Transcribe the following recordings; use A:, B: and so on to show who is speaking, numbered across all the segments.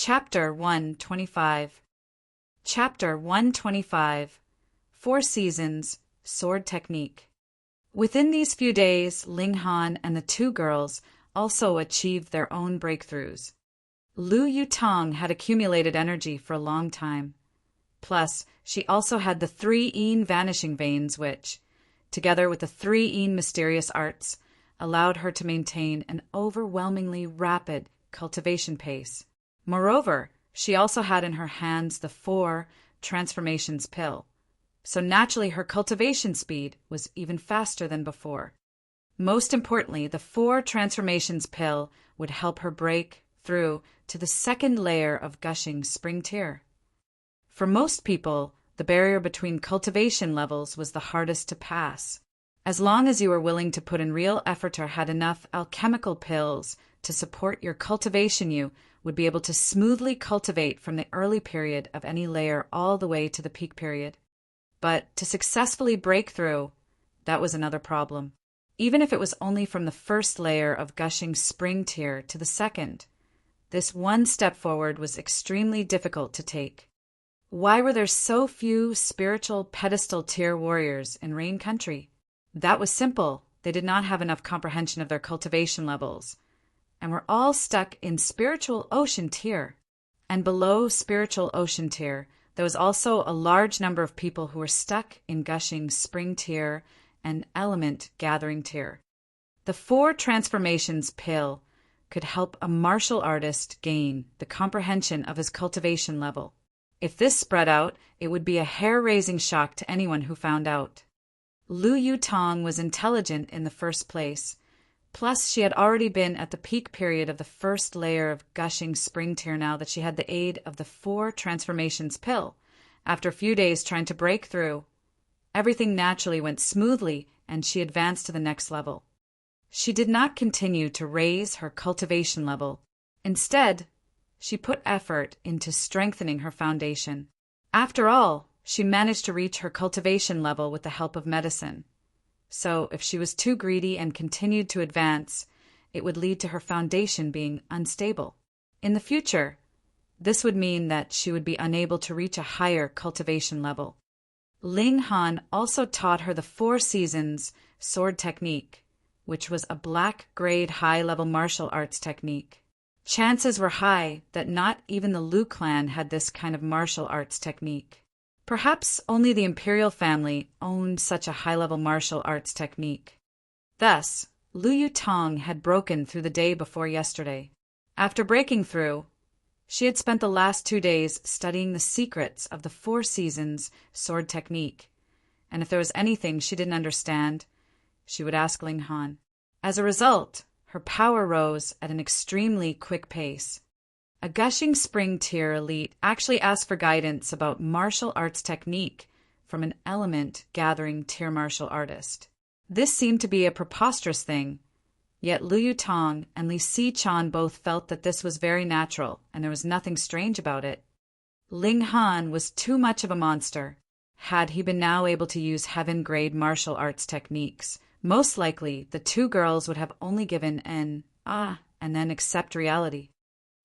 A: Chapter 125. Chapter 125. 4 Seasons, Sword Technique. Within these few days, Ling Han and the two girls also achieved their own breakthroughs. Lu Yutong had accumulated energy for a long time. Plus, she also had the 3 vanishing veins which, together with the 3 mysterious arts, allowed her to maintain an overwhelmingly rapid cultivation pace. Moreover, she also had in her hands the 4 transformations pill, so naturally her cultivation speed was even faster than before. Most importantly, the 4 transformations pill would help her break through to the 2nd layer of gushing spring tear. For most people, the barrier between cultivation levels was the hardest to pass. As long as you were willing to put in real effort or had enough alchemical pills to support your cultivation, you would be able to smoothly cultivate from the early period of any layer all the way to the peak period. But to successfully break through, that was another problem. Even if it was only from the 1st layer of gushing spring tear to the 2nd, this one step forward was extremely difficult to take. Why were there so few spiritual pedestal tier warriors in Rain Country? That was simple. They did not have enough comprehension of their cultivation levels, and were all stuck in spiritual ocean tier. And below spiritual ocean tier, there was also a large number of people who were stuck in gushing spring tier and element gathering tier. The 4 transformations pill could help a martial artist gain the comprehension of his cultivation level. If this spread out, it would be a hair-raising shock to anyone who found out. Lu Yutong was intelligent in the first place, plus she had already been at the peak period of the 1st layer of gushing spring tear now that she had the aid of the 4 transformations pill. After a few days trying to break through, everything naturally went smoothly and she advanced to the next level. She did not continue to raise her cultivation level. Instead, she put effort into strengthening her foundation. After all, she managed to reach her cultivation level with the help of medicine. So if she was too greedy and continued to advance, it would lead to her foundation being unstable. In the future, this would mean that she would be unable to reach a higher cultivation level. Ling Han also taught her the 4 Seasons sword technique, which was a black-grade high-level martial arts technique. Chances were high that not even the Lu clan had this kind of martial arts technique. Perhaps only the imperial family owned such a high-level martial arts technique. Thus, Lu Yutong had broken through the day before yesterday. After breaking through, she had spent the last 2 days studying the secrets of the 4 Seasons sword technique, and if there was anything she didn't understand, she would ask Ling Han. As a result, her power rose at an extremely quick pace. A gushing spring tier elite actually asked for guidance about martial arts technique from an element gathering tier martial artist. This seemed to be a preposterous thing, yet Lu Yutong and Li Si-chan both felt that this was very natural and there was nothing strange about it. Ling Han was too much of a monster. Had he been now able to use heaven-grade martial arts techniques, most likely the 2 girls would have only given an and then accept reality.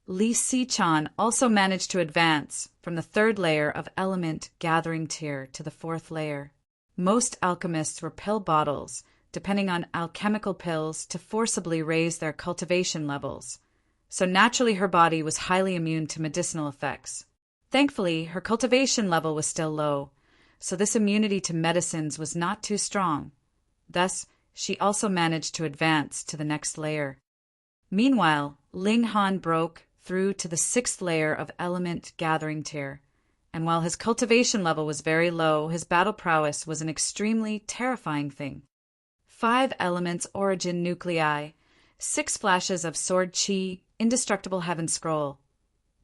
A: Li Si-chan also managed to advance from the 3rd layer of element gathering tier to the 4th layer. Most alchemists were pill bottles, depending on alchemical pills to forcibly raise their cultivation levels, so naturally her body was highly immune to medicinal effects. Thankfully, her cultivation level was still low, so this immunity to medicines was not too strong. Thus, she also managed to advance to the next layer. Meanwhile, Ling Han broke through to the 6th layer of element gathering tier, and while his cultivation level was very low, his battle prowess was an extremely terrifying thing. 5 elements origin nuclei, 6 flashes of sword chi, indestructible heaven scroll.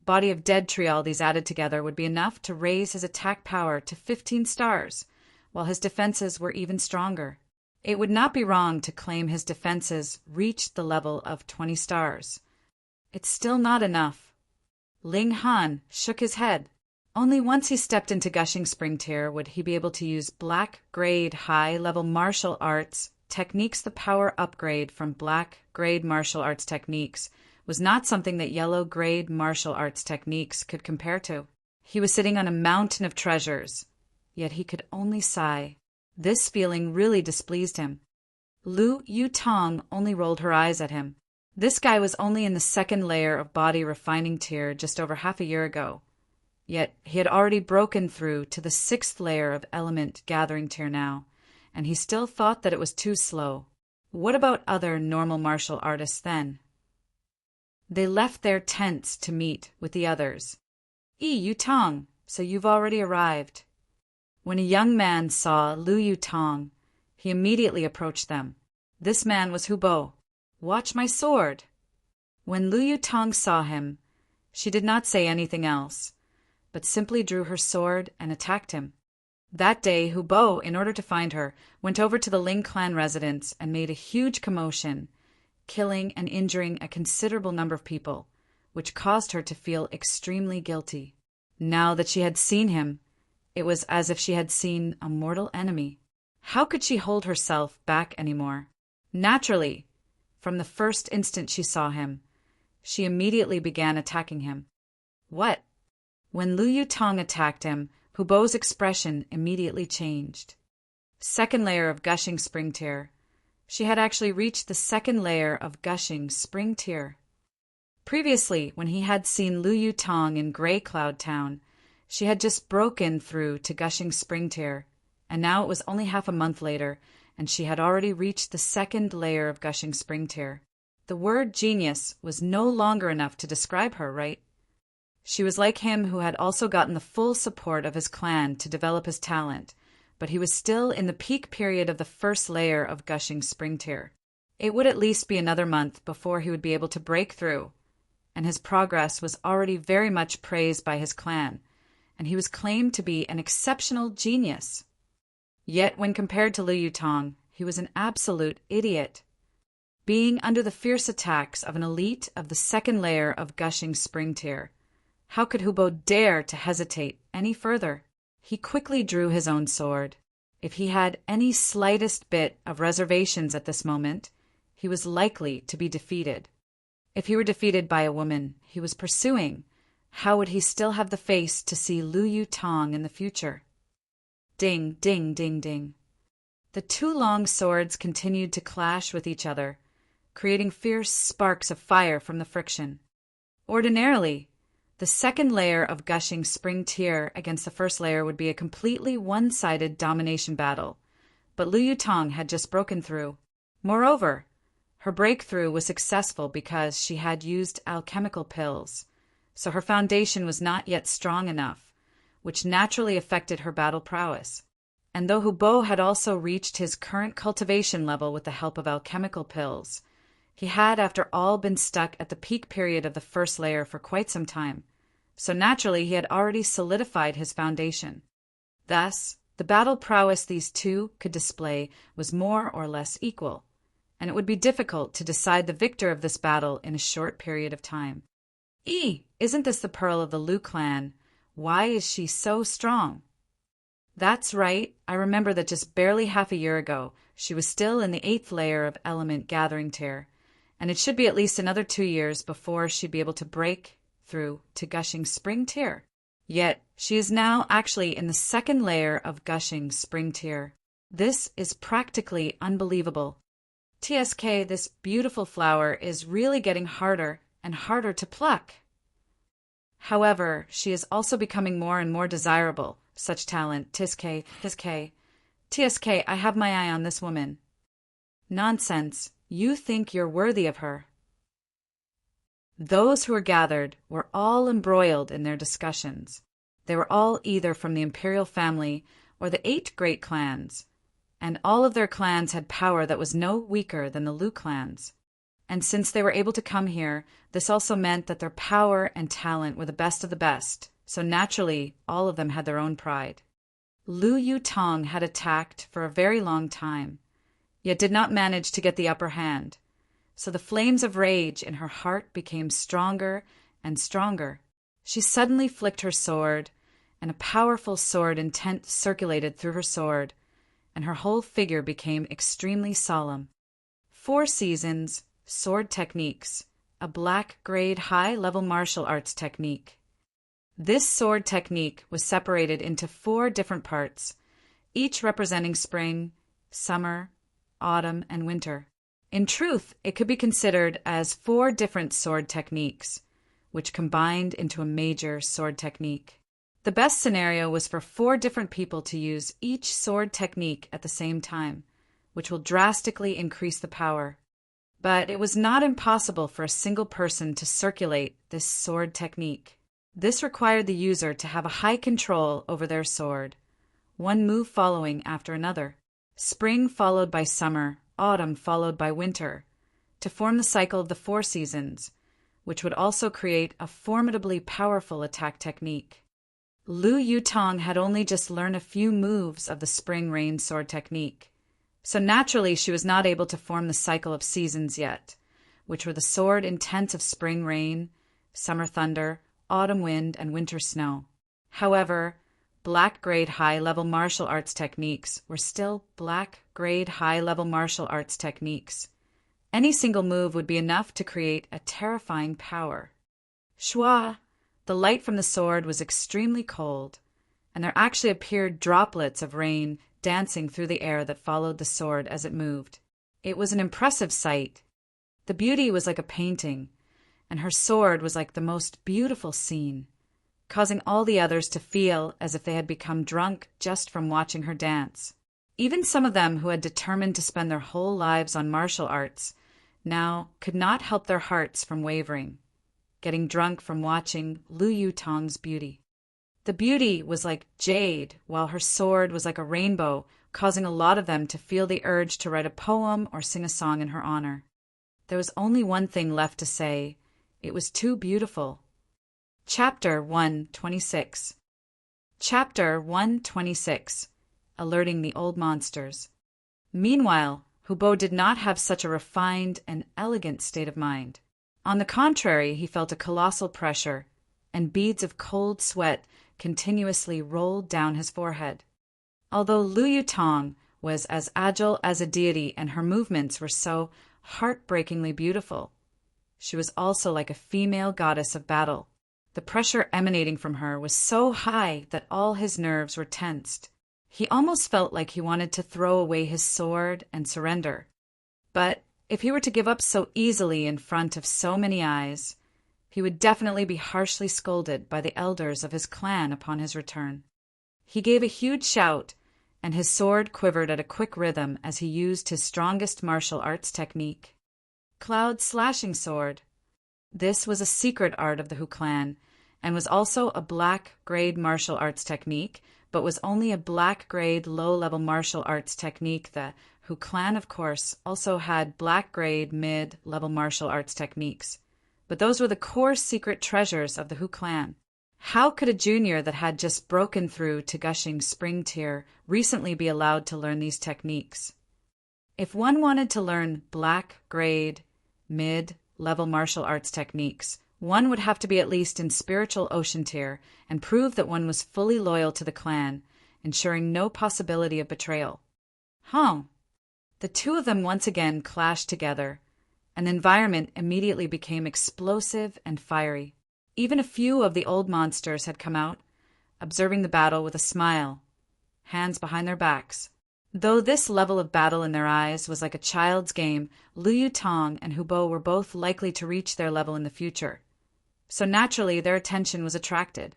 A: Body of dead tree, all these added together would be enough to raise his attack power to 15 stars, while his defenses were even stronger. It would not be wrong to claim his defenses reached the level of 20 stars. It's still not enough. Ling Han shook his head. Only once he stepped into gushing spring tier would he be able to use black-grade high-level martial arts techniques. The power upgrade from black-grade martial arts techniques was not something that yellow-grade martial arts techniques could compare to. He was sitting on a mountain of treasures, yet he could only sigh. This feeling really displeased him. Lu Yutong only rolled her eyes at him. This guy was only in the second layer of body refining tier just over half a year ago. Yet he had already broken through to the 6th layer of element gathering tier now, and he still thought that it was too slow. What about other normal martial artists then? They left their tents to meet with the others. Yutong, so you've already arrived. When a young man saw Lu Yutong, he immediately approached them. This man was Hubo. Watch my sword. When Lu Yutong saw him, she did not say anything else, but simply drew her sword and attacked him. That day, Hubo, in order to find her, went over to the Ling clan residence and made a huge commotion, killing and injuring a considerable number of people, which caused her to feel extremely guilty. Now that she had seen him, it was as if she had seen a mortal enemy. How could she hold herself back anymore? Naturally, from the first instant she saw him, she immediately began attacking him. What? When Lu Yutong attacked him, Hubo's expression immediately changed. 2nd layer of gushing spring tier. She had actually reached the 2nd layer of gushing spring tier. Previously, when he had seen Lu Yutong in Grey Cloud Town, she had just broken through to gushing spring tier, and now it was only half a month later, and she had already reached the 2nd layer of gushing spring tier. The word genius was no longer enough to describe her, right? She was like him who had also gotten the full support of his clan to develop his talent, but he was still in the peak period of the 1st layer of gushing spring tier. It would at least be another month before he would be able to break through, and his progress was already very much praised by his clan, and he was claimed to be an exceptional genius. Yet when compared to Lu Yutong, he was an absolute idiot. Being under the fierce attacks of an elite of the 2nd layer of gushing spring tier, how could Hubo dare to hesitate any further? He quickly drew his own sword. If he had any slightest bit of reservations at this moment, he was likely to be defeated. If he were defeated by a woman he was pursuing, how would he still have the face to see Lu Yutong in the future? Ding, ding, ding, ding. The 2 long swords continued to clash with each other, creating fierce sparks of fire from the friction. Ordinarily, the 2nd layer of gushing spring tier against the 1st layer would be a completely one-sided domination battle, but Lu Yutong had just broken through. Moreover, her breakthrough was successful because she had used alchemical pills, so her foundation was not yet strong enough, which naturally affected her battle prowess. And though Hubo had also reached his current cultivation level with the help of alchemical pills, he had, after all, been stuck at the peak period of the 1st layer for quite some time, so naturally he had already solidified his foundation. Thus, the battle prowess these two could display was more or less equal, and it would be difficult to decide the victor of this battle in a short period of time. Isn't this the pearl of the Lu clan? Why is she so strong? That's right, I remember that just barely half a year ago, she was still in the 8th layer of element gathering tier, and it should be at least another 2 years before she'd be able to break through to gushing spring tier. Yet, she is now actually in the 2nd layer of gushing spring tier. This is practically unbelievable. TSK, this beautiful flower is really getting harder and harder to pluck. However, she is also becoming more and more desirable. Such talent, TSK, I have my eye on this woman. Nonsense. You think you're worthy of her. Those who were gathered were all embroiled in their discussions. They were all either from the imperial family or the 8 great clans, and all of their clans had power that was no weaker than the Lu clans. And since they were able to come here, this also meant that their power and talent were the best of the best, so naturally all of them had their own pride. Lu Yutong had attacked for a very long time, yet did not manage to get the upper hand, so the flames of rage in her heart became stronger and stronger. She suddenly flicked her sword, and a powerful sword intent circulated through her sword, and her whole figure became extremely solemn. 4 seasons, sword techniques, a black-grade high-level martial arts technique. This sword technique was separated into 4 different parts, each representing spring, summer, autumn, and winter. In truth, it could be considered as 4 different sword techniques, which combined into a major sword technique. The best scenario was for 4 different people to use each sword technique at the same time, which will drastically increase the power. But it was not impossible for a single person to circulate this sword technique. This required the user to have a high control over their sword, one move following after another, spring followed by summer, autumn followed by winter, to form the cycle of the 4 seasons, which would also create a formidably powerful attack technique. Lu Yutong had only just learned a few moves of the spring rain sword technique, so naturally she was not able to form the cycle of seasons yet, which were the sword intents of spring rain, summer thunder, autumn wind, and winter snow. However, black-grade high-level martial arts techniques were still black-grade high-level martial arts techniques. Any single move would be enough to create a terrifying power. Shua! The light from the sword was extremely cold, and there actually appeared droplets of rain dancing through the air that followed the sword as it moved. It was an impressive sight. The beauty was like a painting, and her sword was like the most beautiful scene, causing all the others to feel as if they had become drunk just from watching her dance. Even some of them who had determined to spend their whole lives on martial arts now could not help their hearts from wavering, getting drunk from watching Lu Yutong's beauty. The beauty was like jade, while her sword was like a rainbow, causing a lot of them to feel the urge to write a poem or sing a song in her honor. There was only one thing left to say. It was too beautiful. Chapter 126. Chapter 126. Alerting the Old Monsters. Meanwhile, Hubo did not have such a refined and elegant state of mind. On the contrary, he felt a colossal pressure, and beads of cold sweat continuously rolled down his forehead. Although Lu Yutong was as agile as a deity and her movements were so heartbreakingly beautiful, she was also like a female goddess of battle. The pressure emanating from her was so high that all his nerves were tensed. He almost felt like he wanted to throw away his sword and surrender. But if he were to give up so easily in front of so many eyes, he would definitely be harshly scolded by the elders of his clan upon his return. He gave a huge shout, and his sword quivered at a quick rhythm as he used his strongest martial arts technique. Cloud Slashing Sword. This was a secret art of the Hu clan, and was also a black-grade martial arts technique, but was only a black-grade low-level martial arts technique. The Hu clan, of course, also had black-grade mid-level martial arts techniques, but those were the core secret treasures of the Hu clan. How could a junior that had just broken through to gushing spring tier recently be allowed to learn these techniques? If one wanted to learn black-grade, mid-level martial arts techniques, one would have to be at least in spiritual ocean tier and prove that one was fully loyal to the clan, ensuring no possibility of betrayal. The two of them once again clashed together, and the environment immediately became explosive and fiery. Even a few of the old monsters had come out, observing the battle with a smile, hands behind their backs. Though this level of battle in their eyes was like a child's game, Lu Yutong and Hubo were both likely to reach their level in the future, so naturally their attention was attracted.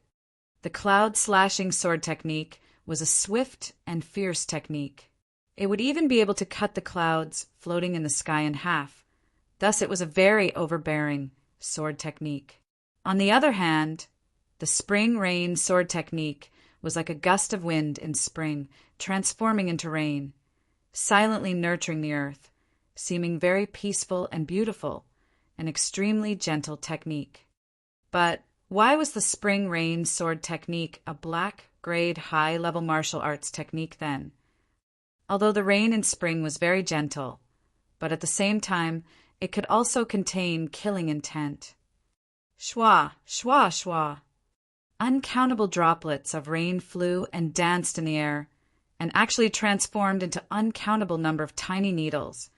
A: The Cloud Slashing Sword technique was a swift and fierce technique. It would even be able to cut the clouds floating in the sky in half. Thus it was a very overbearing sword technique. On the other hand, the Spring Rain Sword technique was like a gust of wind in spring, transforming into rain, silently nurturing the earth, seeming very peaceful and beautiful, an extremely gentle technique. But why was the Spring Rain Sword technique a black-grade high-level martial arts technique then? Although the rain in spring was very gentle, but at the same time, it could also contain killing intent. Shwa, shwa, shwa. Uncountable droplets of rain flew and danced in the air, and actually transformed into uncountable number of tiny needles,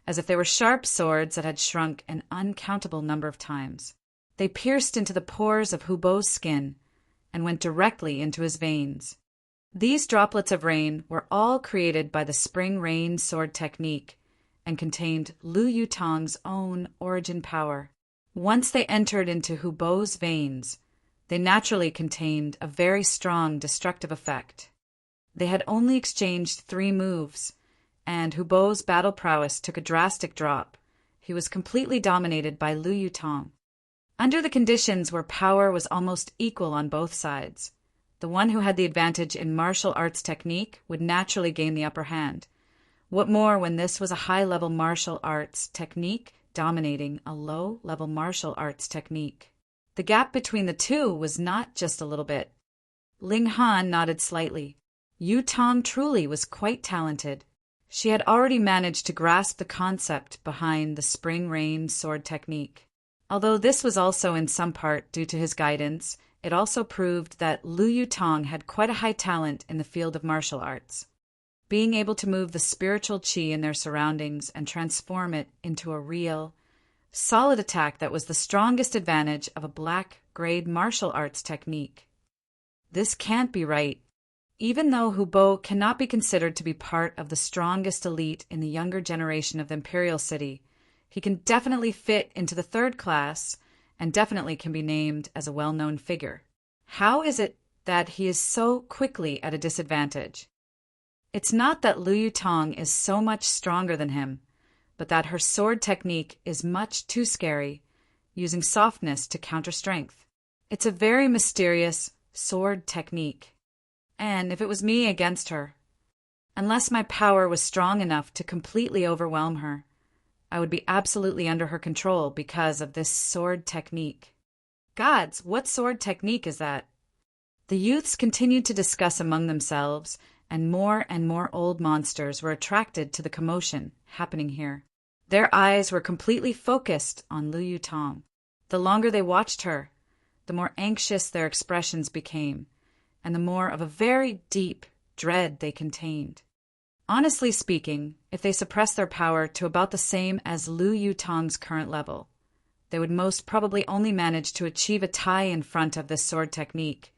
A: as if they were sharp swords that had shrunk an uncountable number of times. They pierced into the pores of Hubo's skin and went directly into his veins. These droplets of rain were all created by the spring rain sword technique and contained Lu Yutong's own origin power. Once they entered into Hubo's veins, they naturally contained a very strong destructive effect. They had only exchanged 3 moves, and Hubo's battle prowess took a drastic drop. He was completely dominated by Lu Yutong. Under the conditions where power was almost equal on both sides, the one who had the advantage in martial arts technique would naturally gain the upper hand. What more when this was a high-level martial arts technique dominating a low-level martial arts technique? The gap between the two was not just a little bit. Ling Han nodded slightly. Yutong truly was quite talented. She had already managed to grasp the concept behind the spring rain sword technique. Although this was also in some part due to his guidance, it also proved that Lu Yutong had quite a high talent in the field of martial arts. Being able to move the spiritual qi in their surroundings and transform it into a real, solid attack that was the strongest advantage of a black-grade martial arts technique. This can't be right. Even though Hubo cannot be considered to be part of the strongest elite in the younger generation of the Imperial City, he can definitely fit into the 3rd class and definitely can be named as a well-known figure. How is it that he is so quickly at a disadvantage? It's not that Lu Yutong is so much stronger than him, but that her sword technique is much too scary, using softness to counter strength. It's a very mysterious sword technique. And if it was me against her, unless my power was strong enough to completely overwhelm her, I would be absolutely under her control because of this sword technique. Gods, what sword technique is that? The youths continued to discuss among themselves, and more old monsters were attracted to the commotion happening here. Their eyes were completely focused on Lu Yutong. The longer they watched her, the more anxious their expressions became, and the more of a very deep dread they contained. Honestly speaking, if they suppressed their power to about the same as Lu Yutong's current level, they would most probably only manage to achieve a tie in front of this sword technique,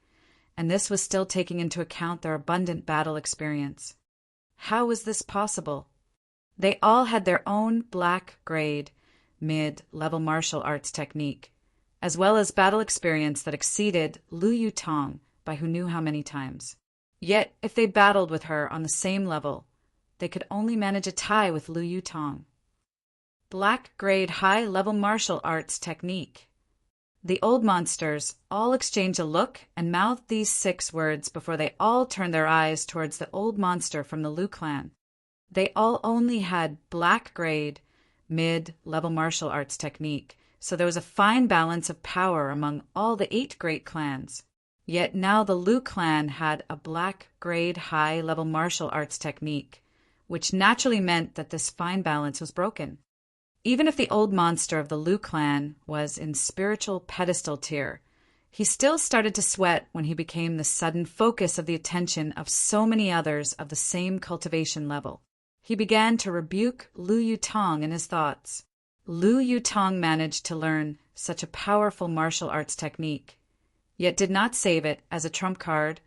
A: and this was still taking into account their abundant battle experience. How was this possible? They all had their own black-grade, mid-level martial arts technique, as well as battle experience that exceeded Lu Yutong by who knew how many times. Yet, if they battled with her on the same level, they could only manage a tie with Lu Yutong. Black-grade high-level martial arts technique. The old monsters all exchanged a look and mouthed these 6 words before they all turned their eyes towards the old monster from the Lu clan. They all only had black-grade, mid-level martial arts technique, so there was a fine balance of power among all the 8 great clans. Yet now the Lu clan had a black-grade high-level martial arts technique, which naturally meant that this fine balance was broken. Even if the old monster of the Lu clan was in spiritual pedestal tier, he still started to sweat when he became the sudden focus of the attention of so many others of the same cultivation level. He began to rebuke Lu Yutong in his thoughts. Lu Yutong managed to learn such a powerful martial arts technique, yet did not save it as a trump card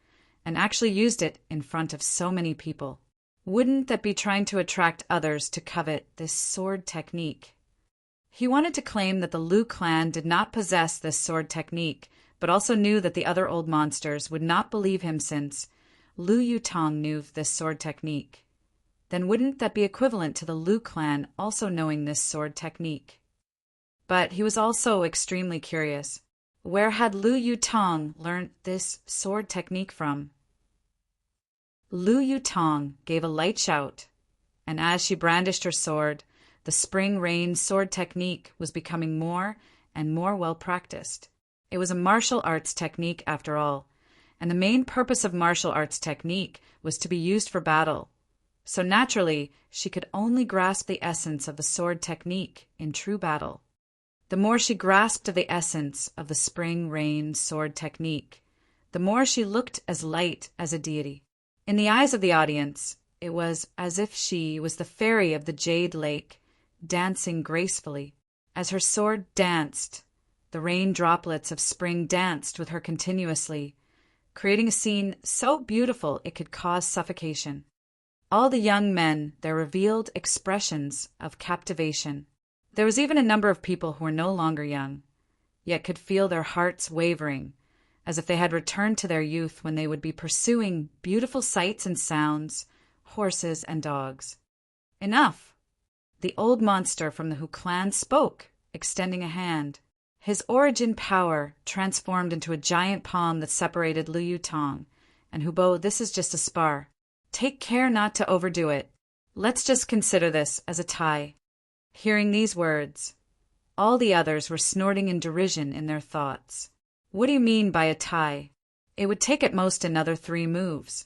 A: and actually used it in front of so many people. Wouldn't that be trying to attract others to covet this sword technique? He wanted to claim that the Lu clan did not possess this sword technique, but also knew that the other old monsters would not believe him since Lu Yutong knew this sword technique. Then wouldn't that be equivalent to the Lu clan also knowing this sword technique? But he was also extremely curious. Where had Lu Yutong learned this sword technique from? Lu Yutong gave a light shout, and as she brandished her sword, the spring rain sword technique was becoming more and more well practiced. It was a martial arts technique after all, and the main purpose of martial arts technique was to be used for battle. So naturally, she could only grasp the essence of the sword technique in true battle. The more she grasped of the essence of the spring rain sword technique, the more she looked as light as a deity. In the eyes of the audience, it was as if she was the fairy of the Jade Lake, dancing gracefully. As her sword danced, the rain droplets of spring danced with her continuously, creating a scene so beautiful it could cause suffocation. All the young men, their revealed expressions of captivation. There was even a number of people who were no longer young, yet could feel their hearts wavering, as if they had returned to their youth when they would be pursuing beautiful sights and sounds, horses and dogs. Enough! The old monster from the Hu clan spoke, extending a hand. His origin power transformed into a giant palm that separated Lu Yutong. And Hubo, this is just a spar. Take care not to overdo it. Let's just consider this as a tie. Hearing these words, all the others were snorting in derision in their thoughts. What do you mean by a tie? It would take at most another 3 moves,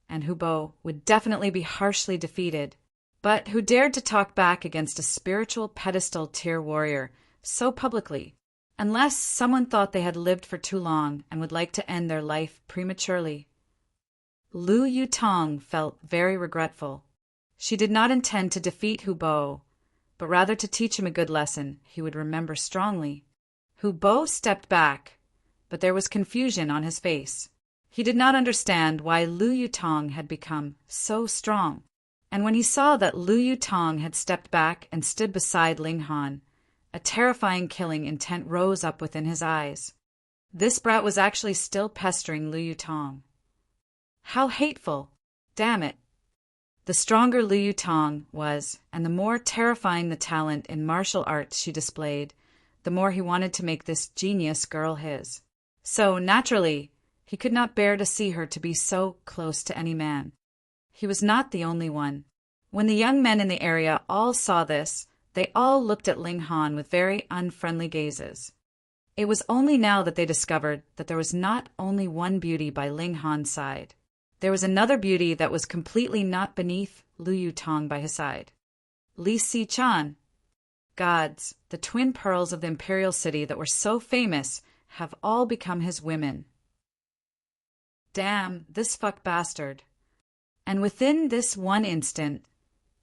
A: and Hubo would definitely be harshly defeated. But who dared to talk back against a spiritual pedestal tier warrior so publicly, unless someone thought they had lived for too long and would like to end their life prematurely? Lu Yutong felt very regretful. She did not intend to defeat Hubo, but rather to teach him a good lesson he would remember strongly. Hubo stepped back, but there was confusion on his face. He did not understand why Lu Yutong had become so strong. And when he saw that Lu Yutong had stepped back and stood beside Ling Han, a terrifying killing intent rose up within his eyes. This brat was actually still pestering Lu Yutong. How hateful! Damn it! The stronger Lu Yutong was, and the more terrifying the talent in martial arts she displayed, the more he wanted to make this genius girl his. So, naturally, he could not bear to see her to be so close to any man. He was not the only one. When the young men in the area all saw this, they all looked at Ling Han with very unfriendly gazes. It was only now that they discovered that there was not only one beauty by Ling Han's side. There was another beauty that was completely not beneath Lu Yutong by his side. Li Si-chan. Gods, the twin pearls of the imperial city that were so famous have all become his women. Damn, this fuck bastard. And within this one instant,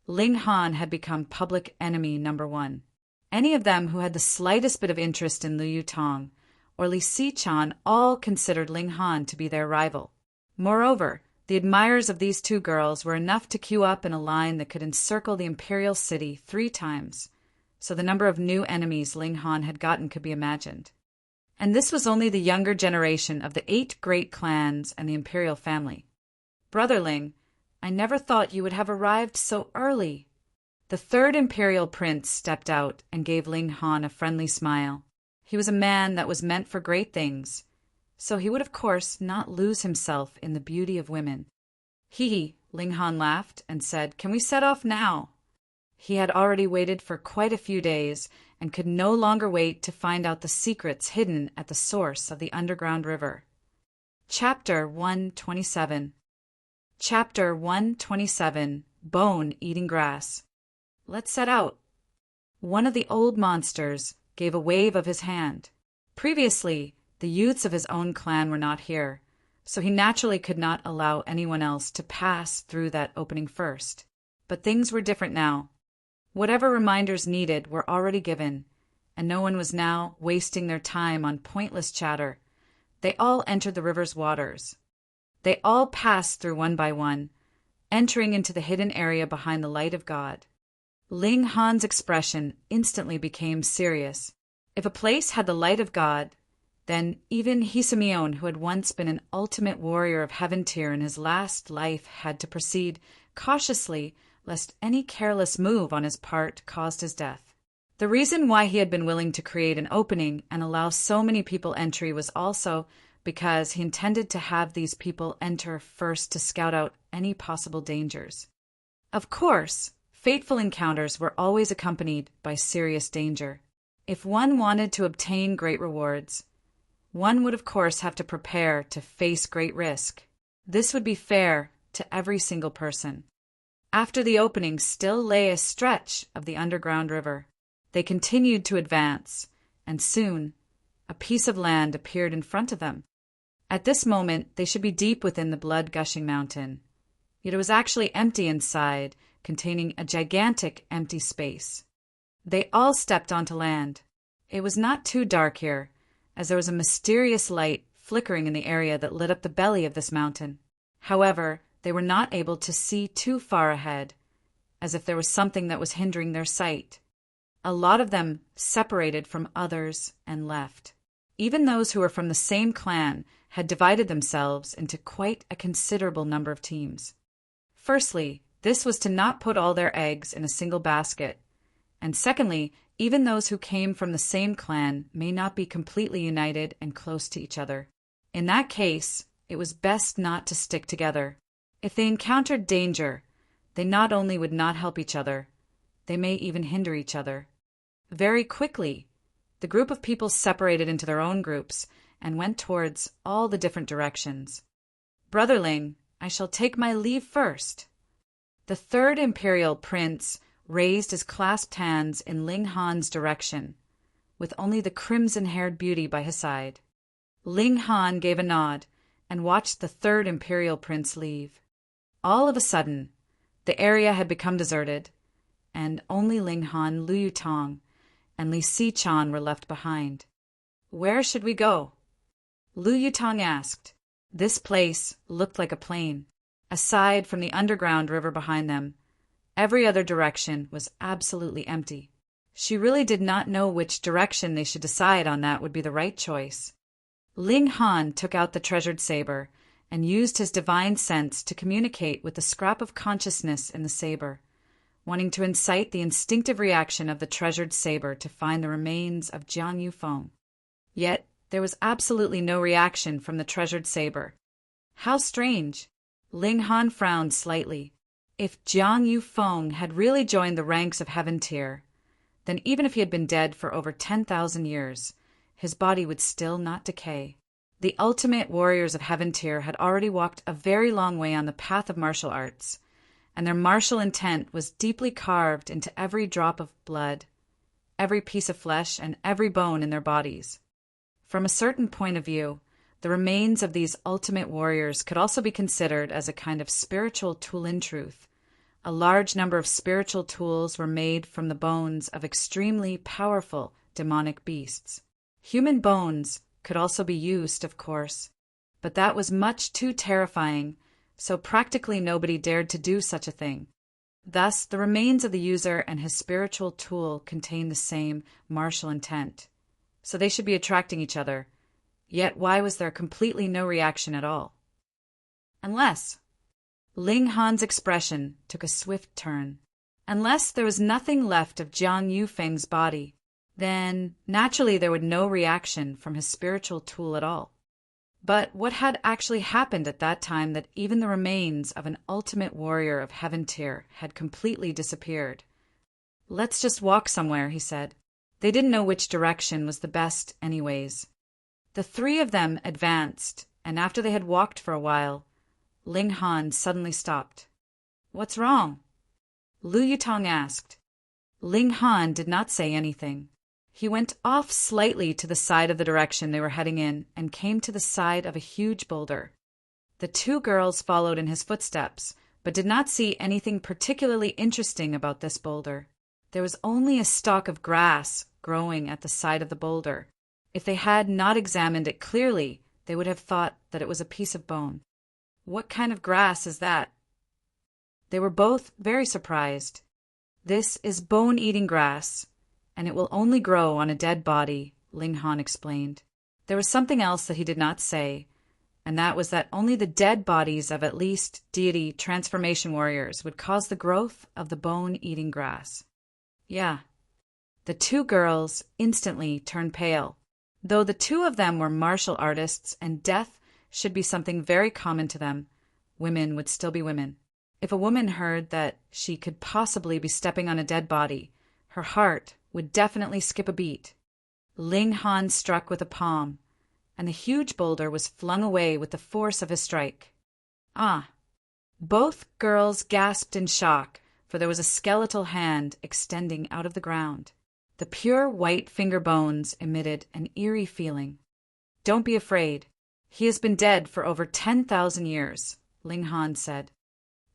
A: Ling Han had become public enemy number 1. Any of them who had the slightest bit of interest in Lu Yutong or Li Si-chan all considered Ling Han to be their rival. Moreover, the admirers of these 2 girls were enough to queue up in a line that could encircle the imperial city 3 times, so the number of new enemies Ling Han had gotten could be imagined. And this was only the younger generation of the 8 great clans and the imperial family. Brother Ling, I never thought you would have arrived so early. The 3rd imperial prince stepped out and gave Ling Han a friendly smile. He was a man that was meant for great things, so he would of course not lose himself in the beauty of women. Ling Han laughed and said, "Can we set off now?" He had already waited for quite a few days and could no longer wait to find out the secrets hidden at the source of the underground river. Chapter 127. Chapter 127. Bone Eating Grass. Let's set out. One of the old monsters gave a wave of his hand. Previously, the youths of his own clan were not here, so he naturally could not allow anyone else to pass through that opening first. But things were different now. Whatever reminders needed were already given, and no one was now wasting their time on pointless chatter. They all entered the river's waters. They all passed through one by one, entering into the hidden area behind the light of God. Ling Han's expression instantly became serious. If a place had the light of God, then even Hisamion, who had once been an ultimate warrior of heaven tier in his last life, had to proceed cautiously lest any careless move on his part caused his death. The reason why he had been willing to create an opening and allow so many people entry was also because he intended to have these people enter first to scout out any possible dangers. Of course, fateful encounters were always accompanied by serious danger. If one wanted to obtain great rewards, one would of course have to prepare to face great risk. This would be fair to every single person. After the opening still lay a stretch of the underground river. They continued to advance, and soon a piece of land appeared in front of them. At this moment, they should be deep within the blood-gushing mountain. Yet it was actually empty inside, containing a gigantic empty space. They all stepped onto land. It was not too dark here, as there was a mysterious light flickering in the area that lit up the belly of this mountain. However, they were not able to see too far ahead, as if there was something that was hindering their sight. A lot of them separated from others and left. Even those who were from the same clan had divided themselves into quite a considerable number of teams. Firstly, this was to not put all their eggs in a single basket, and secondly, even those who came from the same clan may not be completely united and close to each other. In that case, it was best not to stick together. If they encountered danger, they not only would not help each other, they may even hinder each other. Very quickly, the group of people separated into their own groups and went towards all the different directions. Brotherling, I shall take my leave first. The third imperial prince raised his clasped hands in Ling Han's direction, with only the crimson-haired beauty by his side. Ling Han gave a nod and watched the third imperial prince leave. All of a sudden, the area had become deserted, and only Ling Han, Lu Yutong, and Li Sichan were left behind. Where should we go? Lu Yutong asked. This place looked like a plain. Aside from the underground river behind them, every other direction was absolutely empty. She really did not know which direction they should decide on that would be the right choice. Ling Han took out the treasured saber and used his divine sense to communicate with the scrap of consciousness in the saber, wanting to incite the instinctive reaction of the treasured saber to find the remains of Jiang Yufeng. Yet there was absolutely no reaction from the treasured saber. How strange! Ling Han frowned slightly. If Jiang Yufeng had really joined the ranks of Heaven Tier, then even if he had been dead for over 10,000 years, his body would still not decay. The ultimate warriors of Heaven Tier had already walked a very long way on the path of martial arts, and their martial intent was deeply carved into every drop of blood, every piece of flesh, and every bone in their bodies. From a certain point of view, the remains of these ultimate warriors could also be considered as a kind of spiritual tool in truth. A large number of spiritual tools were made from the bones of extremely powerful demonic beasts. Human bones could also be used, of course, but that was much too terrifying, so practically nobody dared to do such a thing. Thus, the remains of the user and his spiritual tool contained the same martial intent, so they should be attracting each other. Yet why was there completely no reaction at all? Unless Ling Han's expression took a swift turn. Unless there was nothing left of Jiang Yufeng's body, then naturally there would no reaction from his spiritual tool at all. But what had actually happened at that time that even the remains of an ultimate warrior of Heaven Tier had completely disappeared? Let's just walk somewhere, he said. They didn't know which direction was the best anyways. The three of them advanced, and after they had walked for a while, Ling Han suddenly stopped. What's wrong? Lu Yutong asked. Ling Han did not say anything. He went off slightly to the side of the direction they were heading in and came to the side of a huge boulder. The two girls followed in his footsteps, but did not see anything particularly interesting about this boulder. There was only a stalk of grass growing at the side of the boulder. If they had not examined it clearly, they would have thought that it was a piece of bone. What kind of grass is that? They were both very surprised. This is bone-eating grass, and it will only grow on a dead body, Ling Han explained. There was something else that he did not say, and that was that only the dead bodies of at least deity transformation warriors would cause the growth of the bone-eating grass. Yeah. The two girls instantly turned pale. Though the two of them were martial artists and death should be something very common to them, women would still be women. If a woman heard that she could possibly be stepping on a dead body, her heart would definitely skip a beat. Ling Han struck with a palm, and the huge boulder was flung away with the force of his strike. Ah! Both girls gasped in shock, for there was a skeletal hand extending out of the ground. The pure white finger bones emitted an eerie feeling. Don't be afraid. He has been dead for over 10,000 years, Ling Han said.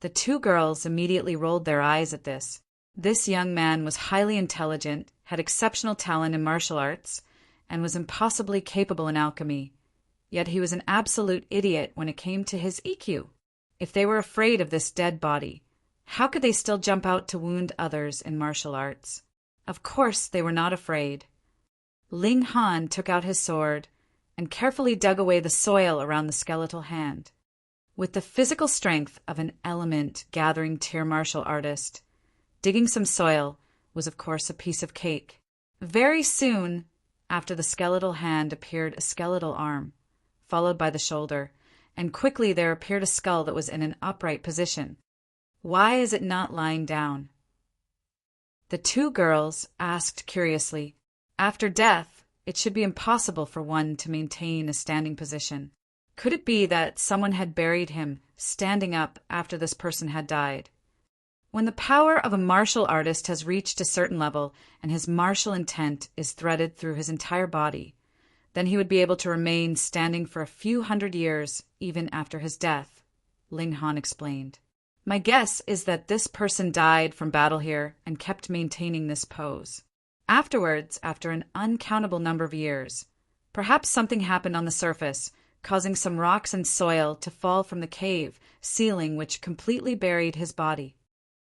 A: The two girls immediately rolled their eyes at this. This young man was highly intelligent, had exceptional talent in martial arts, and was impossibly capable in alchemy. Yet he was an absolute idiot when it came to his EQ. If they were afraid of this dead body, how could they still jump out to wound others in martial arts? Of course they were not afraid. Ling Han took out his sword and carefully dug away the soil around the skeletal hand. With the physical strength of an element gathering tier martial artist, digging some soil was of course a piece of cake. Very soon after the skeletal hand appeared a skeletal arm, followed by the shoulder, and quickly there appeared a skull that was in an upright position. Why is it not lying down? The two girls asked curiously. After death, it should be impossible for one to maintain a standing position. Could it be that someone had buried him standing up after this person had died? When the power of a martial artist has reached a certain level and his martial intent is threaded through his entire body, then he would be able to remain standing for a few hundred years even after his death, Ling Han explained. My guess is that this person died from battle here and kept maintaining this pose. Afterwards, after an uncountable number of years, perhaps something happened on the surface, causing some rocks and soil to fall from the cave ceiling which completely buried his body.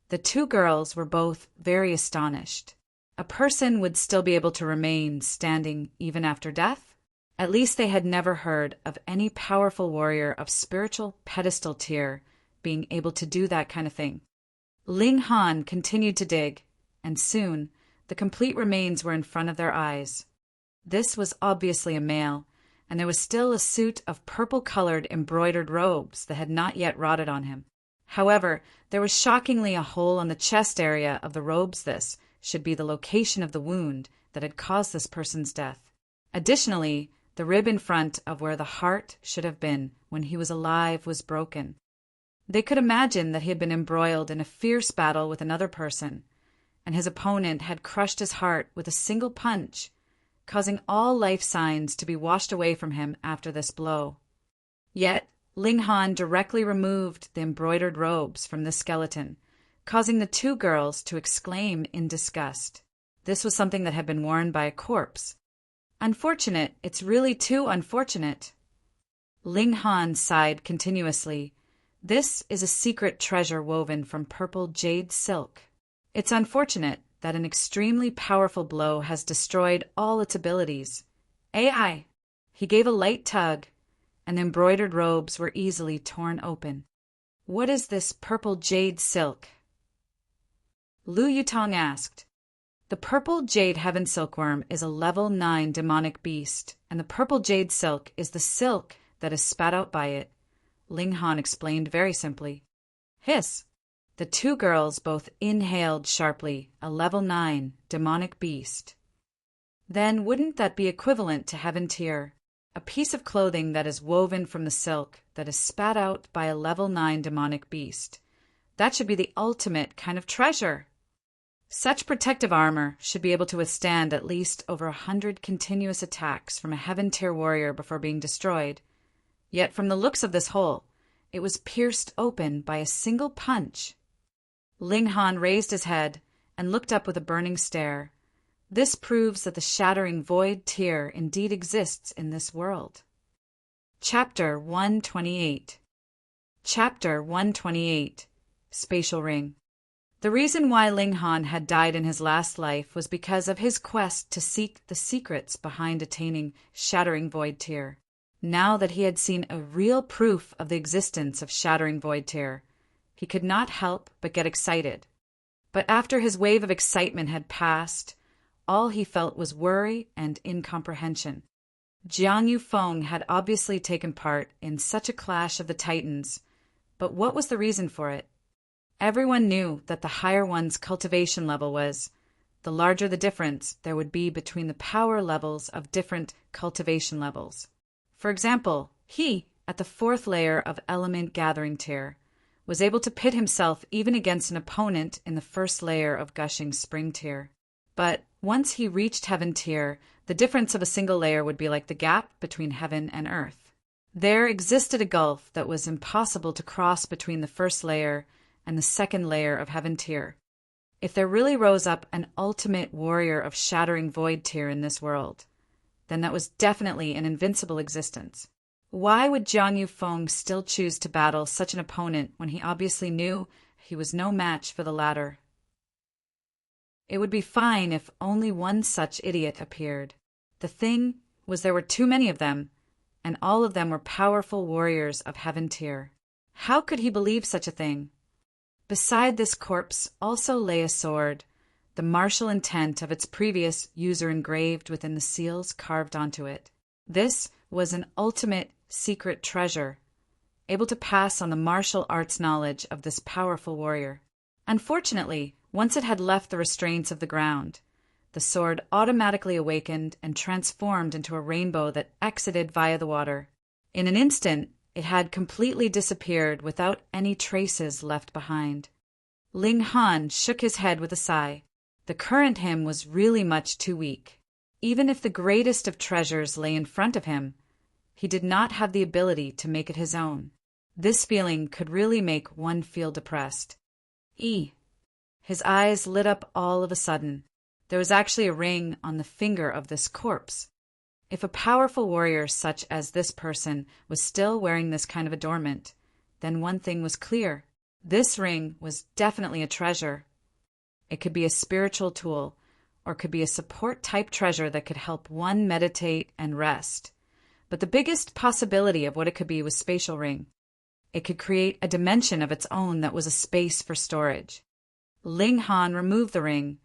A: The two girls were both very astonished. A person would still be able to remain standing even after death? At least they had never heard of any powerful warrior of spiritual pedestal tier being able to do that kind of thing. Ling Han continued to dig, and soon the complete remains were in front of their eyes. This was obviously a male, and there was still a suit of purple-colored embroidered robes that had not yet rotted on him. However, there was shockingly a hole on the chest area of the robes. This should be the location of the wound that had caused this person's death. Additionally, the rib in front of where the heart should have been when he was alive was broken. They could imagine that he had been embroiled in a fierce battle with another person, and his opponent had crushed his heart with a single punch, causing all life signs to be washed away from him after this blow. Yet, Ling Han directly removed the embroidered robes from the skeleton, causing the two girls to exclaim in disgust. This was something that had been worn by a corpse. Unfortunate, it's really too unfortunate. Ling Han sighed continuously. This is a secret treasure woven from purple jade silk. It's unfortunate that an extremely powerful blow has destroyed all its abilities. AI! He gave a light tug, and the embroidered robes were easily torn open. What is this purple jade silk? Lu Yutong asked. The purple jade heaven silkworm is a level 9 demonic beast, and the purple jade silk is the silk that is spat out by it, Ling Han explained very simply. Hiss! The two girls both inhaled sharply, a level 9 demonic beast. Then wouldn't that be equivalent to heaven tier? A piece of clothing that is woven from the silk that is spat out by a level 9 demonic beast. That should be the ultimate kind of treasure. Such protective armor should be able to withstand at least over 100 continuous attacks from a heaven tier warrior before being destroyed. Yet from the looks of this hole, it was pierced open by a single punch. Ling Han raised his head and looked up with a burning stare. This proves that the shattering void tier indeed exists in this world. Chapter 128. Chapter 128. Spatial Ring. The reason why Ling Han had died in his last life was because of his quest to seek the secrets behind attaining Shattering Void Tier. Now that he had seen a real proof of the existence of Shattering Void Tier, he could not help but get excited. But after his wave of excitement had passed, all he felt was worry and incomprehension. Jiang Yufeng had obviously taken part in such a clash of the titans, but what was the reason for it? Everyone knew that the higher one's cultivation level was, the larger the difference there would be between the power levels of different cultivation levels. For example, he, at the 4th layer of Element Gathering Tier, was able to pit himself even against an opponent in the 1st layer of Gushing Spring Tier. But once he reached Heaven Tier, the difference of a single layer would be like the gap between heaven and earth. There existed a gulf that was impossible to cross between the 1st layer and the 2nd layer of Heaven Tier. If there really rose up an ultimate warrior of shattering void tier in this world, then that was definitely an invincible existence. Why would Jiang Yufeng still choose to battle such an opponent when he obviously knew he was no match for the latter? It would be fine if only one such idiot appeared. The thing was there were too many of them, and all of them were powerful warriors of heaven tier. How could he believe such a thing? Beside this corpse also lay a sword, the martial intent of its previous user engraved within the seals carved onto it. This was an ultimate secret treasure, able to pass on the martial arts knowledge of this powerful warrior. Unfortunately, once it had left the restraints of the ground, the sword automatically awakened and transformed into a rainbow that exited via the water. In an instant, it had completely disappeared without any traces left behind. Ling Han shook his head with a sigh. The current him was really much too weak. Even if the greatest of treasures lay in front of him, he did not have the ability to make it his own. This feeling could really make one feel depressed. His eyes lit up all of a sudden. There was actually a ring on the finger of this corpse. If a powerful warrior such as this person was still wearing this kind of adornment, then one thing was clear. This ring was definitely a treasure. It could be a spiritual tool, or could be a support-type treasure that could help one meditate and rest. But the biggest possibility of what it could be was spatial ring. It could create a dimension of its own that was a space for storage. Ling Han removed the ring,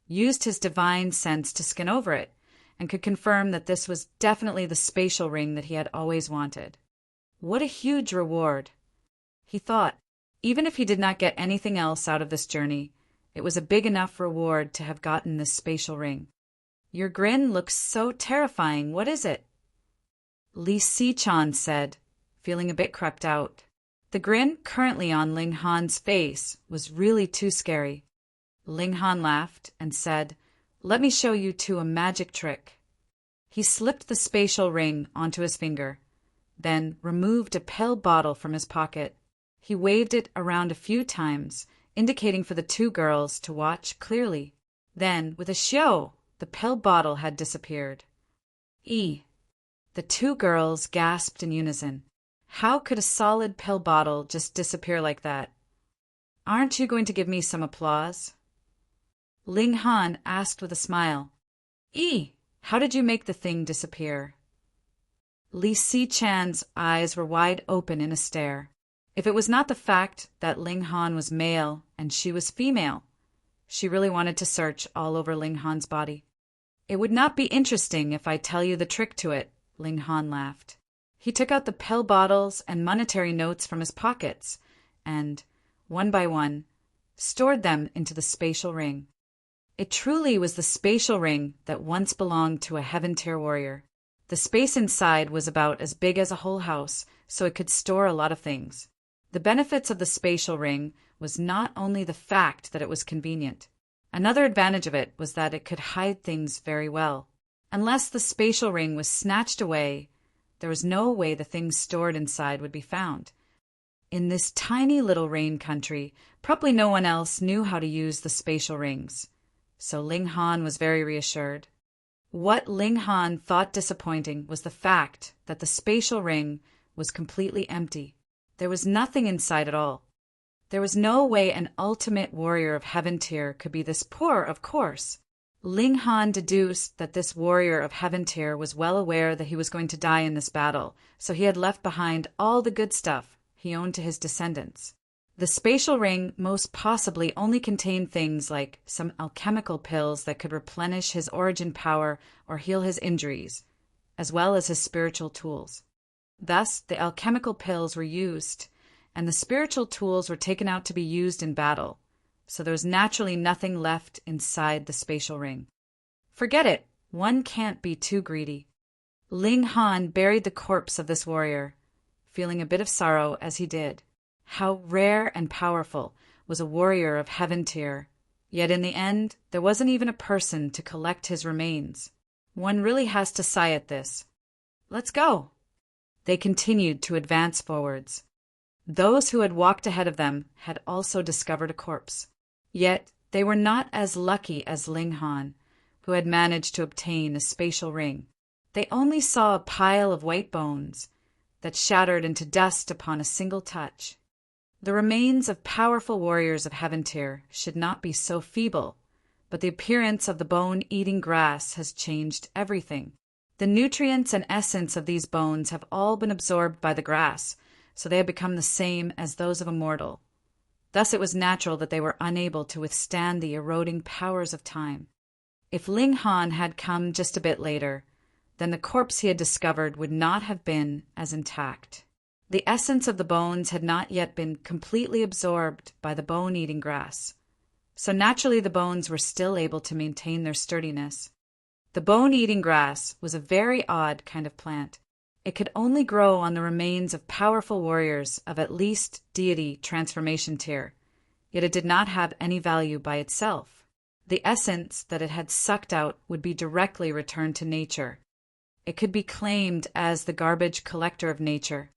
A: used his divine sense to scan over it, and could confirm that this was definitely the spatial ring that he had always wanted. What a huge reward! He thought, even if he did not get anything else out of this journey, it was a big enough reward to have gotten this spatial ring. Your grin looks so terrifying. What is it? Li Si-chan said, feeling a bit creeped out. The grin currently on Ling Han's face was really too scary. Ling Han laughed and said, "Let me show you two a magic trick." He slipped the spatial ring onto his finger, then removed a pill bottle from his pocket. He waved it around a few times, indicating for the two girls to watch clearly. Then, with a show, the pill bottle had disappeared. The two girls gasped in unison. How could a solid pill bottle just disappear like that? Aren't you going to give me some applause? Ling Han asked with a smile. How did you make the thing disappear? Li Si-chan's eyes were wide open in a stare. If it was not the fact that Ling Han was male and she was female, she really wanted to search all over Ling Han's body. It would not be interesting if I tell you the trick to it, Ling Han laughed. He took out the pill bottles and monetary notes from his pockets and, one by one, stored them into the spatial ring. It truly was the spatial ring that once belonged to a heaven-tier warrior. The space inside was about as big as a whole house, so it could store a lot of things. The benefits of the spatial ring was not only the fact that it was convenient. Another advantage of it was that it could hide things very well. Unless the spatial ring was snatched away, there was no way the things stored inside would be found. In this tiny little rain country, probably no one else knew how to use the spatial rings, so Ling Han was very reassured. What Ling Han thought disappointing was the fact that the spatial ring was completely empty. There was nothing inside at all. There was no way an ultimate warrior of heaven tier could be this poor, of course. Ling Han deduced that this warrior of heaven tier was well aware that he was going to die in this battle, so he had left behind all the good stuff he owned to his descendants. The spatial ring most possibly only contained things like some alchemical pills that could replenish his origin power or heal his injuries, as well as his spiritual tools. Thus, the alchemical pills were used, and the spiritual tools were taken out to be used in battle, so there was naturally nothing left inside the spatial ring. Forget it, one can't be too greedy. Ling Han buried the corpse of this warrior, feeling a bit of sorrow as he did. How rare and powerful was a warrior of heaven tier, yet in the end there wasn't even a person to collect his remains. One really has to sigh at this. Let's go. They continued to advance forwards. Those who had walked ahead of them had also discovered a corpse. Yet They were not as lucky as Ling Han, who had managed to obtain a spatial ring. They only saw a pile of white bones that shattered into dust upon a single touch. The remains of powerful warriors of Heaven Tier should not be so feeble, but the appearance of the bone-eating grass has changed everything. The nutrients and essence of these bones have all been absorbed by the grass, so they have become the same as those of a mortal. Thus it was natural that they were unable to withstand the eroding powers of time. If Ling Han had come just a bit later, then the corpse he had discovered would not have been as intact. The essence of the bones had not yet been completely absorbed by the bone-eating grass, so naturally the bones were still able to maintain their sturdiness. The bone-eating grass was a very odd kind of plant. It could only grow on the remains of powerful warriors of at least deity transformation tier, yet it did not have any value by itself. The essence that it had sucked out would be directly returned to nature. It could be claimed as the garbage collector of nature.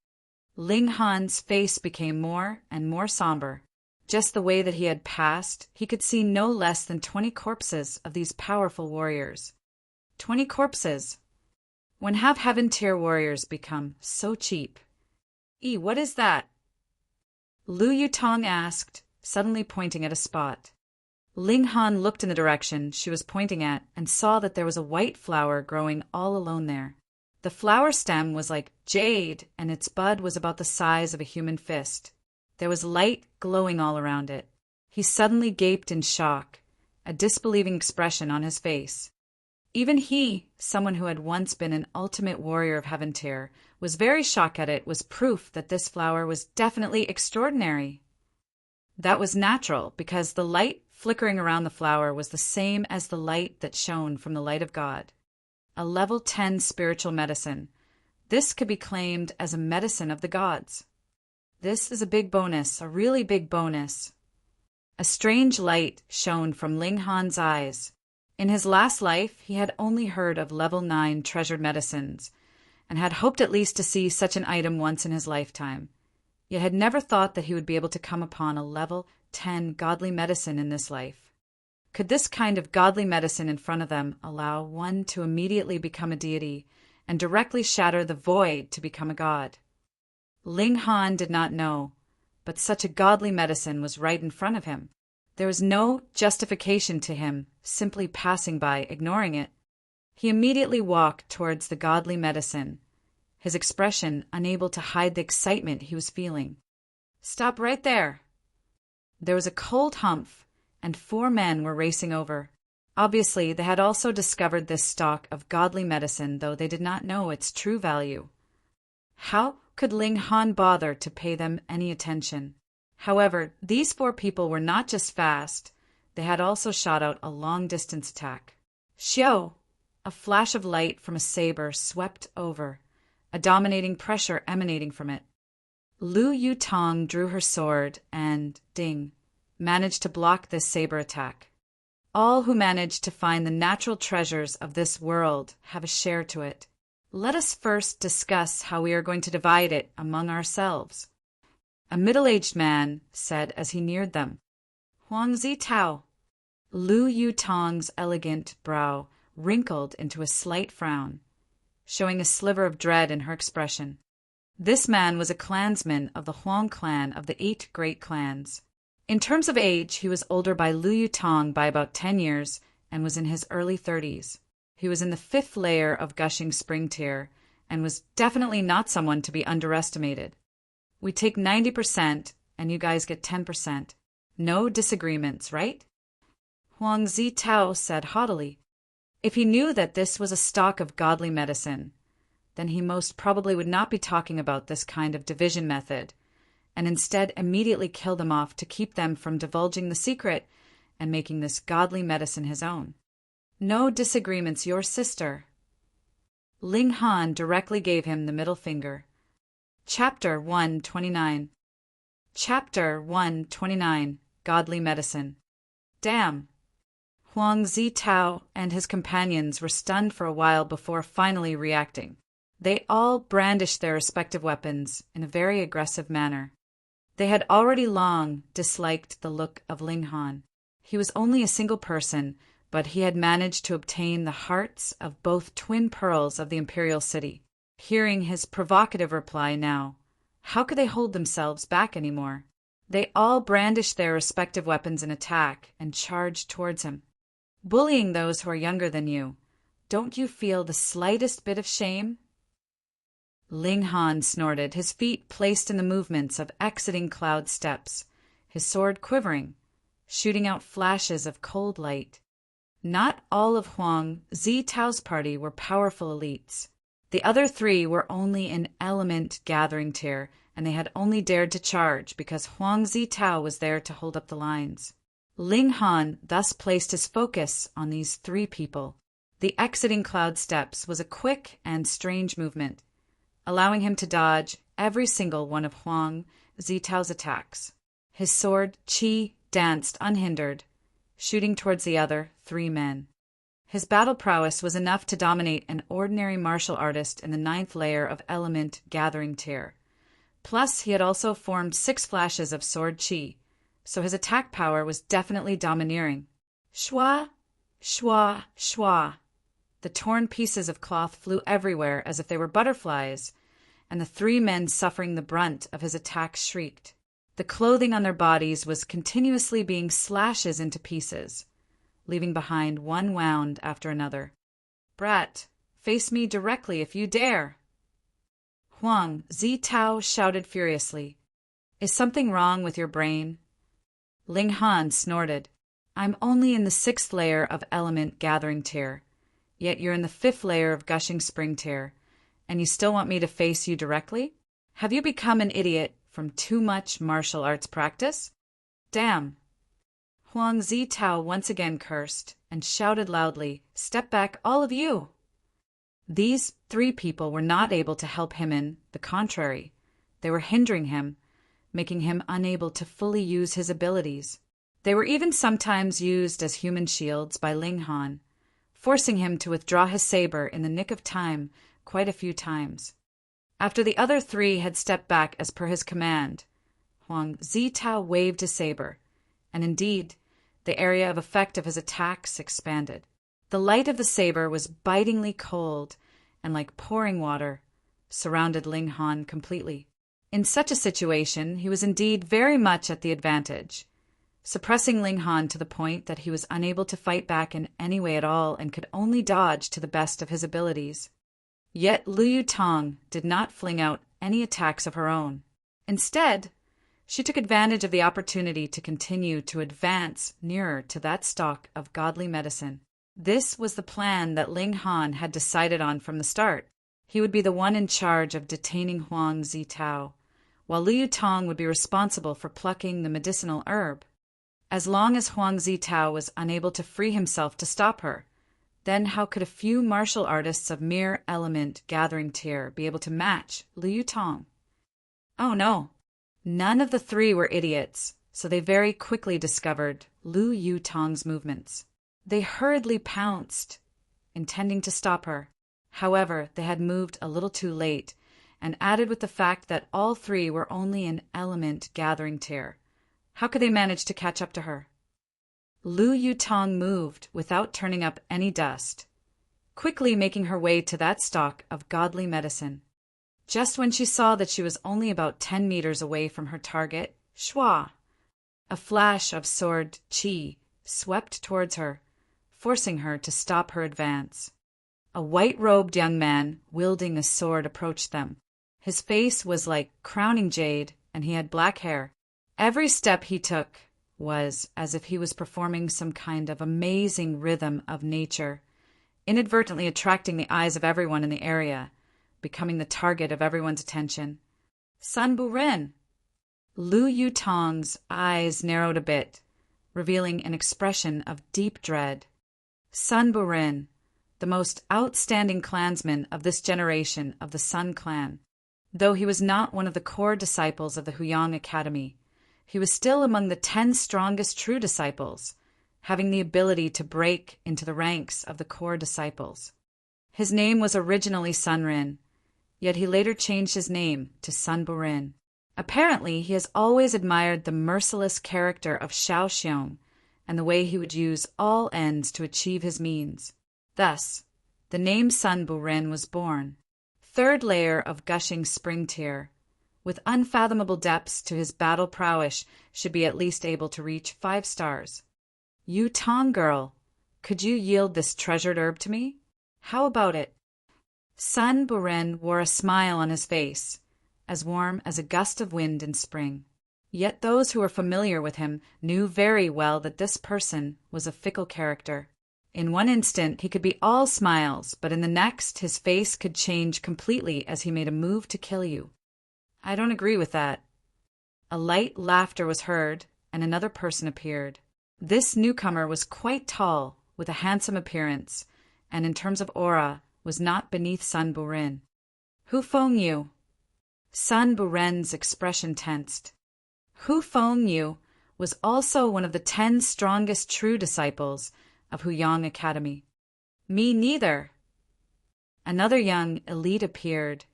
A: Ling Han's face became more and more somber. Just the way that he had passed, he could see no less than 20 corpses of these powerful warriors. 20 corpses! When have Heaven Tier warriors become so cheap? What is that? Lu Yutong asked, suddenly pointing at a spot. Ling Han looked in the direction she was pointing at and saw that there was a white flower growing all alone there. The flower stem was like jade, and its bud was about the size of a human fist. There was light glowing all around it. He suddenly gaped in shock, a disbelieving expression on his face. Even he, someone who had once been an ultimate warrior of Heaven Tier, was very shocked at it, was proof that this flower was definitely extraordinary. That was natural, because the light flickering around the flower was the same as the light that shone from the light of God. A level 10 spiritual medicine. This could be claimed as a medicine of the gods. This is a big bonus, a really big bonus. A strange light shone from Ling Han's eyes. In his last life, he had only heard of level 9 treasured medicines, and had hoped at least to see such an item once in his lifetime, yet had never thought that he would be able to come upon a level 10 godly medicine in this life. Could this kind of godly medicine in front of them allow one to immediately become a deity and directly shatter the void to become a god? Ling Han did not know, but such a godly medicine was right in front of him. There was no justification to him simply passing by, ignoring it. He immediately walked towards the godly medicine, his expression unable to hide the excitement he was feeling. "Stop right there!" There was a cold humph, and 4 men were racing over. Obviously, they had also discovered this stock of godly medicine, though they did not know its true value. How could Ling Han bother to pay them any attention? However, these 4 people were not just fast, they had also shot out a long-distance attack. Xiao! A flash of light from a saber swept over, a dominating pressure emanating from it. Lu Yutong drew her sword and, ding, managed to block this saber attack. All who manage to find the natural treasures of this world have a share to it. Let us first discuss how we are going to divide it among ourselves. A middle-aged man said as he neared them. Huang Zitao. Lu Yutong's elegant brow wrinkled into a slight frown, showing a sliver of dread in her expression. This man was a clansman of the Huang clan of the 8 great clans. In terms of age, he was older by Lu Yutong by about 10 years and was in his early 30s. He was in the 5th layer of Gushing Spring tier and was definitely not someone to be underestimated. We take 90% and you guys get 10%. No disagreements, right? Huang Zitao said haughtily. If he knew that this was a stock of godly medicine, then he most probably would not be talking about this kind of division method, and instead immediately kill them off to keep them from divulging the secret and making this godly medicine his own. No disagreements, your sister. Ling Han directly gave him the middle finger. Chapter 129. Chapter 129. Godly Medicine. Damn! Huang Zitao and his companions were stunned for a while before finally reacting. They all brandished their respective weapons in a very aggressive manner. They had already long disliked the look of Ling Han. He was only a single person, but he had managed to obtain the hearts of both twin pearls of the imperial city. Hearing his provocative reply now, how could they hold themselves back anymore? They all brandished their respective weapons in attack and charged towards him. Bullying those who are younger than you, don't you feel the slightest bit of shame? Ling Han snorted, his feet placed in the movements of exiting cloud steps, his sword quivering, shooting out flashes of cold light. Not all of Huang Zitao's party were powerful elites. The other three were only in element gathering tier, and they had only dared to charge because Huang Zitao was there to hold up the lines. Ling Han thus placed his focus on these three people. The exiting cloud steps was a quick and strange movement, allowing him to dodge every single one of Huang Zitao's attacks. His sword, Qi, danced unhindered, shooting towards the other three men. His battle prowess was enough to dominate an ordinary martial artist in the 9th layer of element gathering tier. Plus, he had also formed 6 flashes of sword Qi, so his attack power was definitely domineering. Shwa, shwa, shwa. The torn pieces of cloth flew everywhere as if they were butterflies, and the three men suffering the brunt of his attacks shrieked. The clothing on their bodies was continuously being slashes into pieces, leaving behind one wound after another. Brat, face me directly if you dare! Huang Zitao shouted furiously. Is something wrong with your brain? Ling Han snorted. I'm only in the 6th layer of element gathering tier, yet you're in the 5th layer of gushing spring tier, and you still want me to face you directly? Have you become an idiot from too much martial arts practice? Damn! Huang Zitao once again cursed and shouted loudly, Step back, all of you! These 3 people were not able to help him in the contrary. They were hindering him, making him unable to fully use his abilities. They were even sometimes used as human shields by Ling Han, forcing him to withdraw his saber in the nick of time quite a few times. After the other 3 had stepped back as per his command, Huang Zitao waved his saber, and indeed, the area of effect of his attacks expanded. The light of the saber was bitingly cold and like pouring water, surrounded Ling Han completely. In such a situation, he was indeed very much at the advantage, suppressing Ling Han to the point that he was unable to fight back in any way at all and could only dodge to the best of his abilities. Yet Liu Tong did not fling out any attacks of her own. Instead, she took advantage of the opportunity to continue to advance nearer to that stock of godly medicine. This was the plan that Ling Han had decided on from the start. He would be the one in charge of detaining Huang Zitao, while Liu Tong would be responsible for plucking the medicinal herb. As long as Huang Zitao was unable to free himself to stop her, then how could a few martial artists of mere element gathering tier be able to match Liu Tong? Oh no! None of the 3 were idiots, so they very quickly discovered Liu Tong's movements. They hurriedly pounced, intending to stop her. However, they had moved a little too late, and added with the fact that all 3 were only in element gathering tier. How could they manage to catch up to her? Liu Tong moved without turning up any dust, quickly making her way to that stock of godly medicine. Just when she saw that she was only about 10 meters away from her target, shwa! A flash of sword Qi swept towards her, forcing her to stop her advance. A white-robed young man wielding a sword approached them. His face was like crowning jade, and he had black hair. Every step he took was as if he was performing some kind of amazing rhythm of nature, inadvertently attracting the eyes of everyone in the area, becoming the target of everyone's attention. Sun Buren! Liu Tong's eyes narrowed a bit, revealing an expression of deep dread. Sun Buren, the most outstanding clansman of this generation of the Sun clan. Though he was not one of the core disciples of the Huyang Academy, he was still among the 10 strongest true disciples, having the ability to break into the ranks of the core disciples. His name was originally Sun Rin, yet he later changed his name to Sun Buren. Apparently, he has always admired the merciless character of Shao Xiong and the way he would use all ends to achieve his means. Thus, the name Sun Bu-ren was born. Third layer of gushing spring tear, with unfathomable depths to his battle prowess, should be at least able to reach 5 stars. You Tong girl, could you yield this treasured herb to me? How about it? Sun Bu-ren wore a smile on his face, as warm as a gust of wind in spring. Yet those who were familiar with him knew very well that this person was a fickle character. In one instant he could be all smiles, but in the next his face could change completely as he made a move to kill you. I don't agree with that. A light laughter was heard, and another person appeared. This newcomer was quite tall, with a handsome appearance, and in terms of aura, was not beneath Sun Bu-ren. Hu Fengyu. Sun Bu-ren's expression tensed. Hu Fengyu was also one of the 10 strongest true disciples of Huyang Academy. Me neither. Another young elite appeared,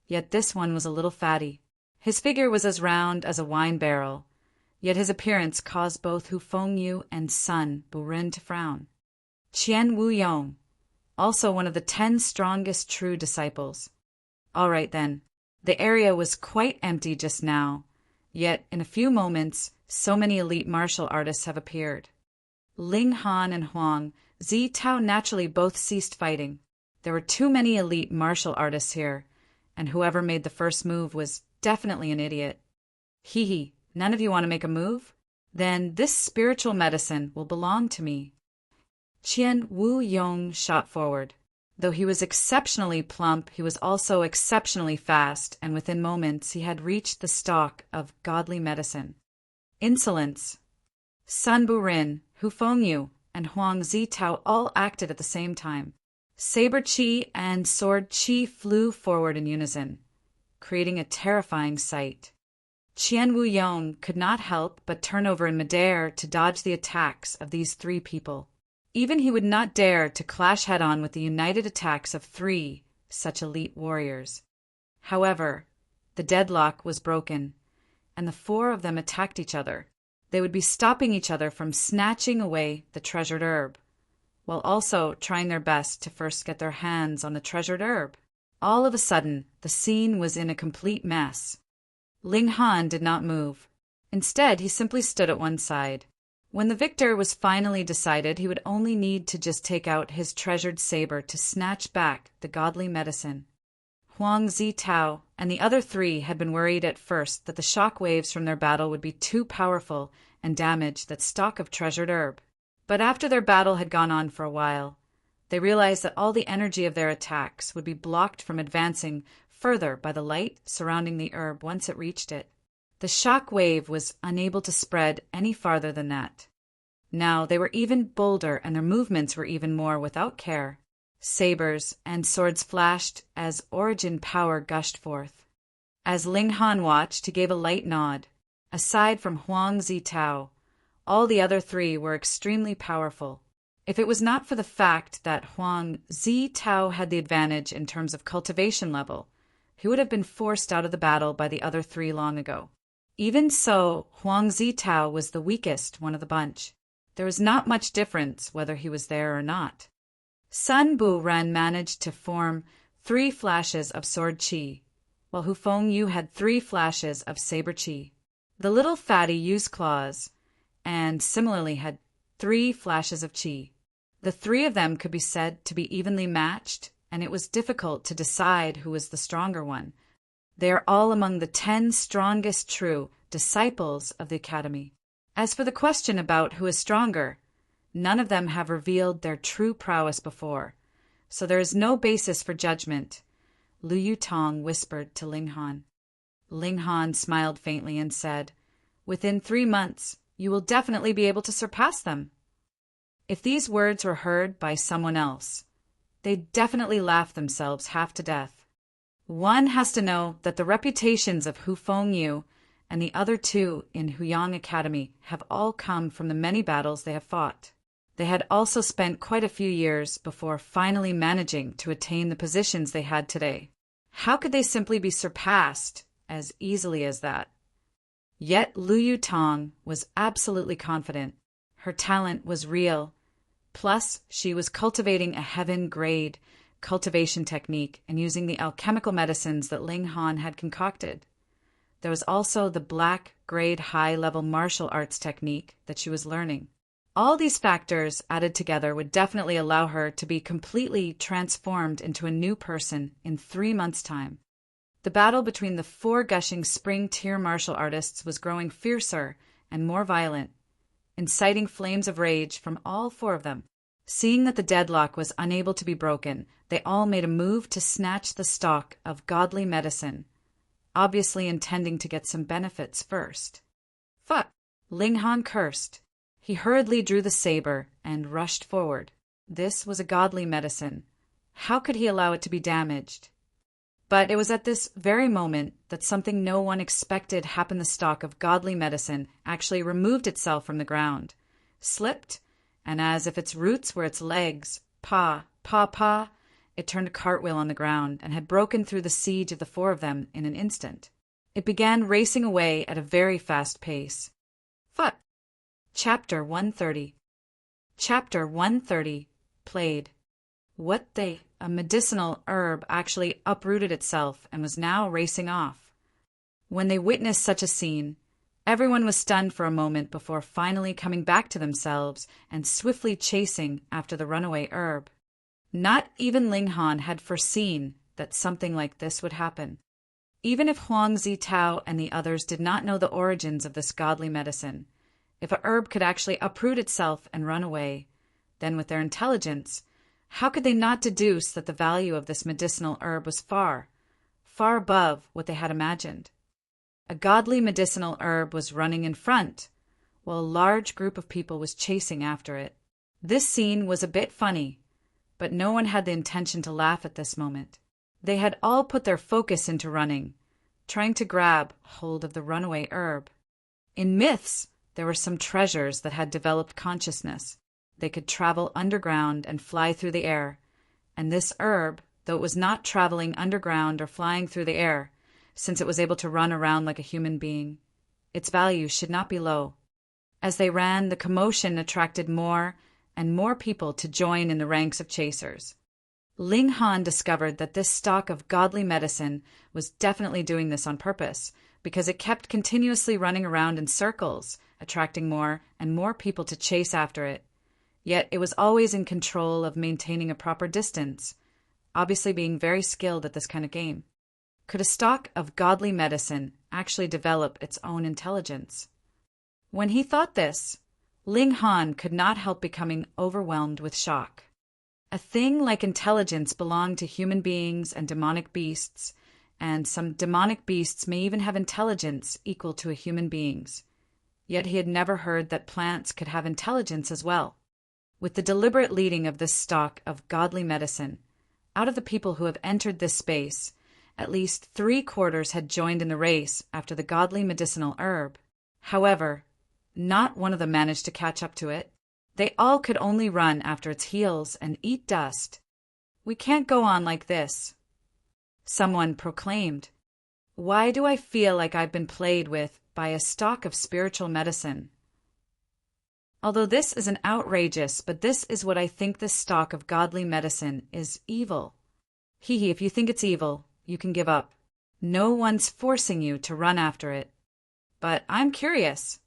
A: yet this one was a little fatty. His figure was as round as a wine barrel, yet his appearance caused both Hu Fengyu and Sun Bu-ren to frown. Qian Wuyong, also one of the 10 strongest true disciples. All right then, the area was quite empty just now, yet in a few moments so many elite martial artists have appeared. Ling Han and Huang Zitao naturally both ceased fighting. There were too many elite martial artists here, and whoever made the first move was definitely an idiot. Hee, none of you want to make a move? Then this spiritual medicine will belong to me. Qian Wuyong shot forward. Though he was exceptionally plump, he was also exceptionally fast, and within moments he had reached the stalk of godly medicine. Insolence. Sun Bu-ren, Hu Fengyu, and Huang Zitao all acted at the same time. Saber Qi and Sword Qi flew forward in unison, creating a terrifying sight. Qian Wuyong could not help but turn over in midair to dodge the attacks of these 3 people. Even he would not dare to clash head-on with the united attacks of 3 such elite warriors. However, the deadlock was broken, and the 4 of them attacked each other. They would be stopping each other from snatching away the treasured herb, while also trying their best to first get their hands on the treasured herb. All of a sudden, the scene was in a complete mess. Ling Han did not move. Instead, he simply stood at one side. When the victor was finally decided, he would only need to just take out his treasured saber to snatch back the godly medicine. Huang Zitao and the other 3 had been worried at first that the shock waves from their battle would be too powerful and damage that stock of treasured herb. But after their battle had gone on for a while, they realized that all the energy of their attacks would be blocked from advancing further by the light surrounding the herb once it reached it. The shock wave was unable to spread any farther than that. Now they were even bolder, and their movements were even more without care. Sabers and swords flashed as origin power gushed forth. As Ling Han watched, he gave a light nod. Aside from Huang Zitao, all the other 3 were extremely powerful. If it was not for the fact that Huang Zitao had the advantage in terms of cultivation level, he would have been forced out of the battle by the other 3 long ago. Even so, Huang Zitao was the weakest one of the bunch. There was not much difference whether he was there or not. Sun Bu-ren managed to form 3 flashes of Sword Qi, while Hu Fengyu had 3 flashes of Saber Qi. The little fatty used claws, and similarly had 3 flashes of Qi. The 3 of them could be said to be evenly matched, and it was difficult to decide who was the stronger one. They are all among the 10 strongest true disciples of the Academy. As for the question about who is stronger, none of them have revealed their true prowess before, so there is no basis for judgment, Lu Yutong whispered to Ling Han. Ling Han smiled faintly and said, "Within 3 months, you will definitely be able to surpass them." If these words were heard by someone else, they'd definitely laugh themselves half to death. One has to know that the reputations of Hu Fengyu and the other 2 in Huyang Academy have all come from the many battles they have fought. They had also spent quite a few years before finally managing to attain the positions they had today. How could they simply be surpassed as easily as that? Yet Lu Yutong was absolutely confident. Her talent was real. Plus, she was cultivating a heaven-grade cultivation technique and using the alchemical medicines that Ling Han had concocted. There was also the black-grade high-level martial arts technique that she was learning. All these factors added together would definitely allow her to be completely transformed into a new person in 3 months' time. The battle between the 4 gushing spring-tier martial artists was growing fiercer and more violent, inciting flames of rage from all 4 of them. Seeing that the deadlock was unable to be broken, they all made a move to snatch the stock of godly medicine, obviously intending to get some benefits first. Fuck! Ling Han cursed. He hurriedly drew the saber and rushed forward. This was a godly medicine. How could he allow it to be damaged? But it was at this very moment that something no one expected happened. The stalk of godly medicine actually removed itself from the ground, slipped, and as if its roots were its legs, it turned a cartwheel on the ground and had broken through the siege of the 4 of them in an instant. It began racing away at a very fast pace. Fuck! Chapter 130. Chapter 130. Played. A medicinal herb actually uprooted itself and was now racing off. When they witnessed such a scene, everyone was stunned for a moment before finally coming back to themselves and swiftly chasing after the runaway herb. Not even Ling Han had foreseen that something like this would happen. Even if Huang Zitao and the others did not know the origins of this godly medicine, if a herb could actually uproot itself and run away, then with their intelligence, how could they not deduce that the value of this medicinal herb was far, far above what they had imagined? A godly medicinal herb was running in front, while a large group of people was chasing after it. This scene was a bit funny, but no one had the intention to laugh at this moment. They had all put their focus into running, trying to grab hold of the runaway herb. In myths, there were some treasures that had developed consciousness. They could travel underground and fly through the air, and this herb, though it was not traveling underground or flying through the air, since it was able to run around like a human being, its value should not be low. As they ran, the commotion attracted more and more people to join in the ranks of chasers. Ling Han discovered that this stock of godly medicine was definitely doing this on purpose, because it kept continuously running around in circles, attracting more and more people to chase after it. Yet it was always in control of maintaining a proper distance, obviously being very skilled at this kind of game. Could a stock of godly medicine actually develop its own intelligence? When he thought this, Ling Han could not help becoming overwhelmed with shock. A thing like intelligence belonged to human beings and demonic beasts, and some demonic beasts may even have intelligence equal to a human being's. Yet he had never heard that plants could have intelligence as well. With the deliberate leading of this stock of godly medicine, out of the people who have entered this space, at least 3/4 had joined in the race after the godly medicinal herb. However, not one of them managed to catch up to it. They all could only run after its heels and eat dust. "We can't go on like this," someone proclaimed. "Why do I feel like I've been played with by a stock of spiritual medicine? Although this is an outrageous, but this is what I think this stock of godly medicine is evil. Hee, if you think it's evil, you can give up. No one's forcing you to run after it. But I'm curious."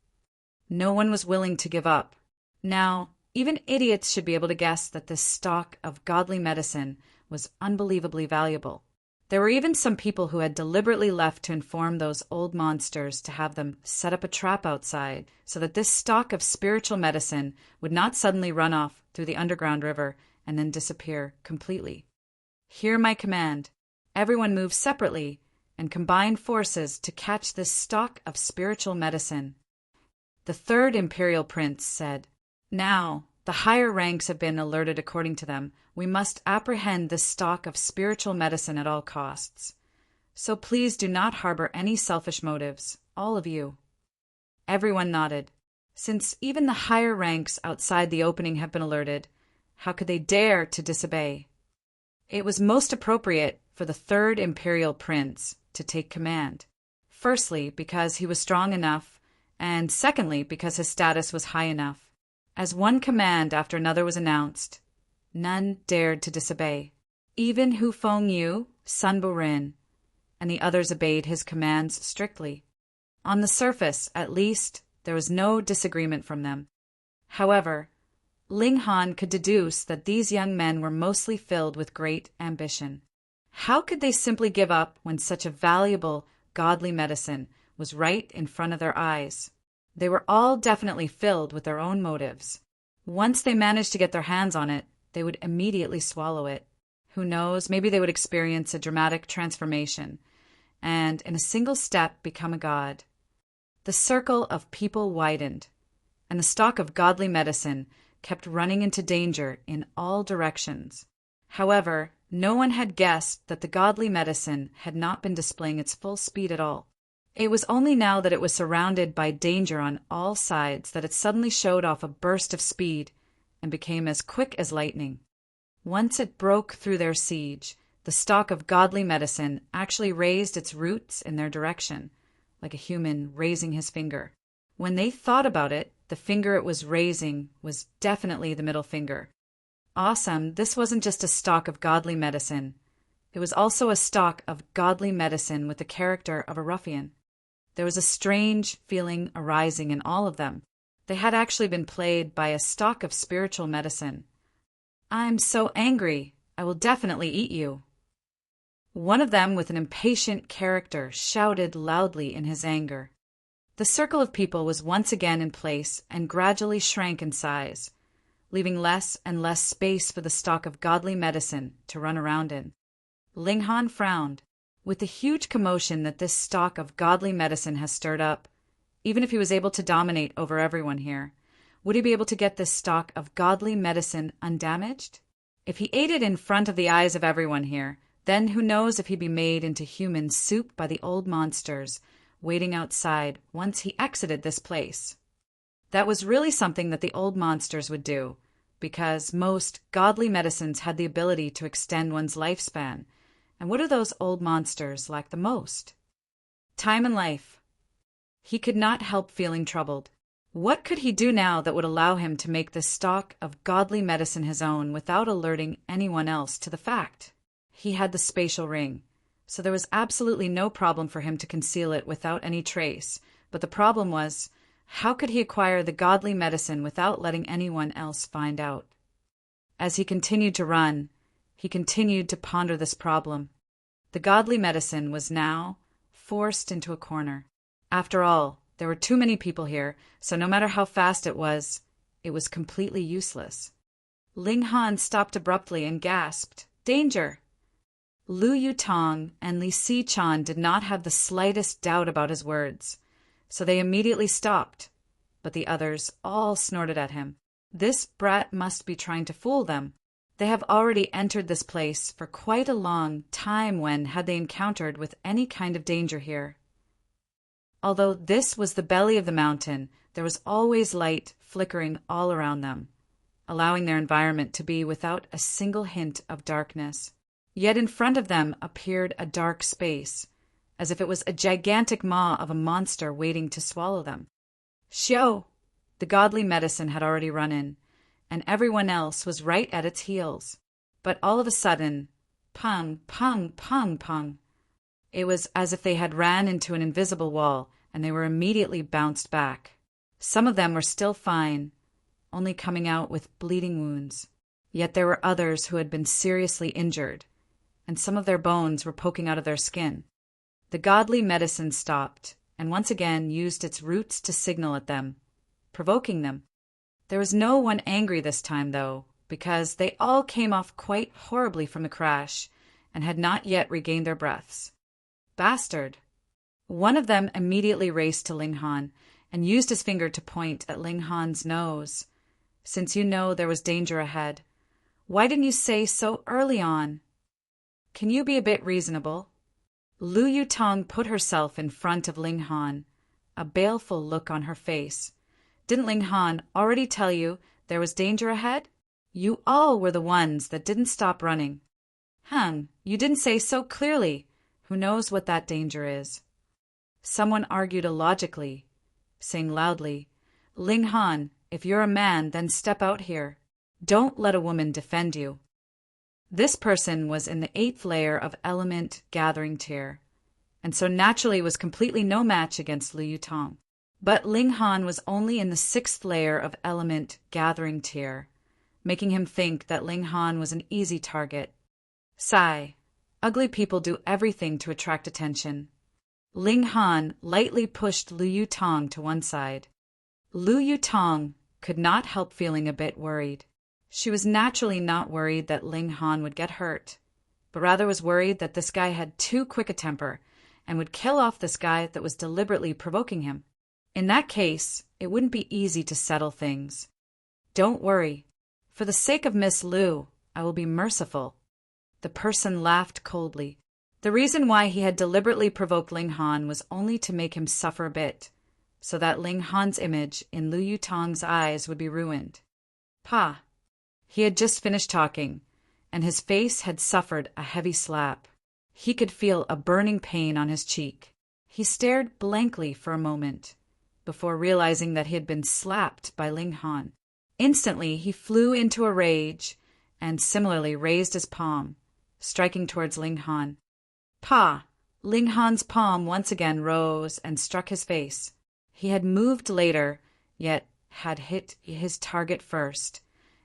A: No one was willing to give up. Now, even idiots should be able to guess that this stock of godly medicine was unbelievably valuable. There were even some people who had deliberately left to inform those old monsters to have them set up a trap outside so that this stock of spiritual medicine would not suddenly run off through the underground river and then disappear completely. Hear my command. Everyone move separately and combine forces to catch this stock of spiritual medicine. The 3rd Imperial Prince said, "Now, the higher ranks have been alerted according to them. We must apprehend this stock of spiritual medicine at all costs. So please do not harbor any selfish motives, all of you." Everyone nodded. Since even the higher ranks outside the opening have been alerted, how could they dare to disobey? It was most appropriate for the 3rd Imperial Prince to take command. Firstly, because he was strong enough, and secondly, because his status was high enough. As one command after another was announced, none dared to disobey. Even Hu Fengyu, Sun Burin, and the others obeyed his commands strictly. On the surface, at least, there was no disagreement from them. However, Ling Han could deduce that these young men were mostly filled with great ambition. How could they simply give up when such a valuable, godly medicine was right in front of their eyes? They were all definitely filled with their own motives. Once they managed to get their hands on it, they would immediately swallow it. Who knows, maybe they would experience a dramatic transformation and, in a single step, become a god. The circle of people widened, and the stock of godly medicine kept running into danger in all directions. However, no one had guessed that the godly medicine had not been displaying its full speed at all. It was only now that it was surrounded by danger on all sides that it suddenly showed off a burst of speed and became as quick as lightning. Once it broke through their siege, the stock of godly medicine actually raised its roots in their direction, like a human raising his finger. When they thought about it, the finger it was raising was definitely the middle finger. Awesome, this wasn't just a stock of godly medicine. It was also a stock of godly medicine with the character of a ruffian. There was a strange feeling arising in all of them. They had actually been played by a stock of spiritual medicine. "I'm so angry. I will definitely eat you." One of them, with an impatient character, shouted loudly in his anger. The circle of people was once again in place and gradually shrank in size, leaving less and less space for the stock of godly medicine to run around in. Ling Han frowned. With the huge commotion that this stock of godly medicine has stirred up, even if he was able to dominate over everyone here, would he be able to get this stock of godly medicine undamaged? If he ate it in front of the eyes of everyone here, then who knows if he'd be made into human soup by the old monsters waiting outside once he exited this place. That was really something that the old monsters would do, because most godly medicines had the ability to extend one's lifespan. And what do those old monsters lack the most? Time and life. He could not help feeling troubled. What could he do now that would allow him to make this stock of godly medicine his own without alerting anyone else to the fact? He had the spatial ring, so there was absolutely no problem for him to conceal it without any trace. But the problem was, how could he acquire the godly medicine without letting anyone else find out? As he continued to run, he continued to ponder this problem. The godly medicine was now forced into a corner. After all, there were too many people here, so no matter how fast it was completely useless. Ling Han stopped abruptly and gasped, "Danger!" Lu Yutong and Li Sichan did not have the slightest doubt about his words, so they immediately stopped, but the others all snorted at him. This brat must be trying to fool them. They have already entered this place for quite a long time. When had they encountered with any kind of danger here? Although this was the belly of the mountain, there was always light flickering all around them, allowing their environment to be without a single hint of darkness. Yet in front of them appeared a dark space, as if it was a gigantic maw of a monster waiting to swallow them. Xiao! The godly medicine had already run in, and everyone else was right at its heels. But all of a sudden, pung, pung, pung, pung. It was as if they had ran into an invisible wall, and they were immediately bounced back. Some of them were still fine, only coming out with bleeding wounds. Yet there were others who had been seriously injured, and some of their bones were poking out of their skin. The godly medicine stopped, and once again used its roots to signal at them, provoking them. There was no one angry this time, though, because they all came off quite horribly from the crash and had not yet regained their breaths. Bastard! One of them immediately raced to Ling Han and used his finger to point at Ling Han's nose. "Since you know there was danger ahead, why didn't you say so early on? Can you be a bit reasonable?" Lu Yutong put herself in front of Ling Han, a baleful look on her face. "Didn't Ling Han already tell you there was danger ahead? You all were the ones that didn't stop running." You didn't say so clearly. Who knows what that danger is?" Someone argued illogically, saying loudly, "Ling Han, If you're a man, then step out here. Don't let a woman defend you. This person was in the 8th layer of element gathering tier, and so naturally was completely no match against Liu Yutong. But Ling Han was only in the 6th layer of element gathering tier, making him think that Ling Han was an easy target. Sigh. Ugly people do everything to attract attention. Ling Han lightly pushed Liu Yutong to one side. Liu Yutong could not help feeling a bit worried. She was naturally not worried that Ling Han would get hurt, but rather was worried that this guy had too quick a temper and would kill off this guy that was deliberately provoking him. In that case, it wouldn't be easy to settle things. Don't worry. For the sake of Miss Liu, I will be merciful. The person laughed coldly. The reason why he had deliberately provoked Ling Han was only to make him suffer a bit, so that Ling Han's image in Liu Yutong's eyes would be ruined. Pa. He had just finished talking, and his face had suffered a heavy slap. He could feel a burning pain on his cheek. He stared blankly for a moment, before realizing that he had been slapped by Ling Han. Instantly, he flew into a rage and similarly raised his palm, striking towards Ling Han. Pa! Ling Han's palm once again rose and struck his face. He had moved later, yet had hit his target first,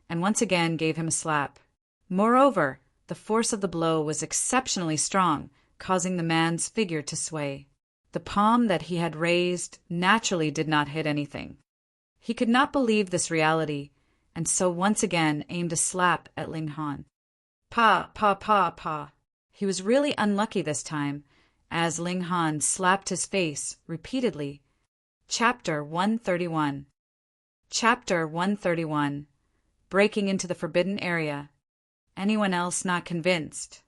A: and once again gave him a slap. Moreover, the force of the blow was exceptionally strong, causing the man's figure to sway. The palm that he had raised naturally did not hit anything. He could not believe this reality, and so once again aimed a slap at Ling Han. Pa, pa, pa, pa. He was really unlucky this time, as Ling Han slapped his face repeatedly. Chapter 131. Chapter 131. Breaking into the forbidden area. Anyone else not convinced?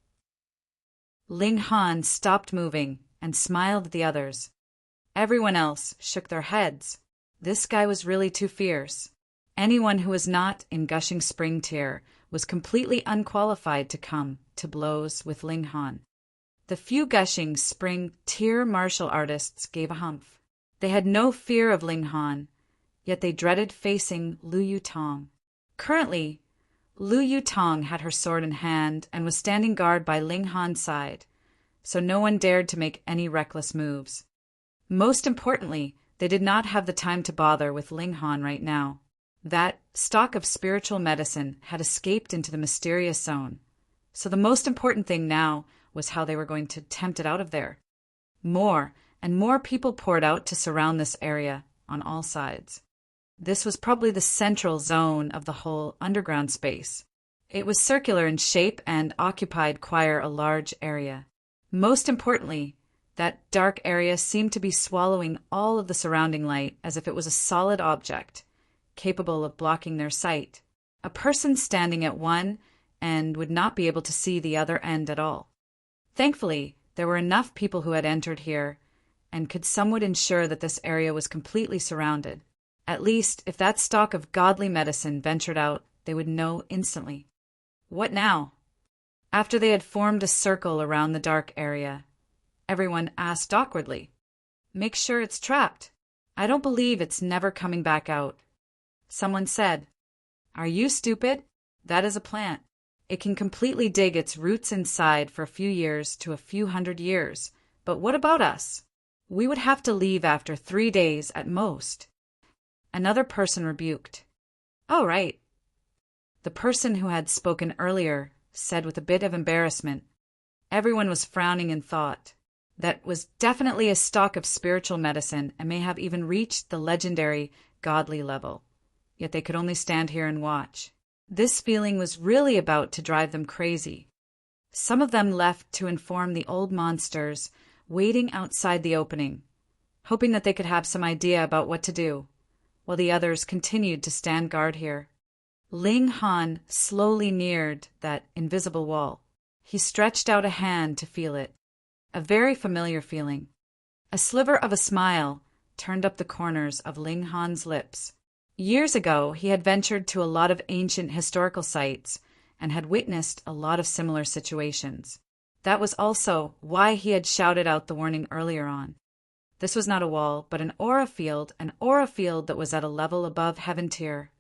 A: Ling Han stopped moving and smiled at the others. Everyone else shook their heads. This guy was really too fierce. Anyone who was not in Gushing Spring tier was completely unqualified to come to blows with Ling Han. The few Gushing Spring tier martial artists gave a humph. They had no fear of Ling Han, yet they dreaded facing Liu Yutong. Currently, Liu Yutong had her sword in hand and was standing guard by Ling Han's side, so no one dared to make any reckless moves. Most importantly, they did not have the time to bother with Ling Han right now. That stock of spiritual medicine had escaped into the mysterious zone, so the most important thing now was how they were going to tempt it out of there. More and more people poured out to surround this area on all sides. This was probably the central zone of the whole underground space. It was circular in shape and occupied quite a large area. Most importantly, that dark area seemed to be swallowing all of the surrounding light as if it was a solid object, capable of blocking their sight. A person standing at one end would not be able to see the other end at all. Thankfully, there were enough people who had entered here and could somewhat ensure that this area was completely surrounded. At least, if that stock of godly medicine ventured out, they would know instantly. What now? After they had formed a circle around the dark area, everyone asked awkwardly, "Make sure it's trapped. I don't believe it's never coming back out." Someone said, "Are you stupid? That is a plant. It can completely dig its roots inside for a few years to a few hundred years. But what about us? We would have to leave after 3 days at most." Another person rebuked. "Oh, right." The person who had spoken earlier said with a bit of embarrassment. Everyone was frowning in thought. That was definitely a stock of spiritual medicine and may have even reached the legendary godly level. Yet they could only stand here and watch. This feeling was really about to drive them crazy. Some of them left to inform the old monsters waiting outside the opening, hoping that they could have some idea about what to do, while the others continued to stand guard here. Ling Han slowly neared that invisible wall. He stretched out a hand to feel it. A very familiar feeling. A sliver of a smile turned up the corners of Ling Han's lips. Years ago, he had ventured to a lot of ancient historical sites and had witnessed a lot of similar situations. That was also why he had shouted out the warning earlier on. This was not a wall, but an aura field that was at a level above Heaven Tier.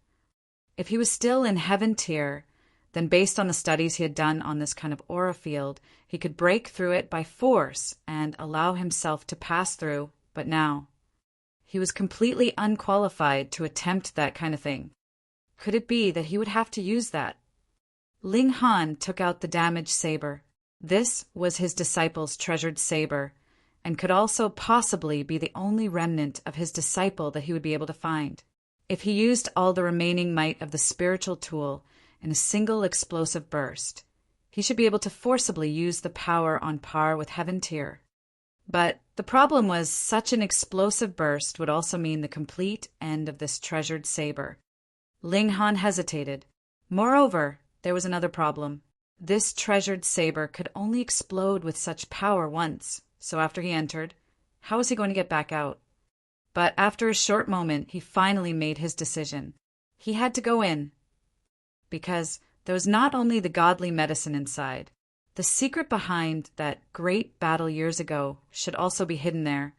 A: If he was still in Heaven Tier, then based on the studies he had done on this kind of aura field, he could break through it by force and allow himself to pass through, but now he was completely unqualified to attempt that kind of thing. Could it be that he would have to use that? Ling Han took out the damaged saber. This was his disciple's treasured saber, and could also possibly be the only remnant of his disciple that he would be able to find. If he used all the remaining might of the spiritual tool in a single explosive burst, he should be able to forcibly use the power on par with Heaven Tier. But the problem was such an explosive burst would also mean the complete end of this treasured saber. Ling Han hesitated. Moreover, there was another problem. This treasured saber could only explode with such power once, so after he entered, how was he going to get back out? But after a short moment, he finally made his decision. He had to go in, because there was not only the godly medicine inside. The secret behind that great battle years ago should also be hidden there,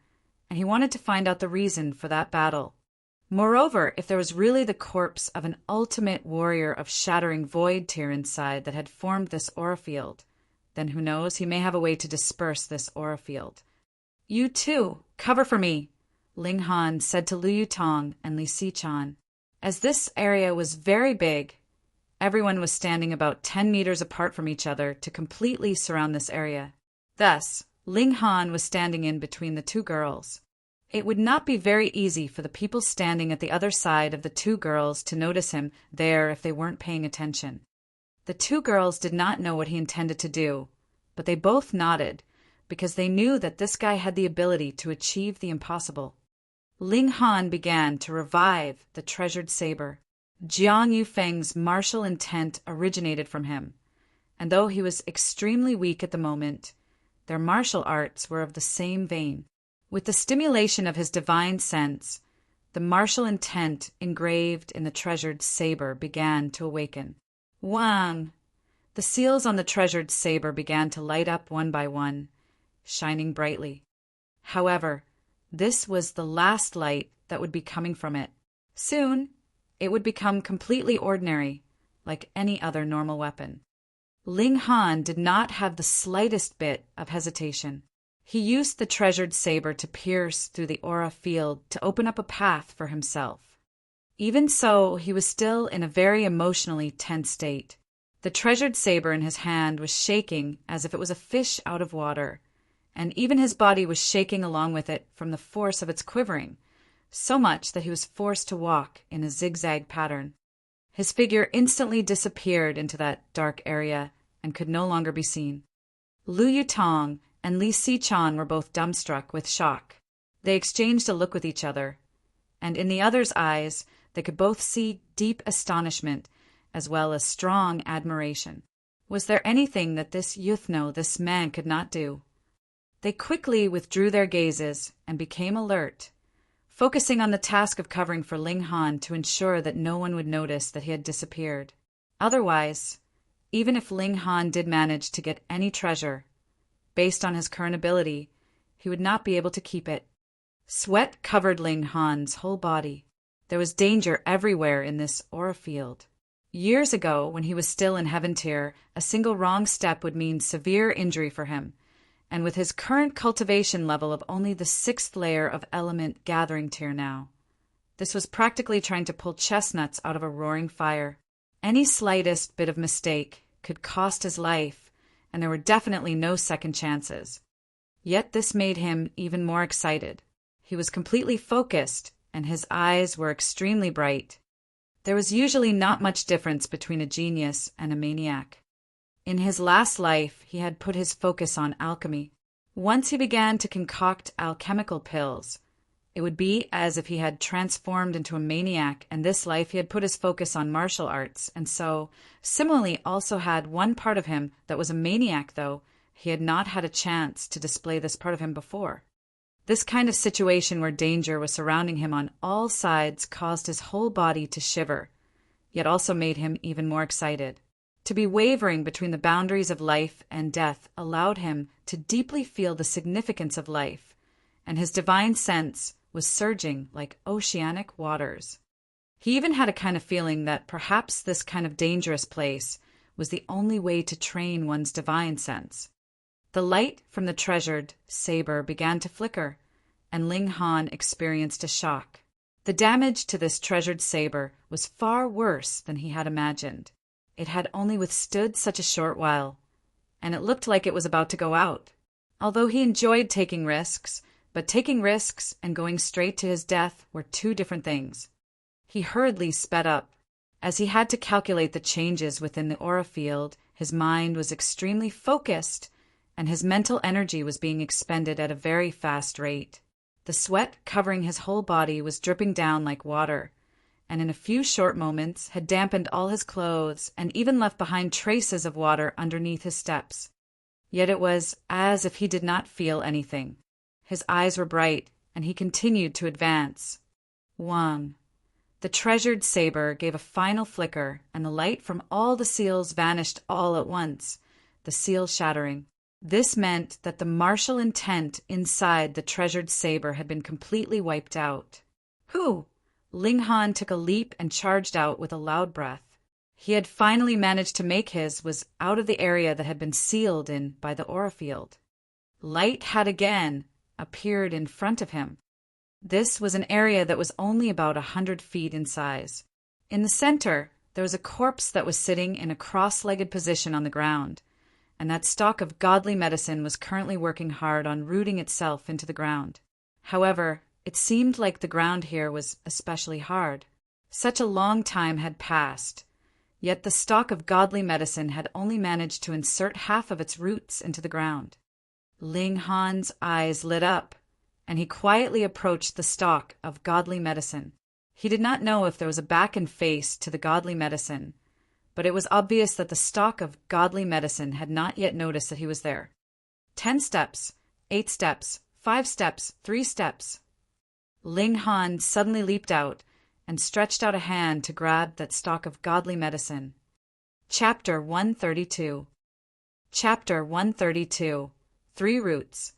A: and he wanted to find out the reason for that battle. Moreover, if there was really the corpse of an ultimate warrior of shattering void tier inside that had formed this aura field, then who knows, he may have a way to disperse this aura field. You too, cover for me, Ling Han said to Lu Yutong and Li Xichan. As this area was very big, everyone was standing about 10 meters apart from each other to completely surround this area. Thus, Ling Han was standing in between the two girls. It would not be very easy for the people standing at the other side of the two girls to notice him there if they weren't paying attention. The two girls did not know what he intended to do, but they both nodded, because they knew that this guy had the ability to achieve the impossible. Ling Han began to revive the treasured saber. Jiang Yufeng's martial intent originated from him, and though he was extremely weak at the moment, their martial arts were of the same vein. With the stimulation of his divine sense, the martial intent engraved in the treasured saber began to awaken. Wang! The seals on the treasured saber began to light up one by one, shining brightly. However, this was the last light that would be coming from it. Soon, it would become completely ordinary, like any other normal weapon. Ling Han did not have the slightest bit of hesitation. He used the treasured saber to pierce through the aura field to open up a path for himself. Even so, he was still in a very emotionally tense state. The treasured saber in his hand was shaking as if it was a fish out of water, and even his body was shaking along with it from the force of its quivering, so much that he was forced to walk in a zigzag pattern. His figure instantly disappeared into that dark area and could no longer be seen. Lu Yutong and Li Xichan were both dumbstruck with shock. They exchanged a look with each other, and in the other's eyes they could both see deep astonishment as well as strong admiration. Was there anything that this Yuthno, this man, could not do? They quickly withdrew their gazes and became alert, focusing on the task of covering for Ling Han to ensure that no one would notice that he had disappeared. Otherwise, even if Ling Han did manage to get any treasure, based on his current ability, he would not be able to keep it. Sweat covered Ling Han's whole body. There was danger everywhere in this aura field. Years ago, when he was still in Heaven Tier, a single wrong step would mean severe injury for him, and with his current cultivation level of only the 6th layer of element gathering tier now, this was practically trying to pull chestnuts out of a roaring fire. Any slightest bit of mistake could cost his life, and there were definitely no second chances. Yet this made him even more excited. He was completely focused, and his eyes were extremely bright. There was usually not much difference between a genius and a maniac. In his last life, he had put his focus on alchemy. Once he began to concoct alchemical pills, it would be as if he had transformed into a maniac, and this life he had put his focus on martial arts, and so, similarly, also had one part of him that was a maniac, though he had not had a chance to display this part of him before. This kind of situation where danger was surrounding him on all sides caused his whole body to shiver, yet also made him even more excited. To be wavering between the boundaries of life and death allowed him to deeply feel the significance of life, and his divine sense was surging like oceanic waters. He even had a kind of feeling that perhaps this kind of dangerous place was the only way to train one's divine sense. The light from the treasured saber began to flicker, and Ling Han experienced a shock. The damage to this treasured saber was far worse than he had imagined. It had only withstood such a short while, and it looked like it was about to go out. Although he enjoyed taking risks, but taking risks and going straight to his death were two different things. He hurriedly sped up. As he had to calculate the changes within the aura field, his mind was extremely focused, and his mental energy was being expended at a very fast rate. The sweat covering his whole body was dripping down like water, and in a few short moments had dampened all his clothes and even left behind traces of water underneath his steps. Yet it was as if he did not feel anything. His eyes were bright, and he continued to advance. Wang. The treasured saber gave a final flicker, and the light from all the seals vanished all at once, the seal shattering. This meant that the martial intent inside the treasured saber had been completely wiped out. Who? Ling Han took a leap and charged out with a loud breath. He had finally managed to make his was out of the area that had been sealed in by the aura field. Light had again appeared in front of him. This was an area that was only about 100 feet in size. In the center, there was a corpse that was sitting in a cross-legged position on the ground, and that stalk of godly medicine was currently working hard on rooting itself into the ground. However, it seemed like the ground here was especially hard. Such a long time had passed, yet the stalk of godly medicine had only managed to insert half of its roots into the ground. Ling Han's eyes lit up, and he quietly approached the stalk of godly medicine. He did not know if there was a back and face to the godly medicine, but it was obvious that the stalk of godly medicine had not yet noticed that he was there. 10 steps, 8 steps, 5 steps, 3 steps. Ling Han suddenly leaped out and stretched out a hand to grab that stalk of godly medicine. Chapter 132. Chapter 132. 3 Roots.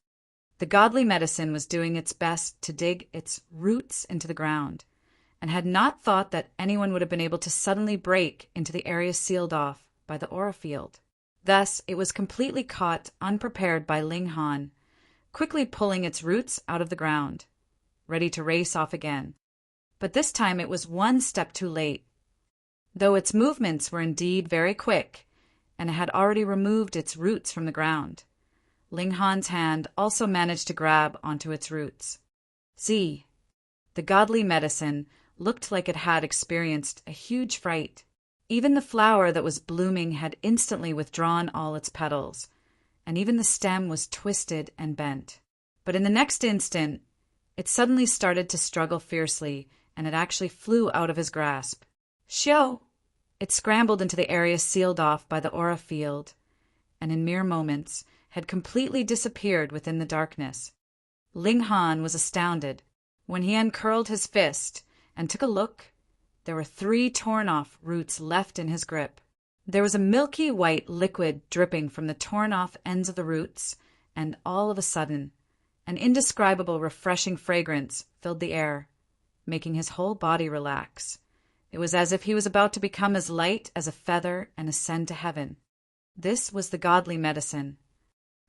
A: The godly medicine was doing its best to dig its roots into the ground, and had not thought that anyone would have been able to suddenly break into the area sealed off by the aura field. Thus, it was completely caught unprepared by Ling Han, quickly pulling its roots out of the ground, ready to race off again. But this time it was one step too late. Though its movements were indeed very quick, and it had already removed its roots from the ground, Ling Han's hand also managed to grab onto its roots. Z. The godly medicine looked like it had experienced a huge fright. Even the flower that was blooming had instantly withdrawn all its petals, and even the stem was twisted and bent. But in the next instant, it suddenly started to struggle fiercely, and it actually flew out of his grasp. Xiao! It scrambled into the area sealed off by the aura field, and in mere moments had completely disappeared within the darkness. Ling Han was astounded. When he uncurled his fist and took a look, there were 3 torn-off roots left in his grip. There was a milky white liquid dripping from the torn-off ends of the roots, and all of a sudden, an indescribable refreshing fragrance filled the air, making his whole body relax. It was as if he was about to become as light as a feather and ascend to heaven. This was the godly medicine.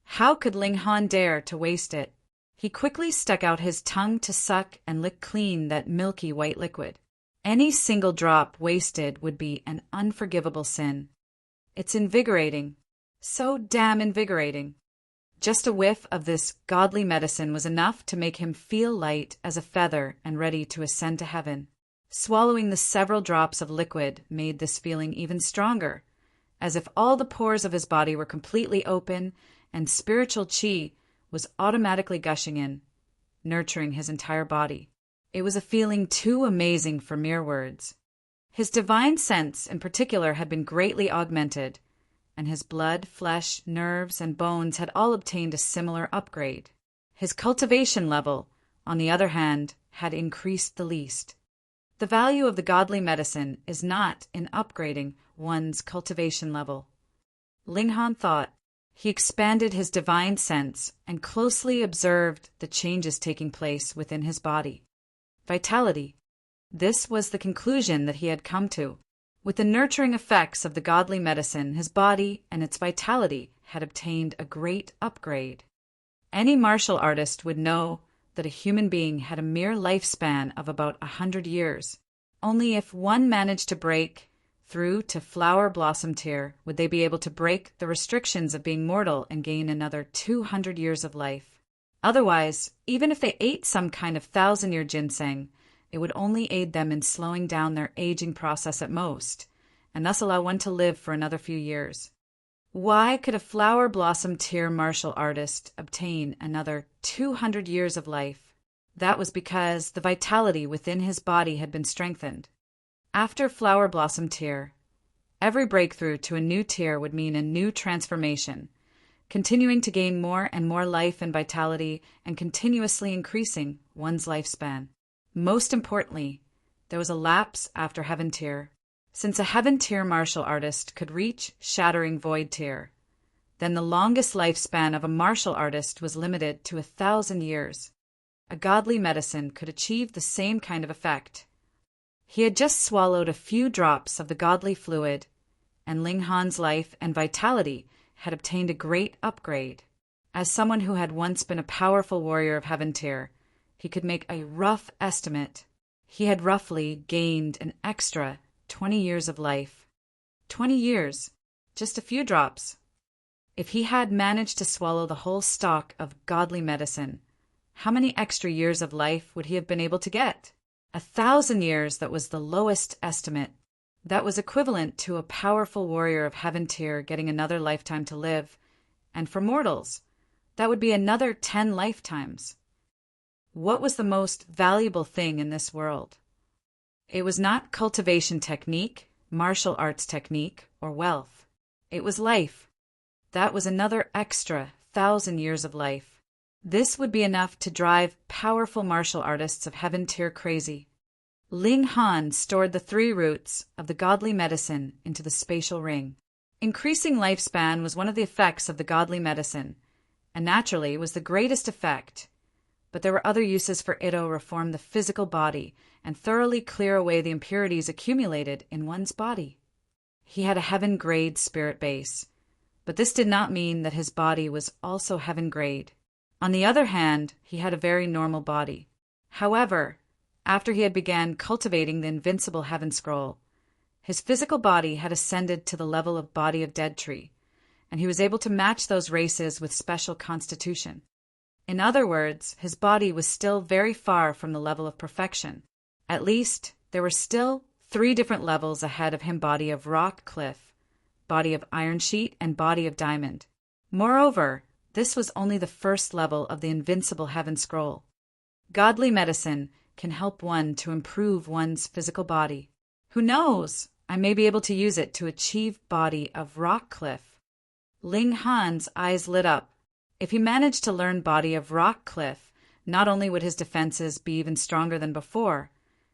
A: How could Ling Han dare to waste it? He quickly stuck out his tongue to suck and lick clean that milky white liquid. Any single drop wasted would be an unforgivable sin. It's invigorating. So damn invigorating. Just a whiff of this godly medicine was enough to make him feel light as a feather and ready to ascend to heaven. Swallowing the several drops of liquid made this feeling even stronger, as if all the pores of his body were completely open and spiritual qi was automatically gushing in, nurturing his entire body. It was a feeling too amazing for mere words. His divine sense, in particular, had been greatly augmented, and his blood, flesh, nerves, and bones had all obtained a similar upgrade. His cultivation level, on the other hand, had increased the least. The value of the godly medicine is not in upgrading one's cultivation level. Ling Han thought. He expanded his divine sense and closely observed the changes taking place within his body. Vitality. This was the conclusion that he had come to. With the nurturing effects of the godly medicine, his body and its vitality had obtained a great upgrade. Any martial artist would know that a human being had a mere lifespan of about 100 years. Only if one managed to break through to flower blossom tier would they be able to break the restrictions of being mortal and gain another 200 years of life. Otherwise, even if they ate some kind of 1,000-year ginseng, it would only aid them in slowing down their aging process at most, and thus allow one to live for another few years. Why could a flower blossom tier martial artist obtain another 200 years of life? That was because the vitality within his body had been strengthened. After flower blossom tier, every breakthrough to a new tier would mean a new transformation, continuing to gain more and more life and vitality and continuously increasing one's lifespan. Most importantly, there was a lapse after heaven tier. Since a heaven tier martial artist could reach shattering void tier, then the longest lifespan of a martial artist was limited to 1,000 years. A godly medicine could achieve the same kind of effect. He had just swallowed a few drops of the godly fluid, and Ling Han's life and vitality had obtained a great upgrade. As someone who had once been a powerful warrior of heaven tier, he could make a rough estimate. He had roughly gained an extra 20 years of life. 20 years, just a few drops. If he had managed to swallow the whole stock of godly medicine, how many extra years of life would he have been able to get? 1,000 years, that was the lowest estimate. That was equivalent to a powerful warrior of heaven tier getting another lifetime to live, and for mortals, that would be another 10 lifetimes. What was the most valuable thing in this world? It was not cultivation technique, martial arts technique, or wealth. It was life. That was another extra 1,000 years of life. This would be enough to drive powerful martial artists of heaven tier crazy. Ling Han stored the 3 roots of the godly medicine into the spatial ring. Increasing lifespan was one of the effects of the godly medicine, and naturally was the greatest effect. But there were other uses for it to reform the physical body and thoroughly clear away the impurities accumulated in one's body. He had a heaven-grade spirit base, but this did not mean that his body was also heaven-grade. On the other hand, he had a very normal body. However, after he had begun cultivating the invincible heaven scroll, his physical body had ascended to the level of body of dead tree, and he was able to match those races with special constitution. In other words, his body was still very far from the level of perfection. At least, there were still 3 different levels ahead of him: body of rock cliff, body of iron sheet, and body of diamond. Moreover, this was only the first level of the invincible heaven scroll. Godly medicine can help one to improve one's physical body. Who knows? I may be able to use it to achieve body of rock cliff. Ling Han's eyes lit up. If he managed to learn body of rock cliff, not only would his defenses be even stronger than before,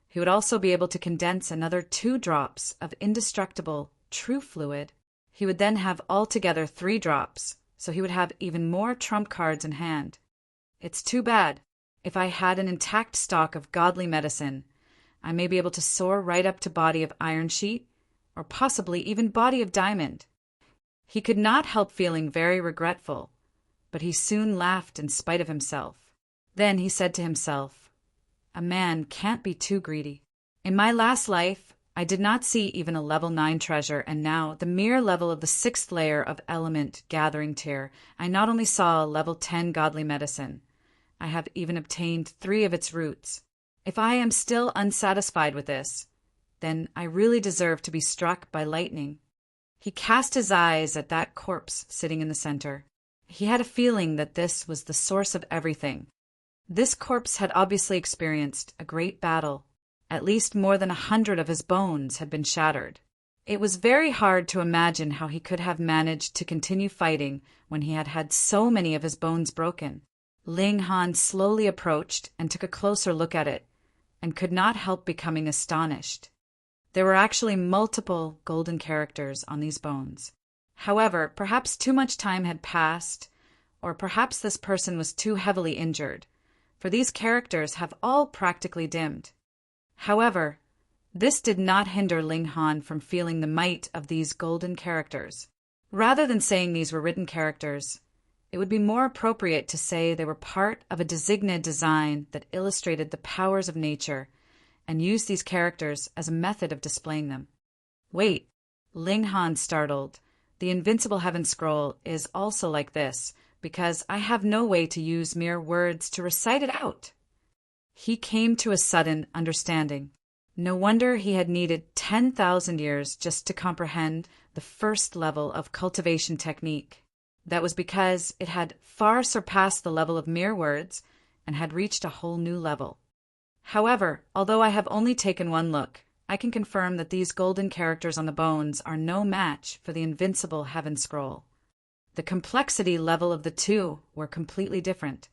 A: he would also be able to condense another 2 drops of indestructible true fluid. He would then have altogether 3 drops, so he would have even more trump cards in hand. It's too bad. If I had an intact stock of godly medicine, I may be able to soar right up to body of iron sheet, or possibly even body of diamond. He could not help feeling very regretful, but he soon laughed in spite of himself. Then he said to himself, "A man can't be too greedy. In my last life, I did not see even a level 9 treasure, and now, the mere level of the 6th layer of element gathering tier, I not only saw a level 10 godly medicine, I have even obtained 3 of its roots. If I am still unsatisfied with this, then I really deserve to be struck by lightning." He cast his eyes at that corpse sitting in the center. He had a feeling that this was the source of everything. This corpse had obviously experienced a great battle. At least more than 100 of his bones had been shattered. It was very hard to imagine how he could have managed to continue fighting when he had had so many of his bones broken. Ling Han slowly approached and took a closer look at it, and could not help becoming astonished. There were actually multiple golden characters on these bones. However, perhaps too much time had passed, or perhaps this person was too heavily injured, for these characters have all practically dimmed. However, this did not hinder Ling Han from feeling the might of these golden characters. Rather than saying these were written characters, it would be more appropriate to say they were part of a designated design that illustrated the powers of nature and used these characters as a method of displaying them. Wait, Ling Han startled. The Invincible Heaven Scroll is also like this, because I have no way to use mere words to recite it out. He came to a sudden understanding. No wonder he had needed 10,000 years just to comprehend the first level of cultivation technique. That was because it had far surpassed the level of mere words and had reached a whole new level. However, although I have only taken one look, I can confirm that these golden characters on the bones are no match for the Invincible Heaven Scroll. The complexity level of the two were completely different.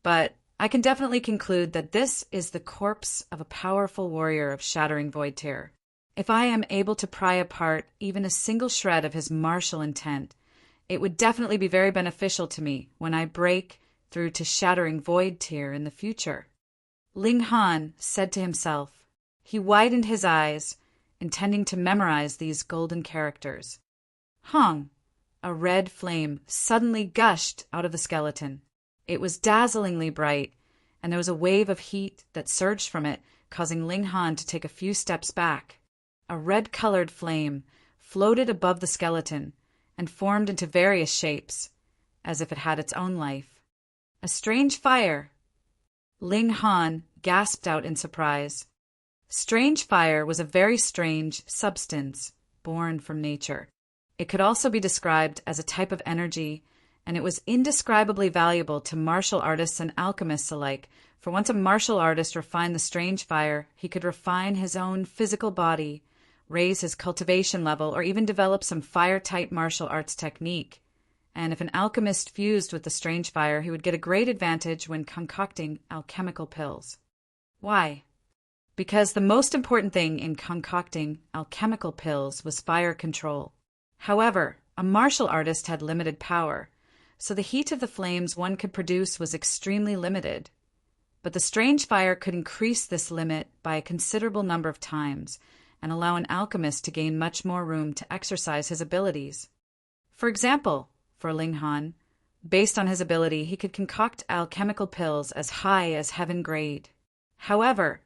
A: But I can definitely conclude that this is the corpse of a powerful warrior of shattering void terror. If I am able to pry apart even a single shred of his martial intent, it would definitely be very beneficial to me when I break through to shattering void tier in the future. Ling Han said to himself. He widened his eyes, intending to memorize these golden characters. Hong! A red flame suddenly gushed out of the skeleton. It was dazzlingly bright, and there was a wave of heat that surged from it, causing Ling Han to take a few steps back. A red-colored flame floated above the skeleton and formed into various shapes, as if it had its own life. A strange fire! Ling Han gasped out in surprise. Strange fire was a very strange substance born from nature. It could also be described as a type of energy, and it was indescribably valuable to martial artists and alchemists alike, for once a martial artist refined the strange fire, he could refine his own physical body, raise his cultivation level, or even develop some fire-type martial arts technique. And if an alchemist fused with the strange fire, he would get a great advantage when concocting alchemical pills. Why? Because the most important thing in concocting alchemical pills was fire control. However, a martial artist had limited power, so the heat of the flames one could produce was extremely limited. But the strange fire could increase this limit by a considerable number of times and allow an alchemist to gain much more room to exercise his abilities. For example, for Ling Han, based on his ability, he could concoct alchemical pills as high as heaven grade. However,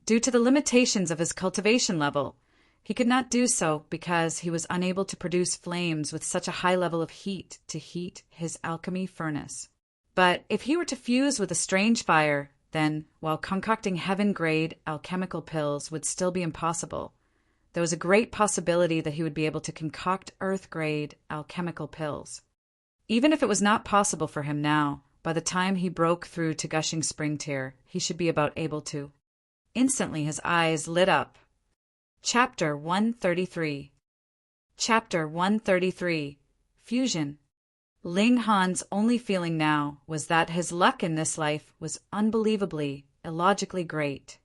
A: due to the limitations of his cultivation level, he could not do so because he was unable to produce flames with such a high level of heat to heat his alchemy furnace. But if he were to fuse with a strange fire, then, while concocting heaven-grade alchemical pills would still be impossible, there was a great possibility that he would be able to concoct earth-grade alchemical pills. Even if it was not possible for him now, by the time he broke through to Gushing Spring Tier, he should be about able to. Instantly his eyes lit up. Chapter 133. Chapter 133. Fusion. Ling Han's only feeling now was that his luck in this life was unbelievably, illogically great.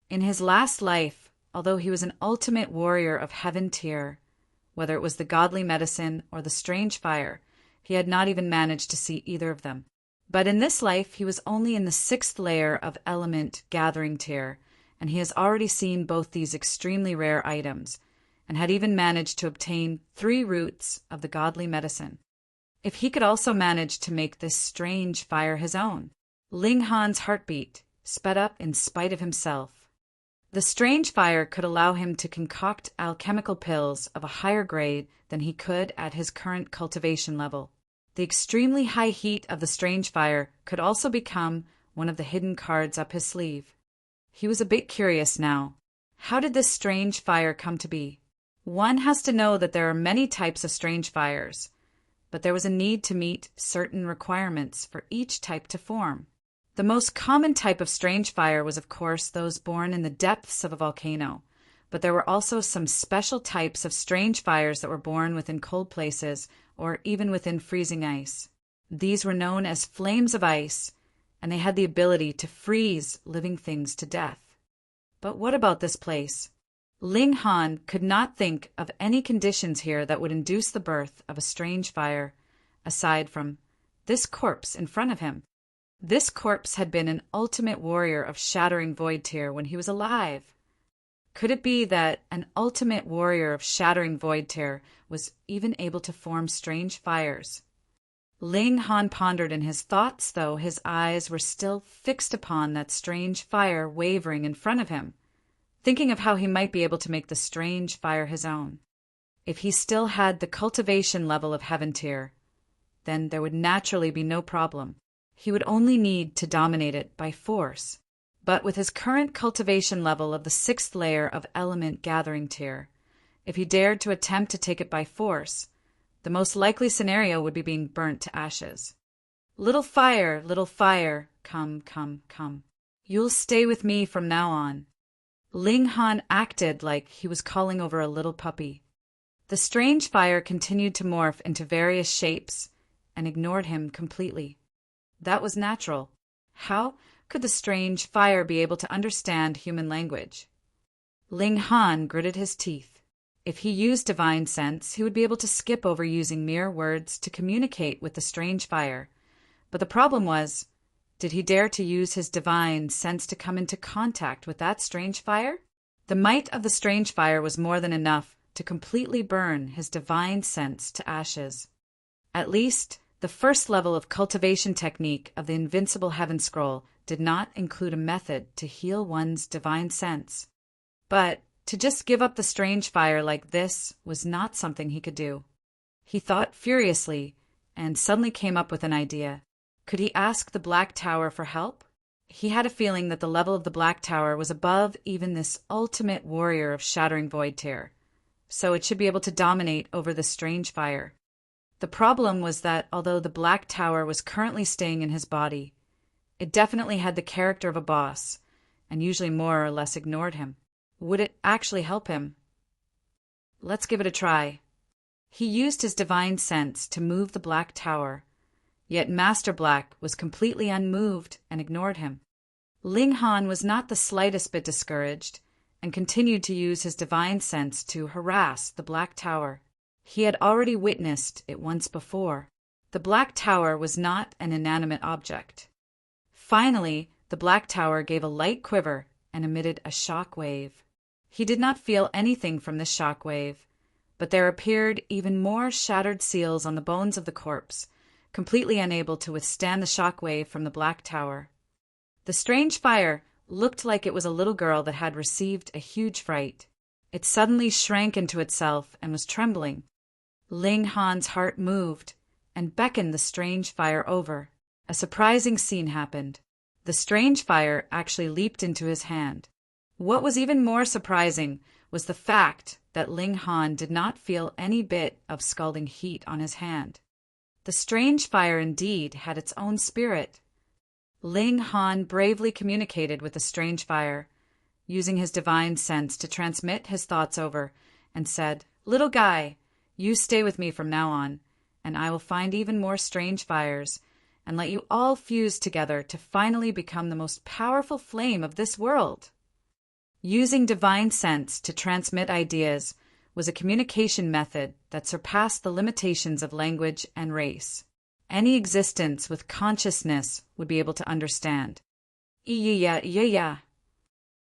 A: In his last life, although he was an ultimate warrior of heaven tier, whether it was the godly medicine or the strange fire, he had not even managed to see either of them. But in this life he was only in the 6th layer of element gathering tier, and he has already seen both these extremely rare items, and had even managed to obtain 3 roots of the godly medicine. If he could also manage to make this strange fire his own, Ling Han's heartbeat sped up in spite of himself. The strange fire could allow him to concoct alchemical pills of a higher grade than he could at his current cultivation level. The extremely high heat of the strange fire could also become one of the hidden cards up his sleeve. He was a bit curious now. How did this strange fire come to be? One has to know that there are many types of strange fires, but there was a need to meet certain requirements for each type to form. The most common type of strange fire was, of course, those born in the depths of a volcano, but there were also some special types of strange fires that were born within cold places or even within freezing ice. These were known as flames of ice, and they had the ability to freeze living things to death. But what about this place? Ling Han could not think of any conditions here that would induce the birth of a strange fire, aside from this corpse in front of him. This corpse had been an ultimate warrior of shattering void tear when he was alive. Could it be that an ultimate warrior of shattering void tear was even able to form strange fires? Ling Han pondered in his thoughts, though his eyes were still fixed upon that strange fire wavering in front of him, thinking of how he might be able to make the strange fire his own. If he still had the cultivation level of heaven tier, then there would naturally be no problem. He would only need to dominate it by force. But with his current cultivation level of the 6th layer of element gathering tier, if he dared to attempt to take it by force, the most likely scenario would be being burnt to ashes. Little fire, come, come, come. You'll stay with me from now on. Ling Han acted like he was calling over a little puppy. The strange fire continued to morph into various shapes and ignored him completely. That was natural. How could the strange fire be able to understand human language? Ling Han gritted his teeth. If he used divine sense, he would be able to skip over using mere words to communicate with the strange fire. But the problem was, did he dare to use his divine sense to come into contact with that strange fire? The might of the strange fire was more than enough to completely burn his divine sense to ashes. At least, the first level of cultivation technique of the Invincible Heaven Scroll did not include a method to heal one's divine sense. But to just give up the strange fire like this was not something he could do. He thought furiously and suddenly came up with an idea. Could he ask the Black Tower for help? He had a feeling that the level of the Black Tower was above even this ultimate warrior of shattering void tear, so it should be able to dominate over the strange fire. The problem was that although the Black Tower was currently staying in his body, it definitely had the character of a boss, and usually more or less ignored him. Would it actually help him? Let's give it a try. He used his divine sense to move the Black Tower, yet Master Black was completely unmoved and ignored him. Ling Han was not the slightest bit discouraged, and continued to use his divine sense to harass the Black Tower. He had already witnessed it once before. The Black Tower was not an inanimate object. Finally, the Black Tower gave a light quiver and emitted a shock wave. He did not feel anything from this shock wave, but there appeared even more shattered seals on the bones of the corpse, completely unable to withstand the shock wave from the Black Tower. The strange fire looked like it was a little girl that had received a huge fright. It suddenly shrank into itself and was trembling. Ling Han's heart moved and beckoned the strange fire over. A surprising scene happened. The strange fire actually leaped into his hand. What was even more surprising was the fact that Ling Han did not feel any bit of scalding heat on his hand. The strange fire indeed had its own spirit. Ling Han bravely communicated with the strange fire, using his divine sense to transmit his thoughts over, and said, "Little guy, you stay with me from now on, and I will find even more strange fires, and let you all fuse together to finally become the most powerful flame of this world." Using divine sense to transmit ideas was a communication method that surpassed the limitations of language and race. Any existence with consciousness would be able to understand. Yeah.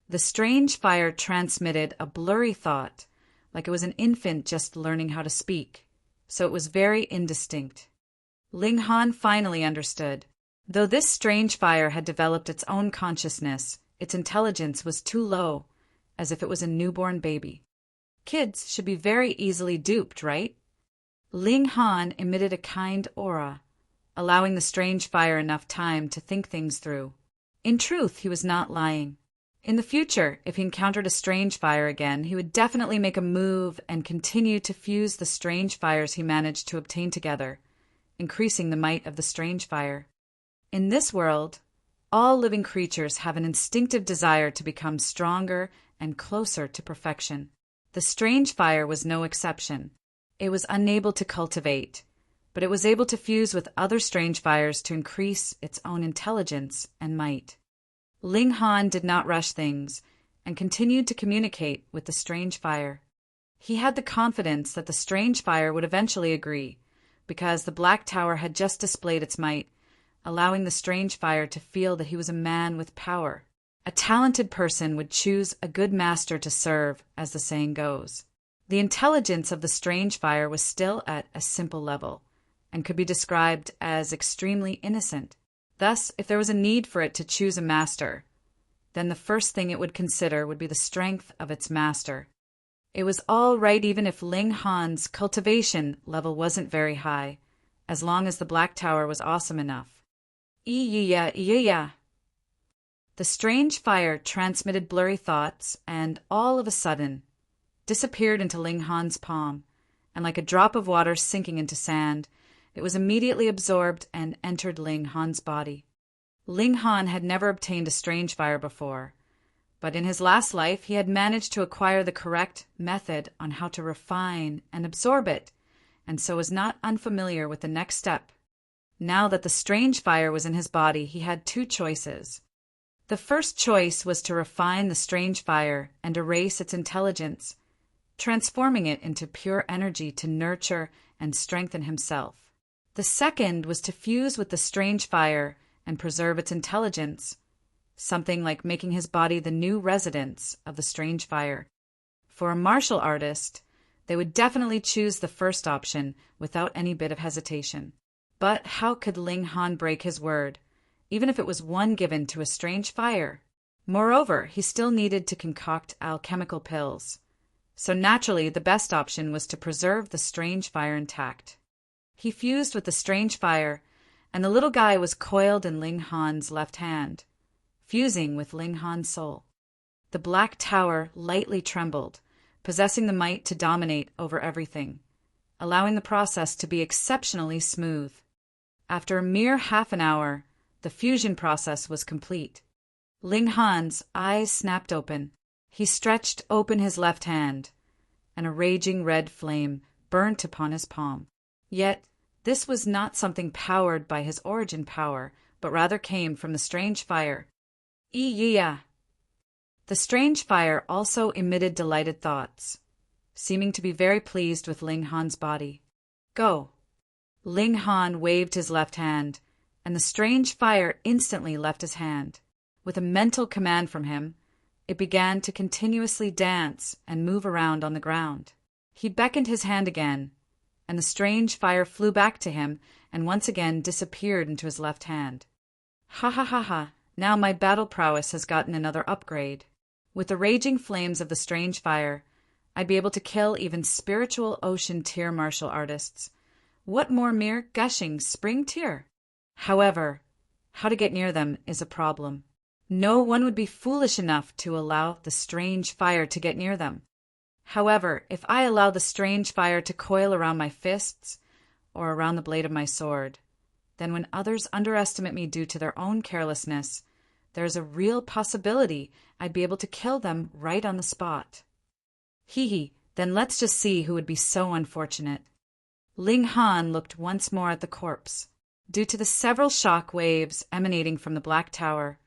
A: The strange fire transmitted a blurry thought, like it was an infant just learning how to speak, so it was very indistinct. Ling Han finally understood. Though this strange fire had developed its own consciousness, its intelligence was too low, as if it was a newborn baby. Kids should be very easily duped, right? Ling Han emitted a kind aura, allowing the strange fire enough time to think things through. In truth, he was not lying. In the future, if he encountered a strange fire again, he would definitely make a move and continue to fuse the strange fires he managed to obtain together, increasing the might of the strange fire. In this world, all living creatures have an instinctive desire to become stronger and closer to perfection. The strange fire was no exception. It was unable to cultivate, but it was able to fuse with other strange fires to increase its own intelligence and might. Ling Han did not rush things, and continued to communicate with the strange fire. He had the confidence that the strange fire would eventually agree, because the Black Tower had just displayed its might, allowing the strange fire to feel that he was a man with power. A talented person would choose a good master to serve, as the saying goes. The intelligence of the strange fire was still at a simple level, and could be described as extremely innocent. Thus, if there was a need for it to choose a master, then the first thing it would consider would be the strength of its master. It was all right even if Ling Han's cultivation level wasn't very high, as long as the Black Tower was awesome enough. Yeah. The strange fire transmitted blurry thoughts and, all of a sudden, disappeared into Ling Han's palm, and like a drop of water sinking into sand, it was immediately absorbed and entered Ling Han's body. Ling Han had never obtained a strange fire before, but in his last life he had managed to acquire the correct method on how to refine and absorb it, and so was not unfamiliar with the next step. Now that the strange fire was in his body, he had two choices. The first choice was to refine the strange fire and erase its intelligence, transforming it into pure energy to nurture and strengthen himself. The second was to fuse with the strange fire and preserve its intelligence, something like making his body the new residence of the strange fire. For a martial artist, they would definitely choose the first option without any bit of hesitation. But how could Ling Han break his word, even if it was one given to a strange fire? Moreover, he still needed to concoct alchemical pills. So naturally, the best option was to preserve the strange fire intact. He fused with the strange fire, and the little guy was coiled in Ling Han's left hand, fusing with Ling Han's soul. The Black Tower lightly trembled, possessing the might to dominate over everything, allowing the process to be exceptionally smooth. After a mere half an hour, the fusion process was complete. Ling Han's eyes snapped open. He stretched open his left hand, and a raging red flame burnt upon his palm. Yet, this was not something powered by his origin power, but rather came from the strange fire. Yeah. The strange fire also emitted delighted thoughts, seeming to be very pleased with Ling Han's body. Go. Ling Han waved his left hand, and the strange fire instantly left his hand. With a mental command from him, it began to continuously dance and move around on the ground. He beckoned his hand again, and the strange fire flew back to him and once again disappeared into his left hand. Ha. Now my battle prowess has gotten another upgrade. With the raging flames of the strange fire, I'd be able to kill even spiritual ocean tier martial artists. What more mere gushing spring tier? However, how to get near them is a problem. No one would be foolish enough to allow the strange fire to get near them. However, if I allow the strange fire to coil around my fists or around the blade of my sword, then when others underestimate me due to their own carelessness, there's a real possibility I'd be able to kill them right on the spot. Then let's just see who would be so unfortunate. Ling Han looked once more at the corpse. Due to the several shock waves emanating from the Black Tower,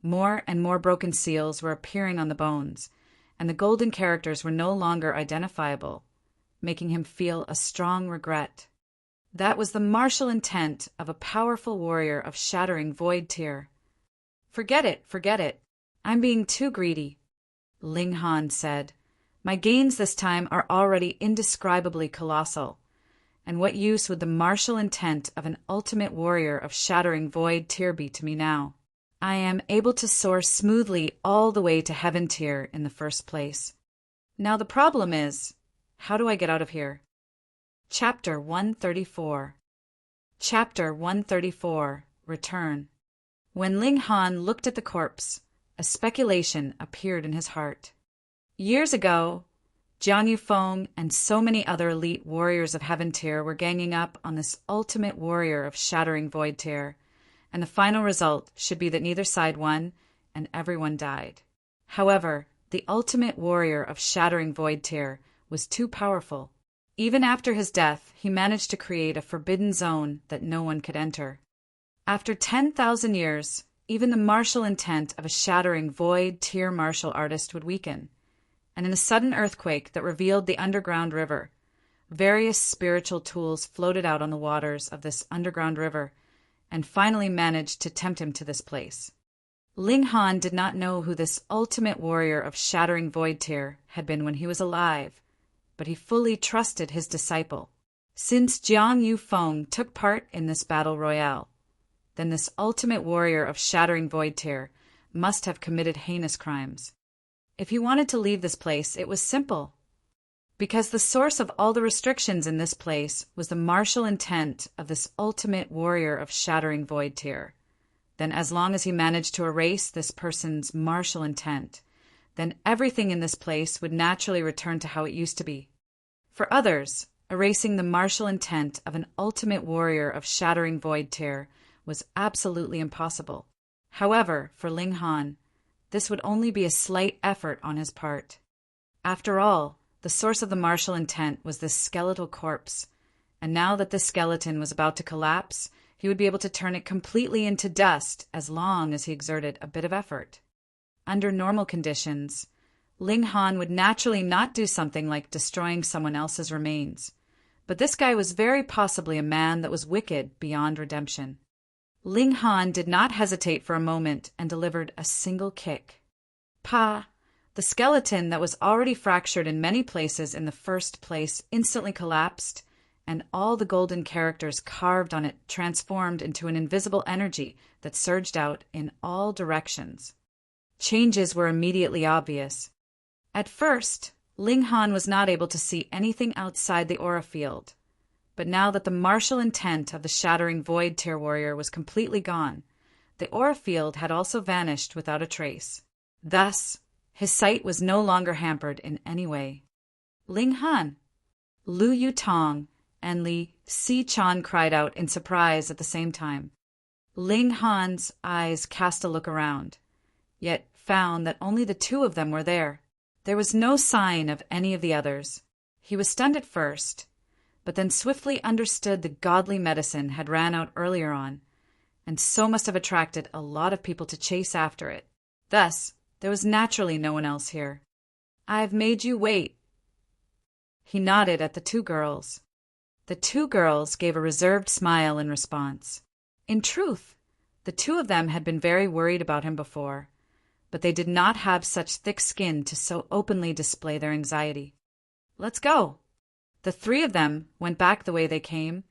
A: more and more broken seals were appearing on the bones, and the golden characters were no longer identifiable, making him feel a strong regret. That was the martial intent of a powerful warrior of shattering void tier. Forget it. I'm being too greedy, Ling Han said. My gains this time are already indescribably colossal, and what use would the martial intent of an ultimate warrior of shattering void tier be to me now? I am able to soar smoothly all the way to heaven tier in the first place. Now the problem is, how do I get out of here? Chapter 134. Chapter 134. Return. When Ling Han looked at the corpse, a speculation appeared in his heart. Years ago, Jiang Yufeng and so many other elite warriors of heaven tier were ganging up on this ultimate warrior of shattering void tier, and the final result should be that neither side won and everyone died. However, the ultimate warrior of shattering void tier was too powerful. Even after his death, he managed to create a forbidden zone that no one could enter. After 10,000 years, even the martial intent of a shattering void tier martial artist would weaken. And in a sudden earthquake that revealed the underground river, various spiritual tools floated out on the waters of this underground river and finally managed to tempt him to this place. Ling Han did not know who this ultimate warrior of shattering void tier had been when he was alive, but he fully trusted his disciple. Since Jiang Yufeng took part in this battle royale, then this ultimate warrior of shattering void tier must have committed heinous crimes. If he wanted to leave this place, it was simple. Because the source of all the restrictions in this place was the martial intent of this ultimate warrior of shattering void tier. Then as long as he managed to erase this person's martial intent, then everything in this place would naturally return to how it used to be. For others, erasing the martial intent of an ultimate warrior of shattering void tier was absolutely impossible. However, for Ling Han, this would only be a slight effort on his part. After all, the source of the martial intent was this skeletal corpse, and now that this skeleton was about to collapse, he would be able to turn it completely into dust as long as he exerted a bit of effort. Under normal conditions, Ling Han would naturally not do something like destroying someone else's remains, but this guy was very possibly a man that was wicked beyond redemption. Ling Han did not hesitate for a moment and delivered a single kick. Pa! The skeleton that was already fractured in many places in the first place instantly collapsed, and all the golden characters carved on it transformed into an invisible energy that surged out in all directions. Changes were immediately obvious. At first, Ling Han was not able to see anything outside the aura field, but now that the martial intent of the shattering void tier warrior was completely gone, the aura field had also vanished without a trace. Thus, his sight was no longer hampered in any way. Ling Han! Lu Yutong and Li Xichan cried out in surprise at the same time. Ling Han's eyes cast a look around, yet found that only the two of them were there. There was no sign of any of the others. He was stunned at first, but then swiftly understood the godly medicine had ran out earlier on, and so must have attracted a lot of people to chase after it. Thus, there was naturally no one else here. "I've made you wait." He nodded at the two girls. The two girls gave a reserved smile in response. In truth, the two of them had been very worried about him before, but they did not have such thick skin to so openly display their anxiety. "Let's go." The three of them went back the way they came,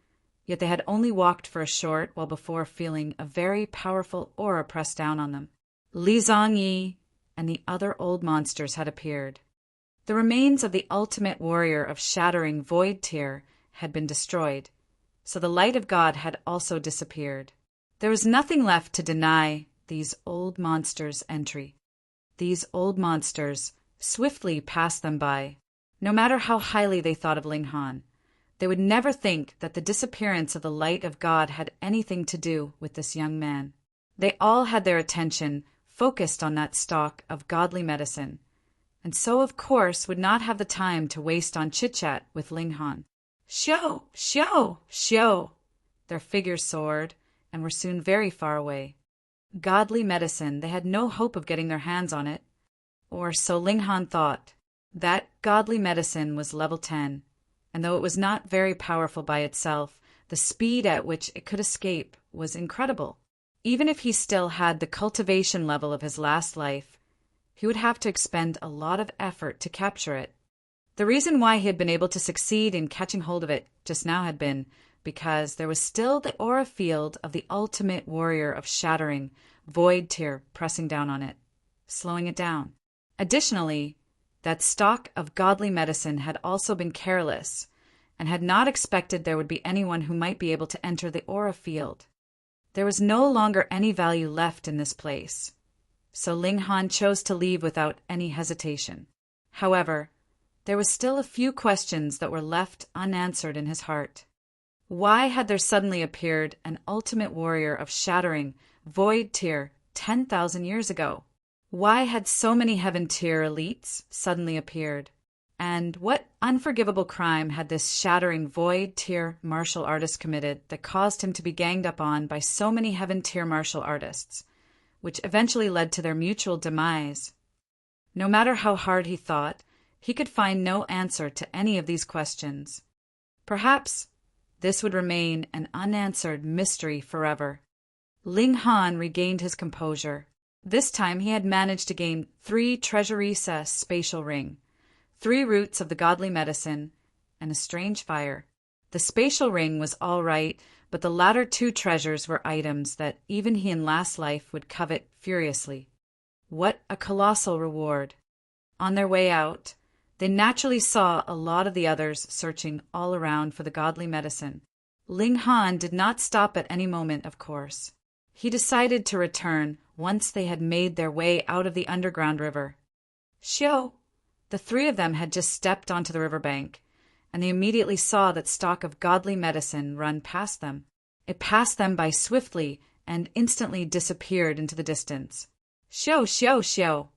A: yet they had only walked for a short while before feeling a very powerful aura press down on them. Li Zongyi and the other old monsters had appeared. The remains of the ultimate warrior of shattering void tier had been destroyed, so the light of God had also disappeared. There was nothing left to deny these old monsters entry. These old monsters swiftly passed them by. No matter how highly they thought of Ling Han, they would never think that the disappearance of the light of God had anything to do with this young man. They all had their attention focused on that stock of godly medicine, and so of course would not have the time to waste on chit-chat with Ling Han. "Xiao! Xiao! Xiao!" Their figures soared, and were soon very far away. Godly medicine, they had no hope of getting their hands on it. Or so Ling Han thought. That godly medicine was level 10, and though it was not very powerful by itself, the speed at which it could escape was incredible. Even if he still had the cultivation level of his last life, he would have to expend a lot of effort to capture it. The reason why he had been able to succeed in catching hold of it just now had been because there was still the aura field of the ultimate warrior of shattering, void tier pressing down on it, slowing it down. Additionally, that stock of godly medicine had also been careless and had not expected there would be anyone who might be able to enter the aura field. There was no longer any value left in this place, so Ling Han chose to leave without any hesitation. However, there was still a few questions that were left unanswered in his heart. Why had there suddenly appeared an ultimate warrior of shattering, void tier 10,000 years ago? Why had so many heaven tier elites suddenly appeared? And what unforgivable crime had this shattering void tier martial artist committed that caused him to be ganged up on by so many heaven tier martial artists? which eventually led to their mutual demise. No matter how hard he thought, he could find no answer to any of these questions. Perhaps this would remain an unanswered mystery forever. Ling Han regained his composure. This time he had managed to gain 3 Treasurisa spatial ring, 3 roots of the godly medicine, and a strange fire. The spatial ring was all right, but the latter 2 treasures were items that even he in last life would covet furiously. What a colossal reward! On their way out, they naturally saw a lot of the others searching all around for the godly medicine. Ling Han did not stop at any moment, of course. He decided to return once they had made their way out of the underground river. Xiao! The 3 of them had just stepped onto the riverbank, and they immediately saw that stock of godly medicine run past them. It passed them by swiftly and instantly disappeared into the distance. Xiao, xiao, xiao!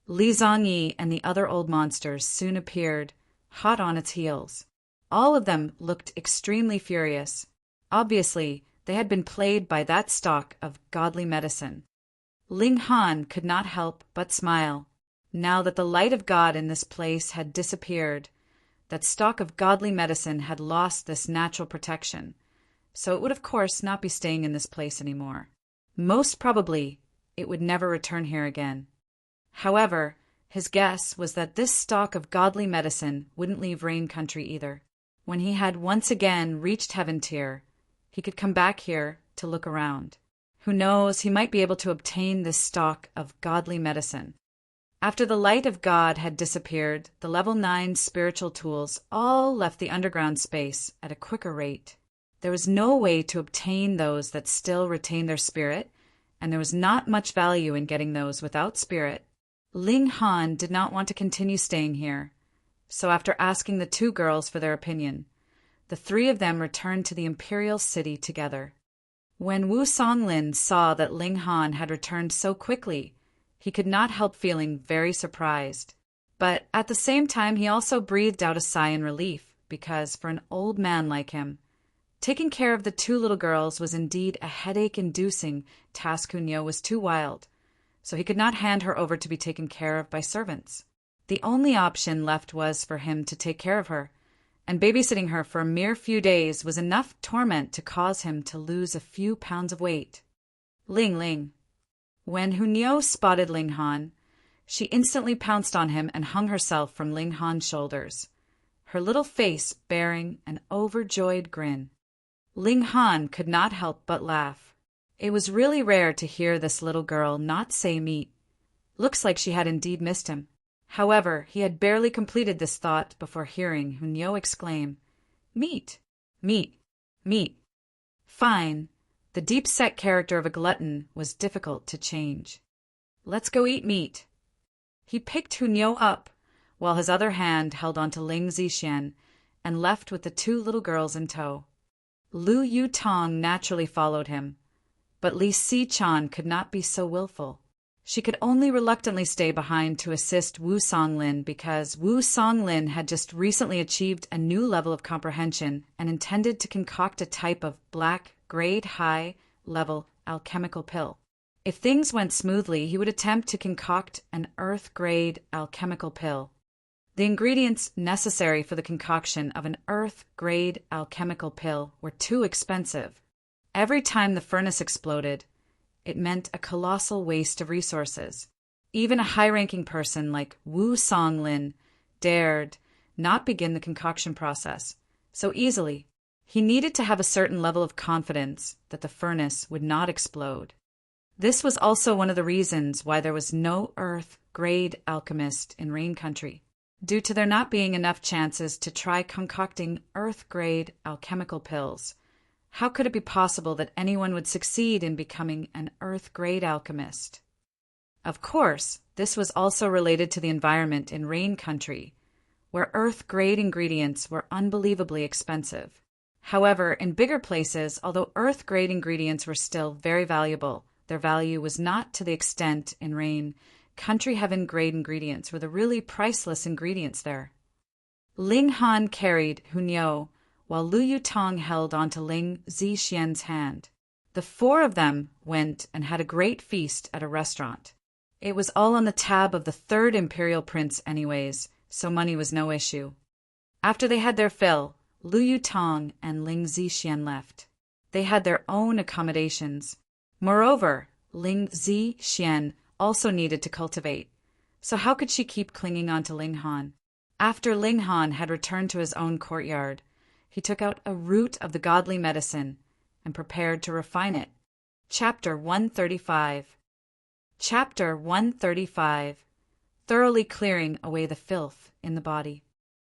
A: Li Zongyi and the other old monsters soon appeared, hot on its heels. All of them looked extremely furious. Obviously, they had been played by that stock of godly medicine. Ling Han could not help but smile. Now that the light of God in this place had disappeared, that stock of godly medicine had lost this natural protection, so it would of course not be staying in this place anymore. Most probably, it would never return here again. However, his guess was that this stock of godly medicine wouldn't leave Rain Country either. When he had once again reached Heaven Tier, he could come back here to look around. Who knows, he might be able to obtain this stock of godly medicine. After the light of God had disappeared, the level 9 spiritual tools all left the underground space at a quicker rate. There was no way to obtain those that still retained their spirit, and there was not much value in getting those without spirit. Ling Han did not want to continue staying here, so after asking the 2 girls for their opinion, the 3 of them returned to the imperial city together. When Wu Songlin saw that Ling Han had returned so quickly, he could not help feeling very surprised. But at the same time, he also breathed out a sigh in relief, because for an old man like him, taking care of the 2 little girls was indeed a headache-inducing task. Hunyo was too wild, so he could not hand her over to be taken care of by servants. The only option left was for him to take care of her, and babysitting her for a mere few days was enough torment to cause him to lose a few pounds of weight. Ling. When Hunyo spotted Ling Han, she instantly pounced on him and hung herself from Ling Han's shoulders, her little face bearing an overjoyed grin. Ling Han could not help but laugh. It was really rare to hear this little girl not say meat. Looks like she had indeed missed him. However, he had barely completed this thought before hearing Hunyo exclaim, "Meat! Meat! Meat!" Fine. The deep-set character of a glutton was difficult to change. "Let's go eat meat." He picked Hunyo up, while his other hand held onto Ling Zixian, and left with the 2 little girls in tow. Lu Yutong naturally followed him, but Li Xichan could not be so willful. She could only reluctantly stay behind to assist Wu Songlin because Wu Songlin had just recently achieved a new level of comprehension and intended to concoct a type of black, grade high level alchemical pill. If things went smoothly, he would attempt to concoct an earth grade alchemical pill. The ingredients necessary for the concoction of an earth grade alchemical pill were too expensive. Every time the furnace exploded, it meant a colossal waste of resources. Even a high-ranking person like Wu Songlin dared not begin the concoction process so easily. He needed to have a certain level of confidence that the furnace would not explode. This was also one of the reasons why there was no Earth-grade alchemist in Rain Country, due to there not being enough chances to try concocting Earth-grade alchemical pills. How could it be possible that anyone would succeed in becoming an Earth-grade alchemist? Of course, this was also related to the environment in Rain Country, where Earth-grade ingredients were unbelievably expensive. However, in bigger places, although Earth-grade ingredients were still very valuable, their value was not to the extent in Rain Country. Heaven-grade ingredients were the really priceless ingredients there. Ling Han carried Hunyo, while Lu Yutong held onto Ling Zixian's hand. The four of them went and had a great feast at a restaurant. It was all on the tab of the third imperial prince anyways, so money was no issue. After they had their fill, Lu Yutong and Ling Zixian left. They had their own accommodations. Moreover, Ling Zixian also needed to cultivate, so how could she keep clinging on to Ling Han? After Ling Han had returned to his own courtyard, he took out a root of the godly medicine and prepared to refine it. Chapter 135. Chapter 135. Thoroughly clearing away the filth in the body.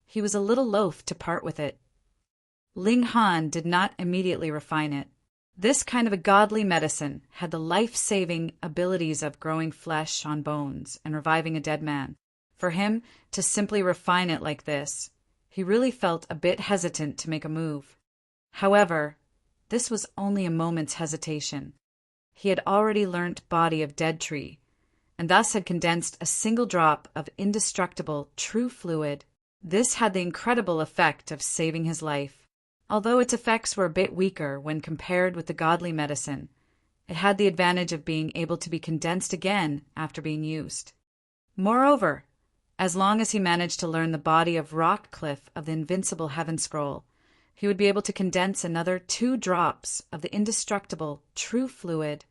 A: He was a little loath to part with it. Ling Han did not immediately refine it. This kind of a godly medicine had the life-saving abilities of growing flesh on bones and reviving a dead man. For him to simply refine it like this, he really felt a bit hesitant to make a move. However, this was only a moment's hesitation. He had already learnt body of dead tree, and thus had condensed a single drop of indestructible true fluid. This had the incredible effect of saving his life. Although its effects were a bit weaker when compared with the godly medicine, it had the advantage of being able to be condensed again after being used. Moreover, as long as he managed to learn the body of rock cliff of the invincible heaven scroll, he would be able to condense another 2 drops of the indestructible true fluid.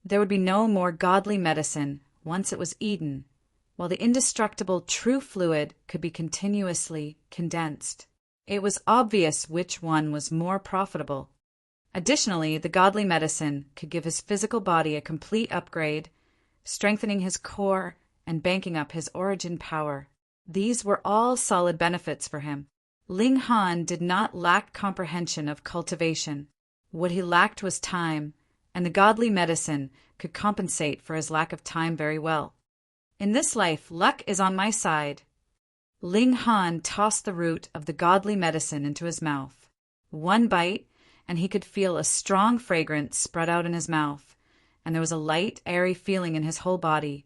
A: There would be no more godly medicine once it was eaten, while the indestructible true fluid could be continuously condensed. It was obvious which one was more profitable. Additionally, the godly medicine could give his physical body a complete upgrade, strengthening his core and banking up his origin power. These were all solid benefits for him. Ling Han did not lack comprehension of cultivation. What he lacked was time, and the godly medicine could compensate for his lack of time very well. In this life, luck is on my side. Ling Han tossed the root of the godly medicine into his mouth. One bite, and he could feel a strong fragrance spread out in his mouth, and there was a light, airy feeling in his whole body,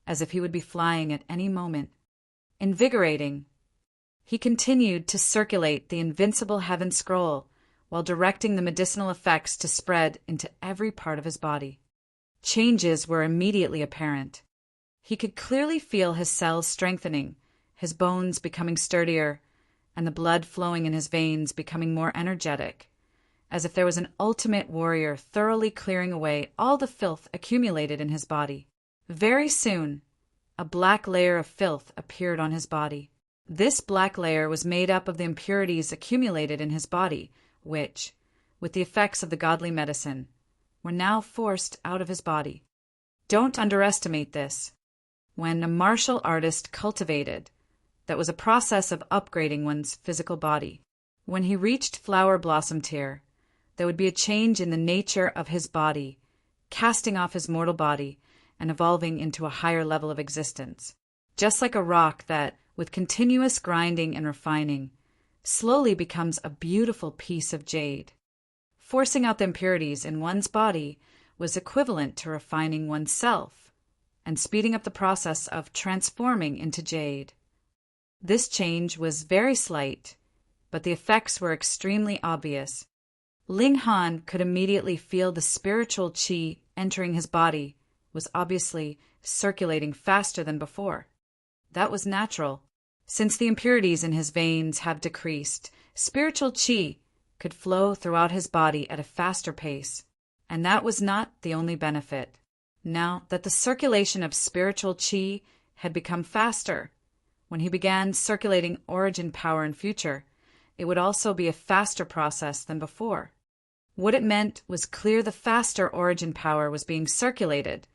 A: as if he would be flying at any moment. Invigorating. He continued to circulate the invincible heaven scroll while directing the medicinal effects to spread into every part of his body. Changes were immediately apparent. He could clearly feel his cells strengthening, his bones becoming sturdier, and the blood flowing in his veins becoming more energetic, as if there was an ultimate warrior thoroughly clearing away all the filth accumulated in his body. Very soon, a black layer of filth appeared on his body. This black layer was made up of the impurities accumulated in his body, which, with the effects of the godly medicine, were now forced out of his body. Don't underestimate this. When a martial artist cultivated, that was a process of upgrading one's physical body. When he reached flower blossom tier, there would be a change in the nature of his body, casting off his mortal body and evolving into a higher level of existence. Just like a rock that, with continuous grinding and refining, slowly becomes a beautiful piece of jade. Forcing out the impurities in one's body was equivalent to refining oneself and speeding up the process of transforming into jade. This change was very slight, but the effects were extremely obvious. Ling Han could immediately feel the spiritual qi entering his body was obviously circulating faster than before. That was natural. Since the impurities in his veins have decreased, spiritual qi could flow throughout his body at a faster pace. And that was not the only benefit. Now that the circulation of spiritual qi had become faster, when he began circulating origin power in future, it would also be a faster process than before. What it meant was clear the faster origin power was being circulated,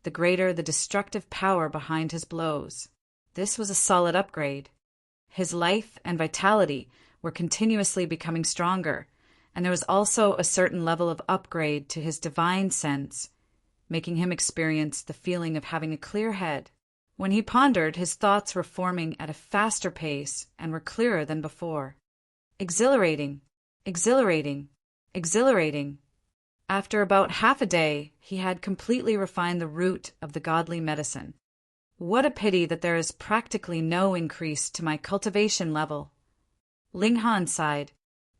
A: the greater the destructive power behind his blows. This was a solid upgrade. His life and vitality were continuously becoming stronger, and there was also a certain level of upgrade to his divine sense, making him experience the feeling of having a clear head. When he pondered, his thoughts were forming at a faster pace and were clearer than before. Exhilarating, exhilarating, exhilarating. After about half a day, he had completely refined the root of the godly medicine. What a pity that there is practically no increase to my cultivation level. Ling Han sighed,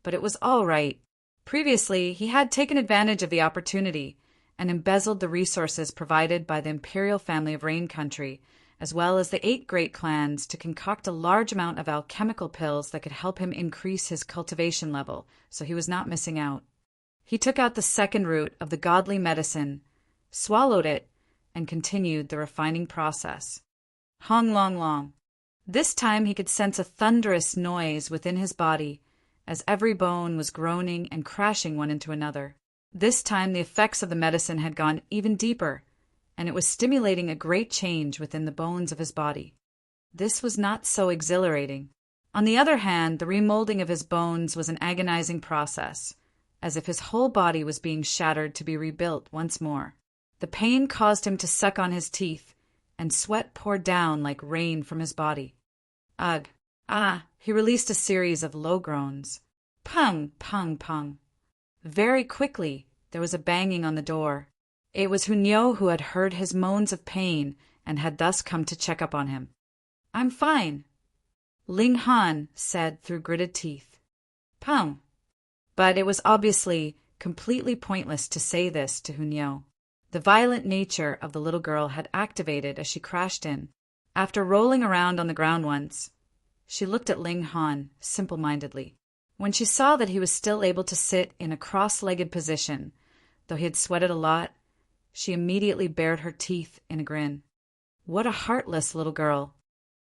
A: but it was all right. Previously, he had taken advantage of the opportunity and embezzled the resources provided by the imperial family of Rain Country, as well as the 8 great clans, to concoct a large amount of alchemical pills that could help him increase his cultivation level, so he was not missing out. He took out the second root of the godly medicine, swallowed it, and continued the refining process. Hong long long. This time he could sense a thunderous noise within his body, as every bone was groaning and crashing one into another. This time the effects of the medicine had gone even deeper, and it was stimulating a great change within the bones of his body. This was not so exhilarating. On the other hand, the remolding of his bones was an agonizing process, as if his whole body was being shattered to be rebuilt once more. The pain caused him to suck on his teeth, and sweat poured down like rain from his body. Ugh! Ah! He released a series of low groans. Pung! Pung! Pung! Very quickly, there was a banging on the door. It was Hunyo, who had heard his moans of pain and had thus come to check up on him. "I'm fine," Ling Han said through gritted teeth. "Pung." But it was obviously completely pointless to say this to Hunyo. The violent nature of the little girl had activated as she crashed in. After rolling around on the ground once, she looked at Ling Han simple-mindedly. When she saw that he was still able to sit in a cross-legged position, though he had sweated a lot, she immediately bared her teeth in a grin. What a heartless little girl!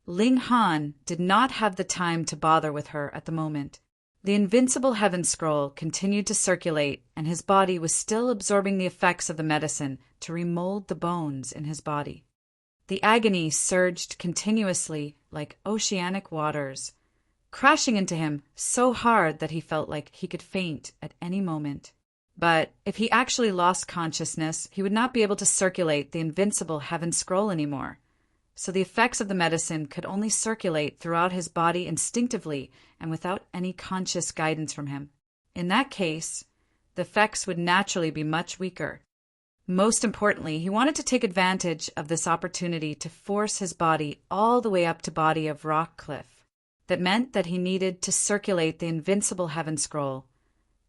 A: Ling Han did not have the time to bother with her at the moment. The invincible heaven scroll continued to circulate, and his body was still absorbing the effects of the medicine to remold the bones in his body. The agony surged continuously like oceanic waters, crashing into him so hard that he felt like he could faint at any moment. But if he actually lost consciousness, he would not be able to circulate the invincible heaven scroll anymore. So the effects of the medicine could only circulate throughout his body instinctively and without any conscious guidance from him. In that case, the effects would naturally be much weaker. Most importantly, he wanted to take advantage of this opportunity to force his body all the way up to body of rock cliff. That meant that he needed to circulate the invincible heaven scroll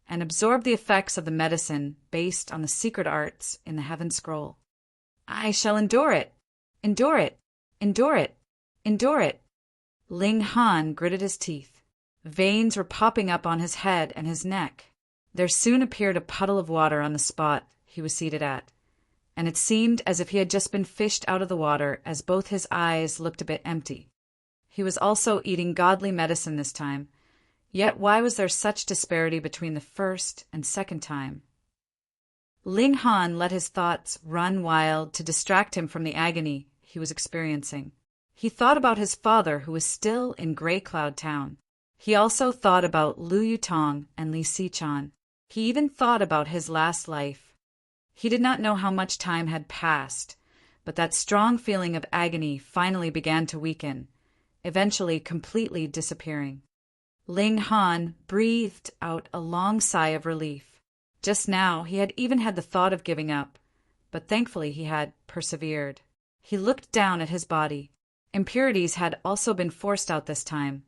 A: and absorb the effects of the medicine based on the secret arts in the heaven scroll. "I shall endure it! Endure it! Endure it! Endure it!" Ling Han gritted his teeth. Veins were popping up on his head and his neck. There soon appeared a puddle of water on the spot he was seated at, and it seemed as if he had just been fished out of the water, as both his eyes looked a bit empty. He was also eating godly medicine this time, yet why was there such disparity between the first and second time? Ling Han let his thoughts run wild to distract him from the agony he was experiencing. He thought about his father, who was still in Grey Cloud Town. He also thought about Lu Yutong and Li Sichan. He even thought about his last life. He did not know how much time had passed, but that strong feeling of agony finally began to weaken, eventually completely disappearing. Ling Han breathed out a long sigh of relief. Just now he had even had the thought of giving up, but thankfully he had persevered. He looked down at his body. Impurities had also been forced out this time,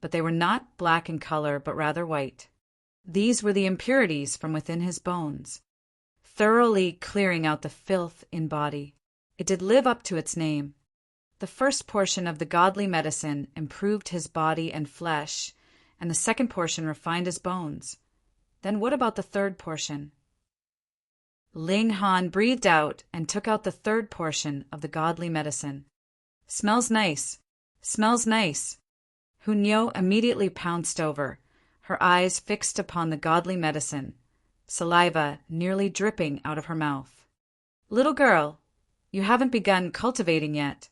A: but they were not black in color, but rather white. These were the impurities from within his bones, thoroughly clearing out the filth in body. It did live up to its name. The first portion of the godly medicine improved his body and flesh, and the second portion refined his bones. Then what about the third portion? Ling Han breathed out and took out the third portion of the godly medicine. "Smells nice. Smells nice." Hunyo immediately pounced over, her eyes fixed upon the godly medicine, saliva nearly dripping out of her mouth. "Little girl, you haven't begun cultivating yet,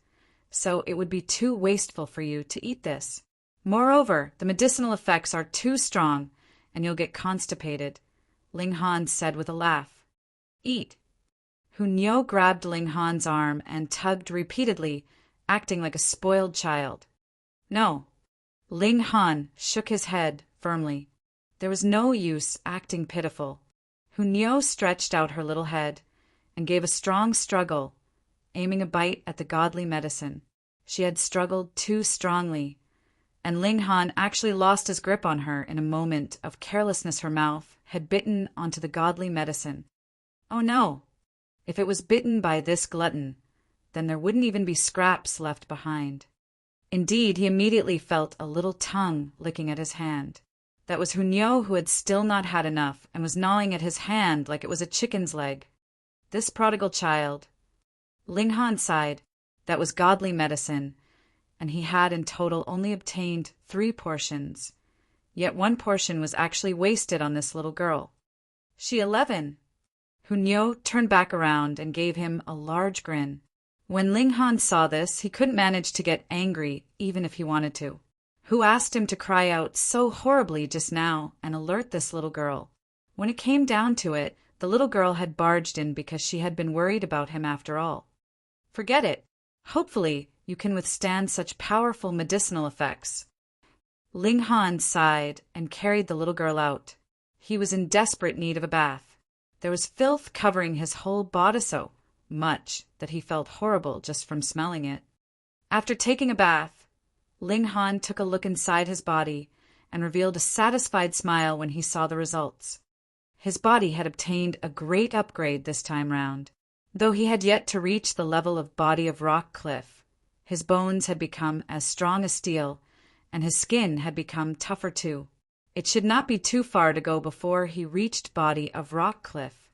A: so it would be too wasteful for you to eat this. Moreover, the medicinal effects are too strong, and you'll get constipated," Ling Han said with a laugh. "Eat." Hunyo grabbed Ling Han's arm and tugged repeatedly, acting like a spoiled child. "No." Ling Han shook his head firmly. There was no use acting pitiful. Hunyo stretched out her little head and gave a strong struggle, aiming a bite at the godly medicine. She had struggled too strongly, and Ling Han actually lost his grip on her in a moment of carelessness. Her mouth had bitten onto the godly medicine. Oh no! If it was bitten by this glutton, then there wouldn't even be scraps left behind. Indeed, he immediately felt a little tongue licking at his hand. That was Hunyo, who had still not had enough and was gnawing at his hand like it was a chicken's leg. This prodigal child. Ling Han sighed. That was godly medicine, and he had in total only obtained 3 portions. Yet 1 portion was actually wasted on this little girl. She 11. Hunyo turned back around and gave him a large grin. When Ling Han saw this, he couldn't manage to get angry even if he wanted to. Who asked him to cry out so horribly just now and alert this little girl? When it came down to it, the little girl had barged in because she had been worried about him after all. Forget it. Hopefully, you can withstand such powerful medicinal effects. Ling Han sighed and carried the little girl out. He was in desperate need of a bath. There was filth covering his whole body, so much that he felt horrible just from smelling it. After taking a bath, Ling Han took a look inside his body and revealed a satisfied smile when he saw the results. His body had obtained a great upgrade this time round. Though he had yet to reach the level of body of rock cliff, his bones had become as strong as steel, and his skin had become tougher too. It should not be too far to go before he reached body of rock cliff.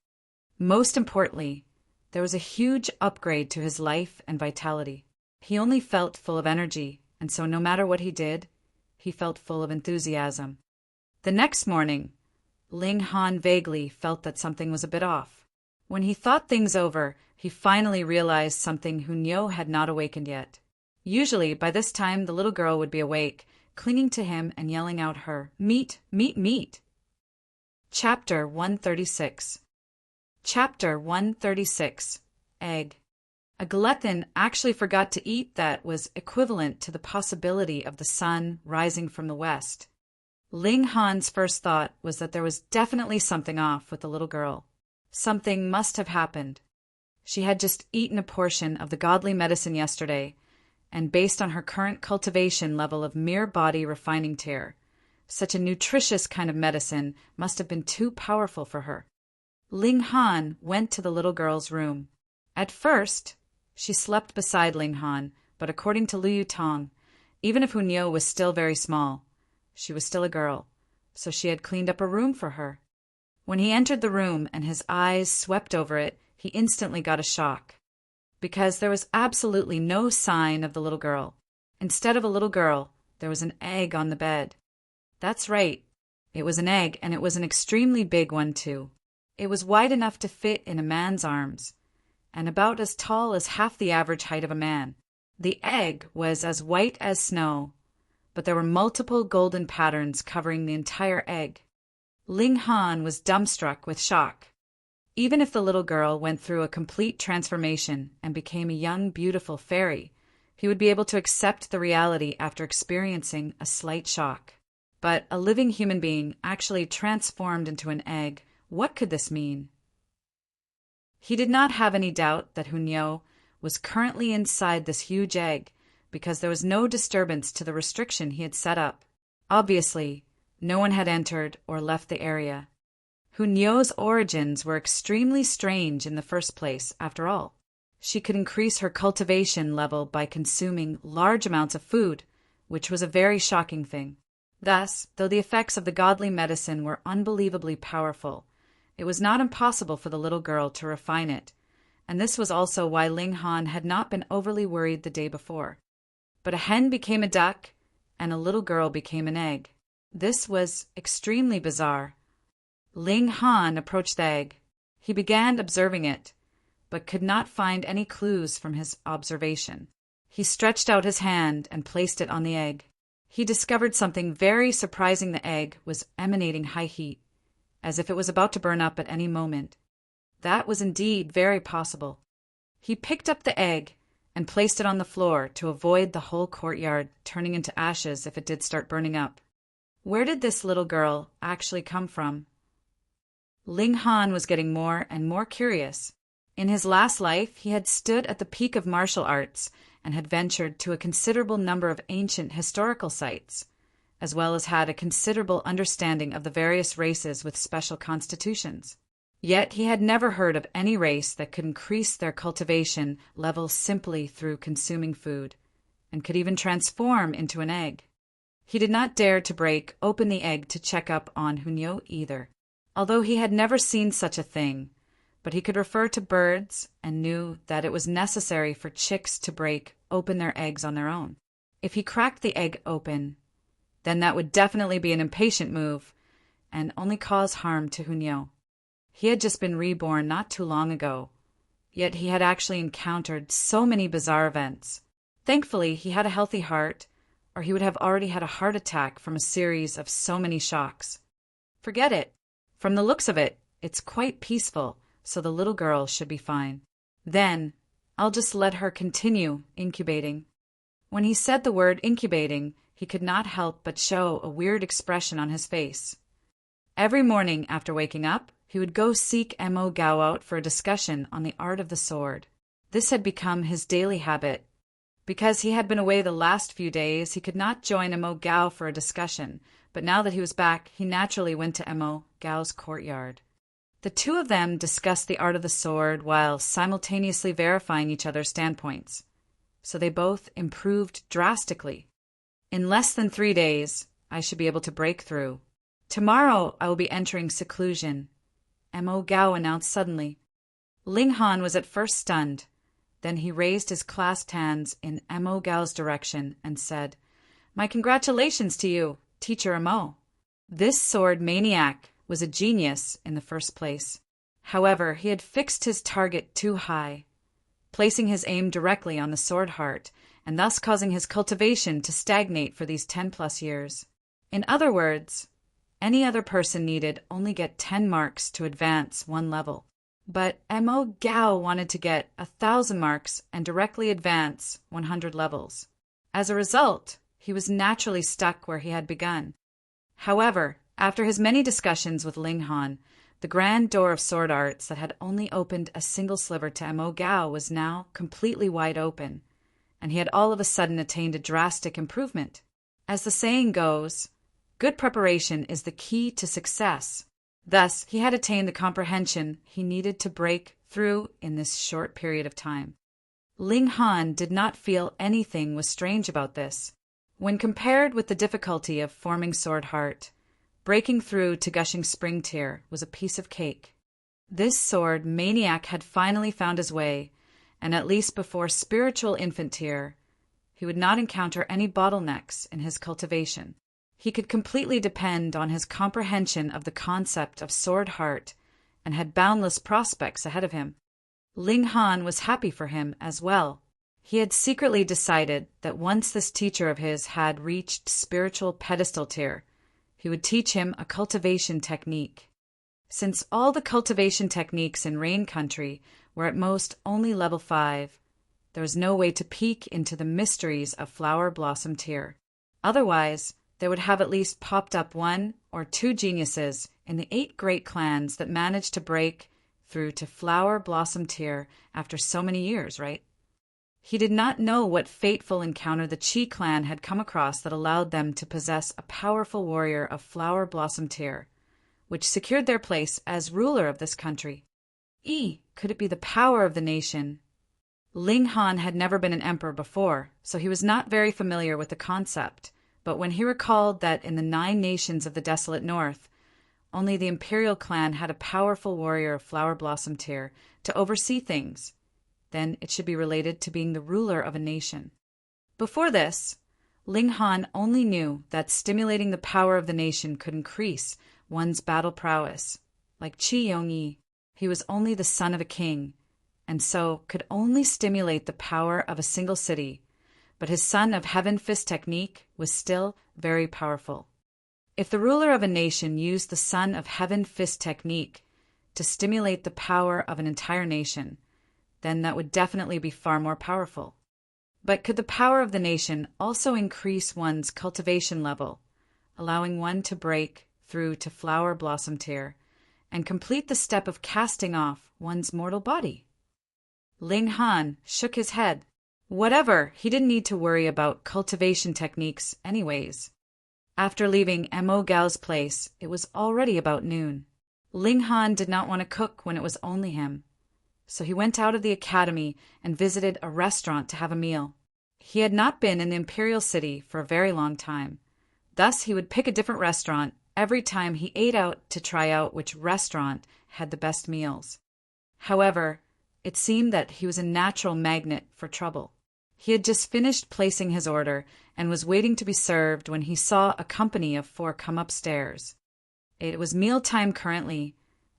A: Most importantly, there was a huge upgrade to his life and vitality. He only felt full of energy, and so no matter what he did, he felt full of enthusiasm. The next morning, Ling Han vaguely felt that something was a bit off. When he thought things over, he finally realized something Hunyo had not awakened yet. Usually, by this time, the little girl would be awake, clinging to him and yelling out her, "Meat, meat, meat!" Chapter 136. Chapter 136. Egg. A glutton actually forgot to eat that was equivalent to the possibility of the sun rising from the west. Ling Han's first thought was that there was definitely something off with the little girl. Something must have happened. She had just eaten a portion of the godly medicine yesterday, and based on her current cultivation level of mere body refining tear, such a nutritious kind of medicine must have been too powerful for her. Ling Han went to the little girl's room. At first, she slept beside Ling Han, but according to Liu Tong, even if Hunyo was still very small, she was still a girl, so she had cleaned up a room for her. When he entered the room and his eyes swept over it, he instantly got a shock, because there was absolutely no sign of the little girl. Instead of a little girl, there was an egg on the bed. That's right, it was an egg, and it was an extremely big one too. It was wide enough to fit in a man's arms, and about as tall as half the average height of a man. The egg was as white as snow, but there were multiple golden patterns covering the entire egg. Ling Han was dumbstruck with shock. Even if the little girl went through a complete transformation and became a young, beautiful fairy, he would be able to accept the reality after experiencing a slight shock. But a living human being actually transformed into an egg, what could this mean? He did not have any doubt that Hunyo was currently inside this huge egg, because there was no disturbance to the restriction he had set up. Obviously, no one had entered or left the area. Hunyo's origins were extremely strange in the first place, after all. She could increase her cultivation level by consuming large amounts of food, which was a very shocking thing. Thus, though the effects of the godly medicine were unbelievably powerful, it was not impossible for the little girl to refine it, and this was also why Ling Han had not been overly worried the day before. But a hen became a duck, and a little girl became an egg. This was extremely bizarre. Ling Han approached the egg. He began observing it, but could not find any clues from his observation. He stretched out his hand and placed it on the egg. He discovered something very surprising. The egg was emanating high heat, as if it was about to burn up at any moment. That was indeed very possible. He picked up the egg and placed it on the floor to avoid the whole courtyard turning into ashes if it did start burning up. Where did this little girl actually come from? Ling Han was getting more and more curious. In his last life, he had stood at the peak of martial arts and had ventured to a considerable number of ancient historical sites, as well as had a considerable understanding of the various races with special constitutions. Yet he had never heard of any race that could increase their cultivation level simply through consuming food, and could even transform into an egg. He did not dare to break open the egg to check up on Hunyo either, although he had never seen such a thing, but he could refer to birds and knew that it was necessary for chicks to break open their eggs on their own. If he cracked the egg open, then that would definitely be an impatient move and only cause harm to Hunyo. He had just been reborn not too long ago, yet he had actually encountered so many bizarre events. Thankfully, he had a healthy heart, or he would have already had a heart attack from a series of so many shocks. Forget it. From the looks of it, it's quite peaceful, so the little girl should be fine. Then, I'll just let her continue incubating. When he said the word incubating, he could not help but show a weird expression on his face. Every morning after waking up, he would go seek Mo Gao out for a discussion on the art of the sword. This had become his daily habit. Because he had been away the last few days, he could not join Mo Gao for a discussion, but now that he was back, he naturally went to Mo Gao's courtyard. The two of them discussed the art of the sword while simultaneously verifying each other's standpoints. So they both improved drastically. In less than 3 days, I should be able to break through. Tomorrow I will be entering seclusion, Mo Gao announced suddenly. Ling Han was at first stunned. Then he raised his clasped hands in Mo Gao's direction and said, "My congratulations to you, Teacher Mo." This sword maniac was a genius in the first place. However, he had fixed his target too high, placing his aim directly on the sword heart, and thus causing his cultivation to stagnate for these 10+ years. In other words, any other person needed only get 10 marks to advance 1 level. But Mo Gao wanted to get 1,000 marks and directly advance 100 levels. As a result, he was naturally stuck where he had begun. However, after his many discussions with Ling Han, the grand door of sword arts that had only opened a single sliver to Mo Gao was now completely wide open, and he had all of a sudden attained a drastic improvement. As the saying goes, good preparation is the key to success. Thus, he had attained the comprehension he needed to break through in this short period of time. Ling Han did not feel anything was strange about this. When compared with the difficulty of forming sword heart, breaking through to gushing spring tear was a piece of cake. This sword maniac had finally found his way, and at least before spiritual infant tier, he would not encounter any bottlenecks in his cultivation. He could completely depend on his comprehension of the concept of sword heart and had boundless prospects ahead of him. Ling Han was happy for him as well. He had secretly decided that once this teacher of his had reached spiritual pedestal tier, he would teach him a cultivation technique. Since all the cultivation techniques in Rain Country were at most only level 5, there was no way to peek into the mysteries of Flower Blossom tier. Otherwise, there would have at least popped up 1 or 2 geniuses in the 8 great clans that managed to break through to Flower Blossom tier after so many years, right? He did not know what fateful encounter the Qi clan had come across that allowed them to possess a powerful warrior of Flower Blossom tier, which secured their place as ruler of this country. Could it be the power of the nation? Ling Han had never been an emperor before, so he was not very familiar with the concept. But when he recalled that in the 9 nations of the desolate north, only the imperial clan had a powerful warrior of Flower Blossom tier to oversee things, then it should be related to being the ruler of a nation. Before this, Ling Han only knew that stimulating the power of the nation could increase one's battle prowess. Like Qi Yongyi, he was only the son of a king, and so could only stimulate the power of a single city. But his son of Heaven Fist technique was still very powerful. If the ruler of a nation used the son of Heaven Fist technique to stimulate the power of an entire nation, then that would definitely be far more powerful. But could the power of the nation also increase one's cultivation level, allowing one to break through to Flower Blossom tier and complete the step of casting off one's mortal body? Ling Han shook his head. Whatever, he didn't need to worry about cultivation techniques anyways. After leaving Mo Gao's place, it was already about noon. Ling Han did not want to cook when it was only him, so he went out of the academy and visited a restaurant to have a meal. He had not been in the imperial city for a very long time. Thus, he would pick a different restaurant every time he ate out to try out which restaurant had the best meals. However, it seemed that he was a natural magnet for trouble. He had just finished placing his order and was waiting to be served when he saw a company of 4 come upstairs. It was mealtime currently,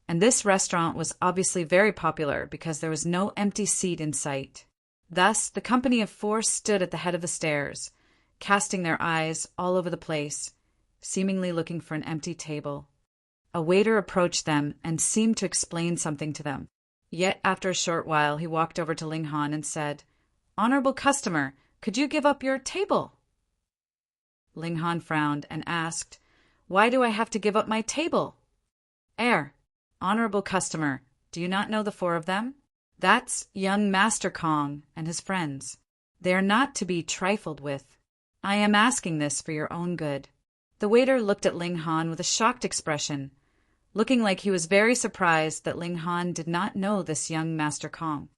A: and this restaurant was obviously very popular because there was no empty seat in sight. Thus, the company of 4 stood at the head of the stairs, casting their eyes all over the place, seemingly looking for an empty table. A waiter approached them and seemed to explain something to them. Yet after a short while he walked over to Ling Han and said, "Honorable customer, could you give up your table?" Ling Han frowned and asked, "Why do I have to give up my table?" Honorable customer, do you not know the 4 of them? That's young Master Kong and his friends. They are not to be trifled with. I am asking this for your own good." The waiter looked at Ling Han with a shocked expression, looking like he was very surprised that Ling Han did not know this young Master Kong.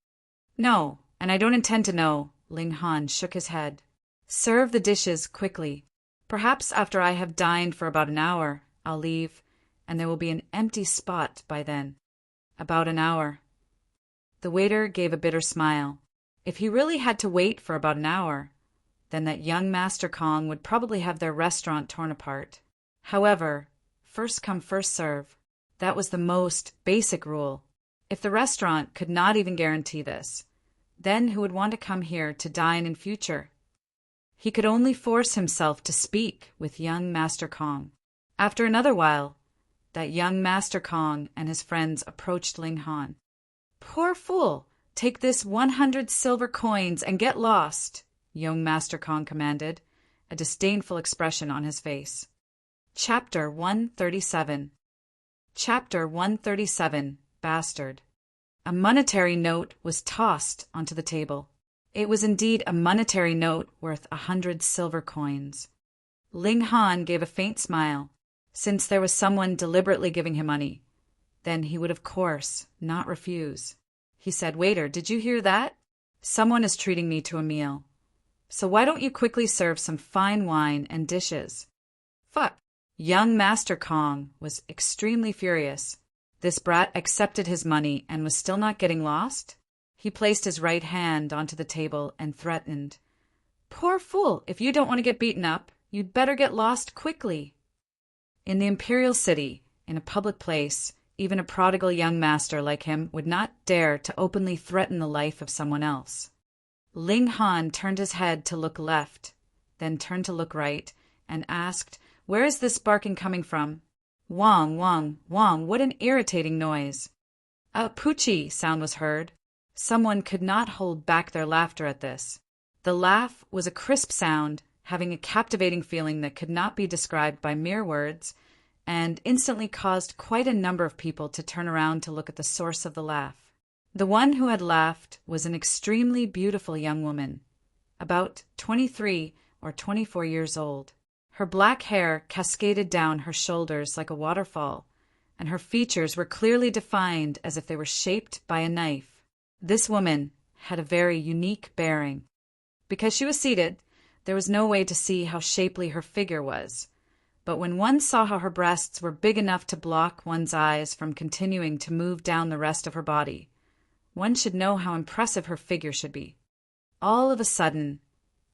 A: "No, and I don't intend to know." Ling Han shook his head. "Serve the dishes quickly. Perhaps after I have dined for about an hour, I'll leave, and there will be an empty spot by then." "About an hour." The waiter gave a bitter smile. If he really had to wait for about an hour, then that young Master Kong would probably have their restaurant torn apart. However, first come, first serve. That was the most basic rule. If the restaurant could not even guarantee this, then who would want to come here to dine in future? He could only force himself to speak with young Master Kong. After another while, that young Master Kong and his friends approached Ling Han. "Poor fool, take this 100 silver coins and get lost," young Master Kong commanded, a disdainful expression on his face. Chapter 137. Chapter 137, Bastard. A monetary note was tossed onto the table. It was indeed a monetary note worth 100 silver coins. Ling Han gave a faint smile. Since there was someone deliberately giving him money, then he would of course not refuse. He said, "Waiter, did you hear that? Someone is treating me to a meal. So why don't you quickly serve some fine wine and dishes?" Fuck. Young Master Kong was extremely furious. This brat accepted his money and was still not getting lost? He placed his right hand onto the table and threatened, "Poor fool, if you don't want to get beaten up, you'd better get lost quickly." In the imperial city, in a public place, even a prodigal young master like him would not dare to openly threaten the life of someone else. Ling Han turned his head to look left, then turned to look right, and asked, "Where is this barking coming from?" "Wong, wong, wong, what an irritating noise." A poochie sound was heard. Someone could not hold back their laughter at this. The laugh was a crisp sound, having a captivating feeling that could not be described by mere words, and instantly caused quite a number of people to turn around to look at the source of the laugh. The one who had laughed was an extremely beautiful young woman, about 23 or 24 years old. Her black hair cascaded down her shoulders like a waterfall, and her features were clearly defined as if they were shaped by a knife. This woman had a very unique bearing. Because she was seated, there was no way to see how shapely her figure was, but when one saw how her breasts were big enough to block one's eyes from continuing to move down the rest of her body, one should know how impressive her figure should be. All of a sudden,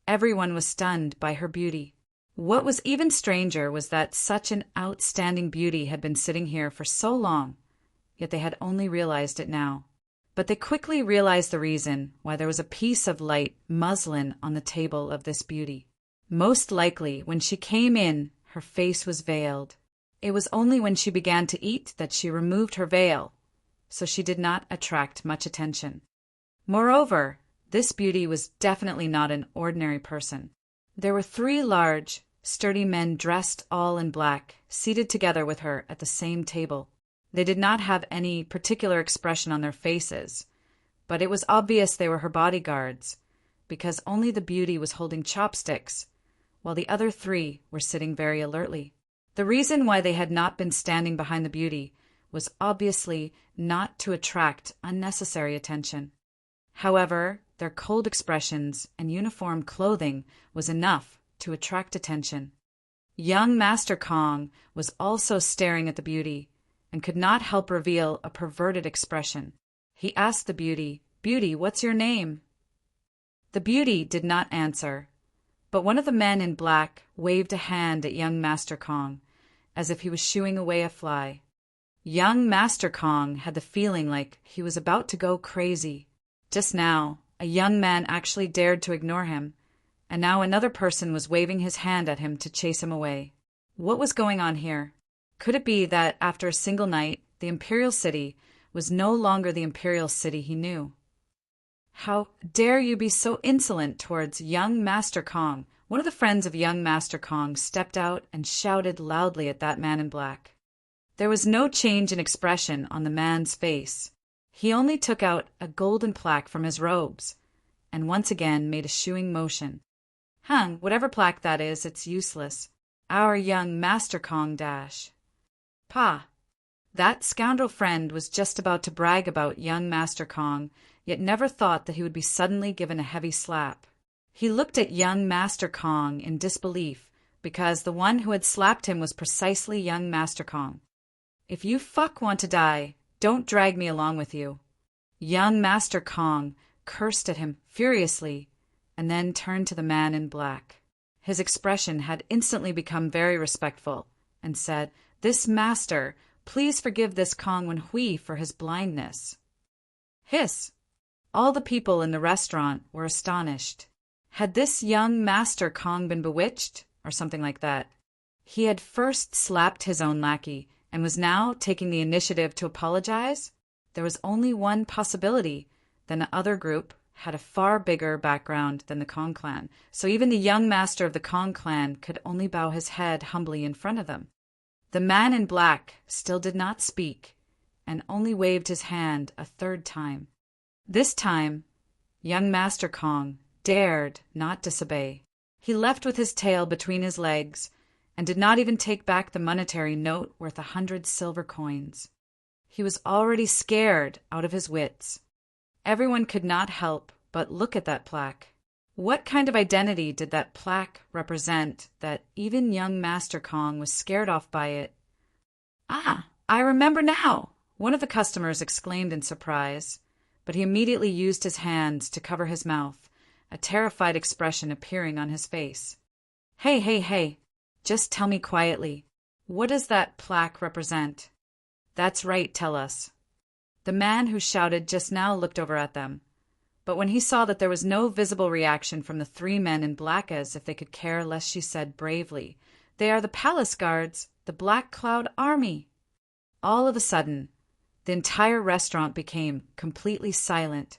A: everyone was stunned by her beauty. What was even stranger was that such an outstanding beauty had been sitting here for so long, yet they had only realized it now. But they quickly realized the reason why there was a piece of light muslin on the table of this beauty. Most likely, when she came in, her face was veiled. It was only when she began to eat that she removed her veil, so she did not attract much attention. Moreover, this beauty was definitely not an ordinary person. There were 3 large, sturdy men dressed all in black, seated together with her at the same table. They did not have any particular expression on their faces, but it was obvious they were her bodyguards, because only the beauty was holding chopsticks, while the other three were sitting very alertly. The reason why they had not been standing behind the beauty was obviously not to attract unnecessary attention. However, their cold expressions and uniform clothing was enough to attract attention. Young Master Kong was also staring at the beauty and could not help reveal a perverted expression. He asked the beauty, "Beauty, what's your name?" The beauty did not answer, but one of the men in black waved a hand at young Master Kong, as if he was shooing away a fly. Young Master Kong had the feeling like he was about to go crazy. Just now, a young man actually dared to ignore him, and now another person was waving his hand at him to chase him away. What was going on here? Could it be that after a single night, the Imperial City was no longer the Imperial City he knew? "How dare you be so insolent towards young Master Kong?" One of the friends of young Master Kong stepped out and shouted loudly at that man in black. There was no change in expression on the man's face. He only took out a golden plaque from his robes, and once again made a shooing motion. Whatever plaque that is, it's useless. Our young Master Kong dash. Pah! That scoundrel friend was just about to brag about young Master Kong, yet never thought that he would be suddenly given a heavy slap. He looked at young Master Kong in disbelief, because the one who had slapped him was precisely young Master Kong. "If you want to die, don't drag me along with you." Young Master Kong cursed at him furiously, and then turned to the man in black. His expression had instantly become very respectful, and said, "This master, please forgive this Kong Wen Hui for his blindness." Hiss! All the people in the restaurant were astonished. Had this young Master Kong been bewitched, or something like that? He had first slapped his own lackey, and was now taking the initiative to apologize? There was only one possibility. Then the other group had a far bigger background than the Kong clan, so even the young master of the Kong clan could only bow his head humbly in front of them. The man in black still did not speak, and only waved his hand a third time. This time, young Master Kong dared not disobey. He left with his tail between his legs, and did not even take back the monetary note worth 100 silver coins. He was already scared out of his wits. Everyone could not help but look at that plaque. What kind of identity did that plaque represent that even young Master Kong was scared off by it? "Ah, I remember now!" one of the customers exclaimed in surprise, but he immediately used his hands to cover his mouth, a terrified expression appearing on his face. Hey, just tell me quietly, what does that plaque represent?" "That's right, tell us." The man who shouted just now looked over at them, but when he saw that there was no visible reaction from the three men in black, as if they could care less, she said bravely, "They are the palace guards, the Black Cloud Army." All of a sudden, the entire restaurant became completely silent.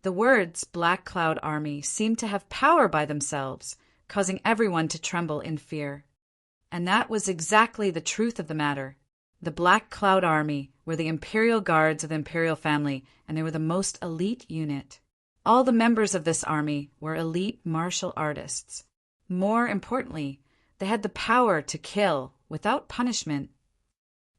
A: The words Black Cloud Army seemed to have power by themselves, causing everyone to tremble in fear. And that was exactly the truth of the matter. The Black Cloud Army were the Imperial Guards of the Imperial family, and they were the most elite unit. All the members of this army were elite martial artists. More importantly, they had the power to kill without punishment.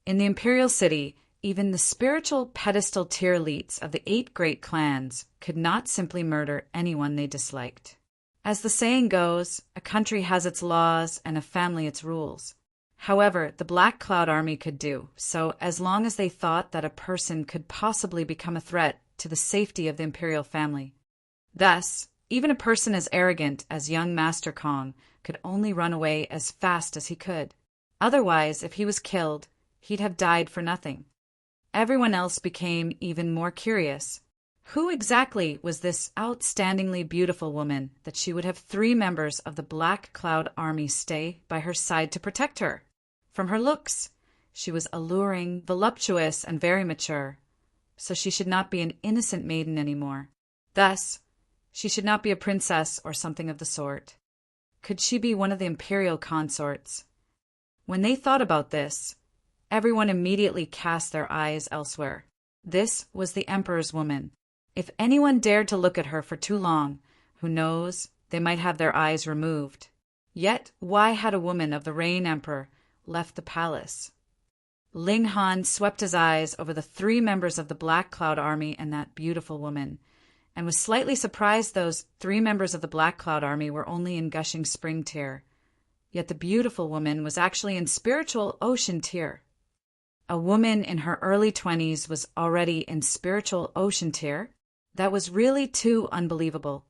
A: In the Imperial City, even the spiritual pedestal tier elites of the 8 great clans could not simply murder anyone they disliked. As the saying goes, a country has its laws and a family its rules. However, the Black Cloud Army could do so as long as they thought that a person could possibly become a threat to the safety of the Imperial family. Thus, even a person as arrogant as young Master Kong could only run away as fast as he could. Otherwise, if he was killed, he'd have died for nothing. Everyone else became even more curious. Who exactly was this outstandingly beautiful woman that she would have 3 members of the Black Cloud Army stay by her side to protect her? From her looks, she was alluring, voluptuous, and very mature, so she should not be an innocent maiden anymore. Thus, she should not be a princess or something of the sort. Could she be one of the imperial consorts? When they thought about this, everyone immediately cast their eyes elsewhere. This was the Emperor's woman. If anyone dared to look at her for too long, Who knows, they might have their eyes removed. Yet why had a woman of the Rain Emperor left the palace? Ling Han swept his eyes over the 3 members of the Black Cloud Army and that beautiful woman, and was slightly surprised those 3 members of the Black Cloud Army were only in gushing spring tier. Yet the beautiful woman was actually in spiritual ocean tier. A woman in her early 20s was already in spiritual ocean tier? That was really too unbelievable.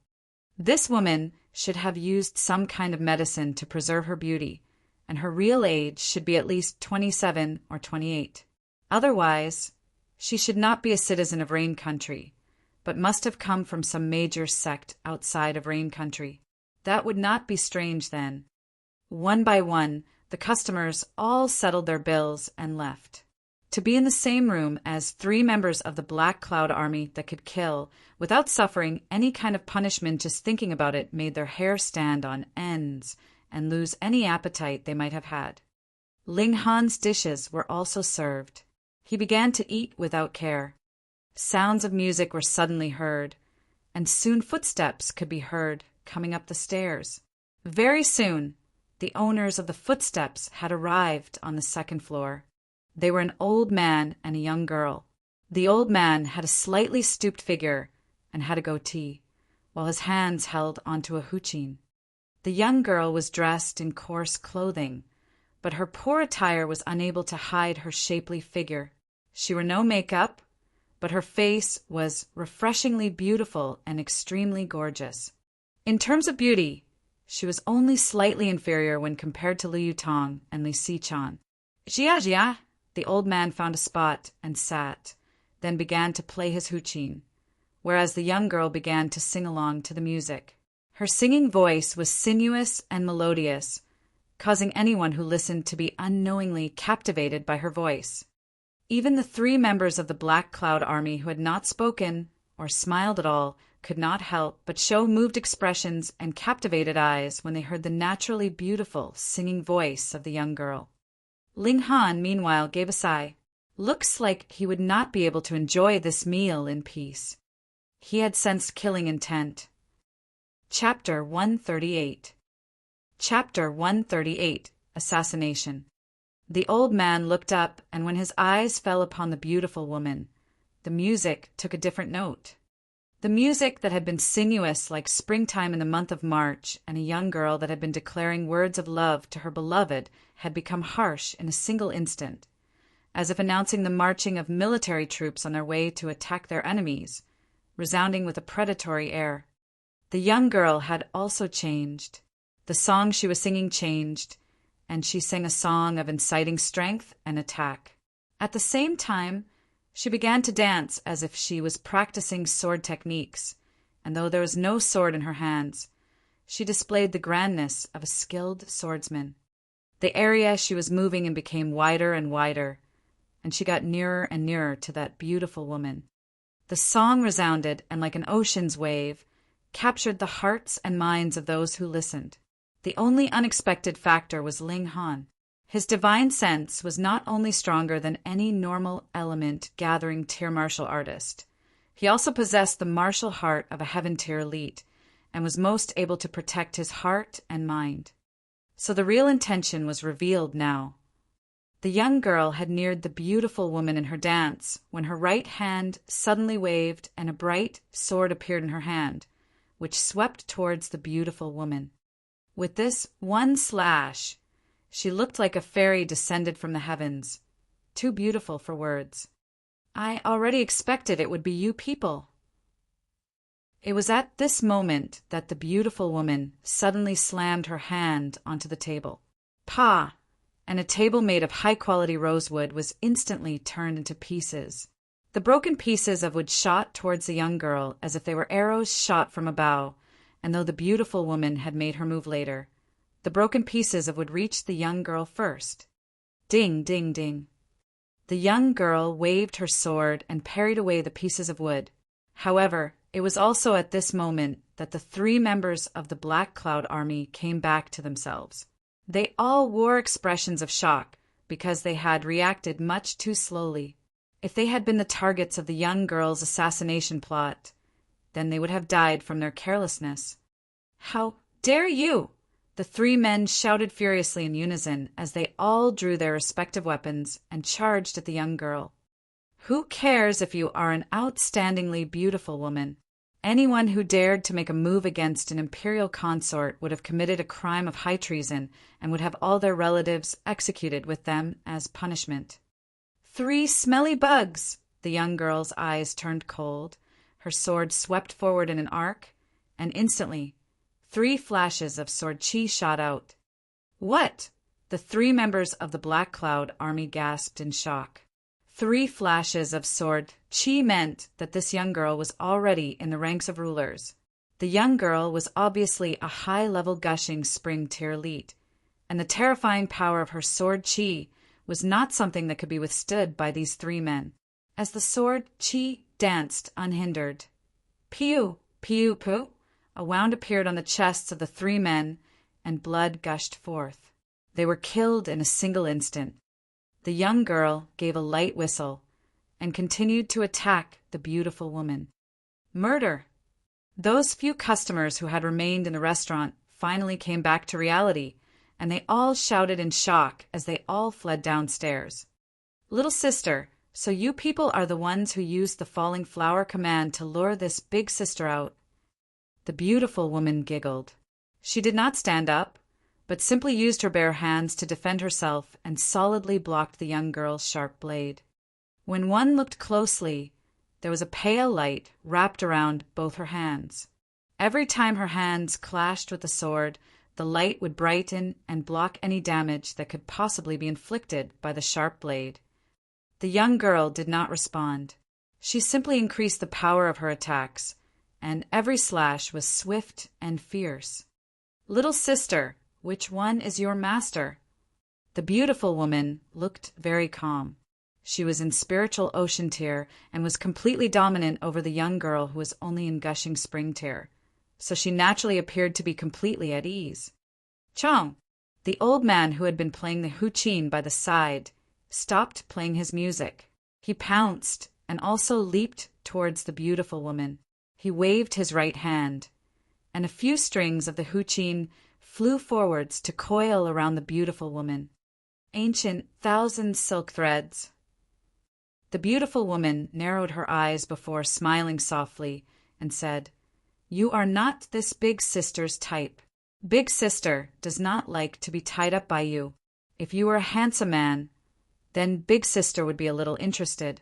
A: This woman should have used some kind of medicine to preserve her beauty, and her real age should be at least 27 or 28. Otherwise, she should not be a citizen of Rain Country, but must have come from some major sect outside of Rain Country. That would not be strange then. One by one, the customers all settled their bills and left. To be in the same room as 3 members of the Black Cloud Army that could kill without suffering any kind of punishment just thinking about it made their hair stand on ends and lose any appetite they might have had. Ling Han's dishes were also served. He began to eat without care. Sounds of music were suddenly heard, and soon footsteps could be heard coming up the stairs. Very soon, the owners of the footsteps had arrived on the 2nd floor. They were an old man and a young girl. The old man had a slightly stooped figure and had a goatee, while his hands held onto a huqin. The young girl was dressed in coarse clothing, but her poor attire was unable to hide her shapely figure. She wore no makeup, but her face was refreshingly beautiful and extremely gorgeous. In terms of beauty, she was only slightly inferior when compared to Liu Tong and Li Xichan. Jia, the old man found a spot and sat, then began to play his huqin, whereas the young girl began to sing along to the music. Her singing voice was sinuous and melodious, causing anyone who listened to be unknowingly captivated by her voice. Even the 3 members of the Black Cloud Army who had not spoken or smiled at all could not help but show moved expressions and captivated eyes when they heard the naturally beautiful singing voice of the young girl. Ling Han, meanwhile, gave a sigh. Looks like he would not be able to enjoy this meal in peace. He had sensed killing intent. Chapter 138. Chapter 138. Assassination. The old man looked up, and when his eyes fell upon the beautiful woman, the music took a different note. The music that had been sinuous like springtime in the month of March, and a young girl that had been declaring words of love to her beloved had become harsh in a single instant, as if announcing the marching of military troops on their way to attack their enemies, resounding with a predatory air. The young girl had also changed. The song she was singing changed, and she sang a song of inciting strength and attack. At the same time, she began to dance as if she was practicing sword techniques, and though there was no sword in her hands, she displayed the grandness of a skilled swordsman. The area she was moving in became wider and wider, and she got nearer and nearer to that beautiful woman. The song resounded, and like an ocean's wave, captured the hearts and minds of those who listened. The only unexpected factor was Ling Han. His divine sense was not only stronger than any normal element gathering tier martial artist. He also possessed the martial heart of a heaven tier elite, and was most able to protect his heart and mind. So the real intention was revealed now. The young girl had neared the beautiful woman in her dance when her right hand suddenly waved and a bright sword appeared in her hand, which swept towards the beautiful woman. With this one slash, she looked like a fairy descended from the heavens, too beautiful for words. I already expected it would be you people. It was at this moment that the beautiful woman suddenly slammed her hand onto the table. Pa! And a table made of high-quality rosewood was instantly turned into pieces. The broken pieces of wood shot towards the young girl as if they were arrows shot from a bow, and though the beautiful woman had made her move later, the broken pieces of wood reached the young girl first. Ding, ding, ding. The young girl waved her sword and parried away the pieces of wood. However, it was also at this moment that the 3 members of the Black Cloud Army came back to themselves. They all wore expressions of shock because they had reacted much too slowly. If they had been the targets of the young girl's assassination plot, then they would have died from their carelessness. How dare you! The three men shouted furiously in unison as they all drew their respective weapons and charged at the young girl. Who cares if you are an outstandingly beautiful woman? Anyone who dared to make a move against an imperial consort would have committed a crime of high treason and would have all their relatives executed with them as punishment. 3 smelly bugs! The young girl's eyes turned cold. Her sword swept forward in an arc, and instantly 3 flashes of sword chi shot out. What? The 3 members of the Black Cloud army gasped in shock. 3 flashes of sword chi meant that this young girl was already in the ranks of rulers. The young girl was obviously a high-level gushing spring tier elite, and the terrifying power of her sword chi was not something that could be withstood by these 3 men. As the sword chi danced unhindered, piu, piu, pu, a wound appeared on the chests of the 3 men, and blood gushed forth. They were killed in a single instant. The young girl gave a light whistle and continued to attack the beautiful woman. Murder! Those few customers who had remained in the restaurant finally came back to reality, and they all shouted in shock as they all fled downstairs. Little sister, so you people are the ones who used the falling flower command to lure this big sister out. The beautiful woman giggled. She did not stand up, but simply used her bare hands to defend herself and solidly blocked the young girl's sharp blade. When one looked closely, there was a pale light wrapped around both her hands. Every time her hands clashed with the sword, the light would brighten and block any damage that could possibly be inflicted by the sharp blade. The young girl did not respond. She simply increased the power of her attacks, and every slash was swift and fierce. Little sister, which one is your master? The beautiful woman looked very calm. She was in spiritual ocean tier and was completely dominant over the young girl who was only in gushing spring tier, so she naturally appeared to be completely at ease. Chong, the old man who had been playing the huqin by the side, stopped playing his music. He pounced and also leaped towards the beautiful woman. He waved his right hand, and a few strings of the huqin flew forwards to coil around the beautiful woman. Ancient 1,000 silk threads. The beautiful woman narrowed her eyes before smiling softly and said, "You are not this big sister's type. Big sister does not like to be tied up by you. If you were a handsome man, then big sister would be a little interested."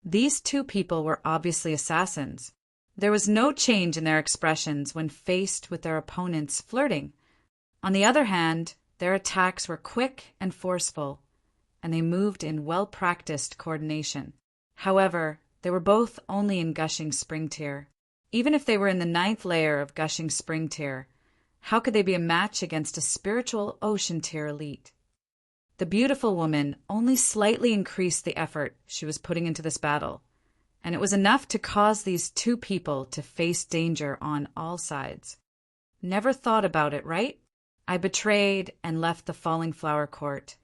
A: These 2 people were obviously assassins. There was no change in their expressions when faced with their opponents flirting. On the other hand, their attacks were quick and forceful, and they moved in well-practiced coordination. However, they were both only in gushing spring tier. Even if they were in the 9th layer of gushing spring tier, how could they be a match against a spiritual ocean tier elite? The beautiful woman only slightly increased the effort she was putting into this battle, and it was enough to cause these 2 people to face danger on all sides. Never thought about it, right? I betrayed and left the Falling Flower Court.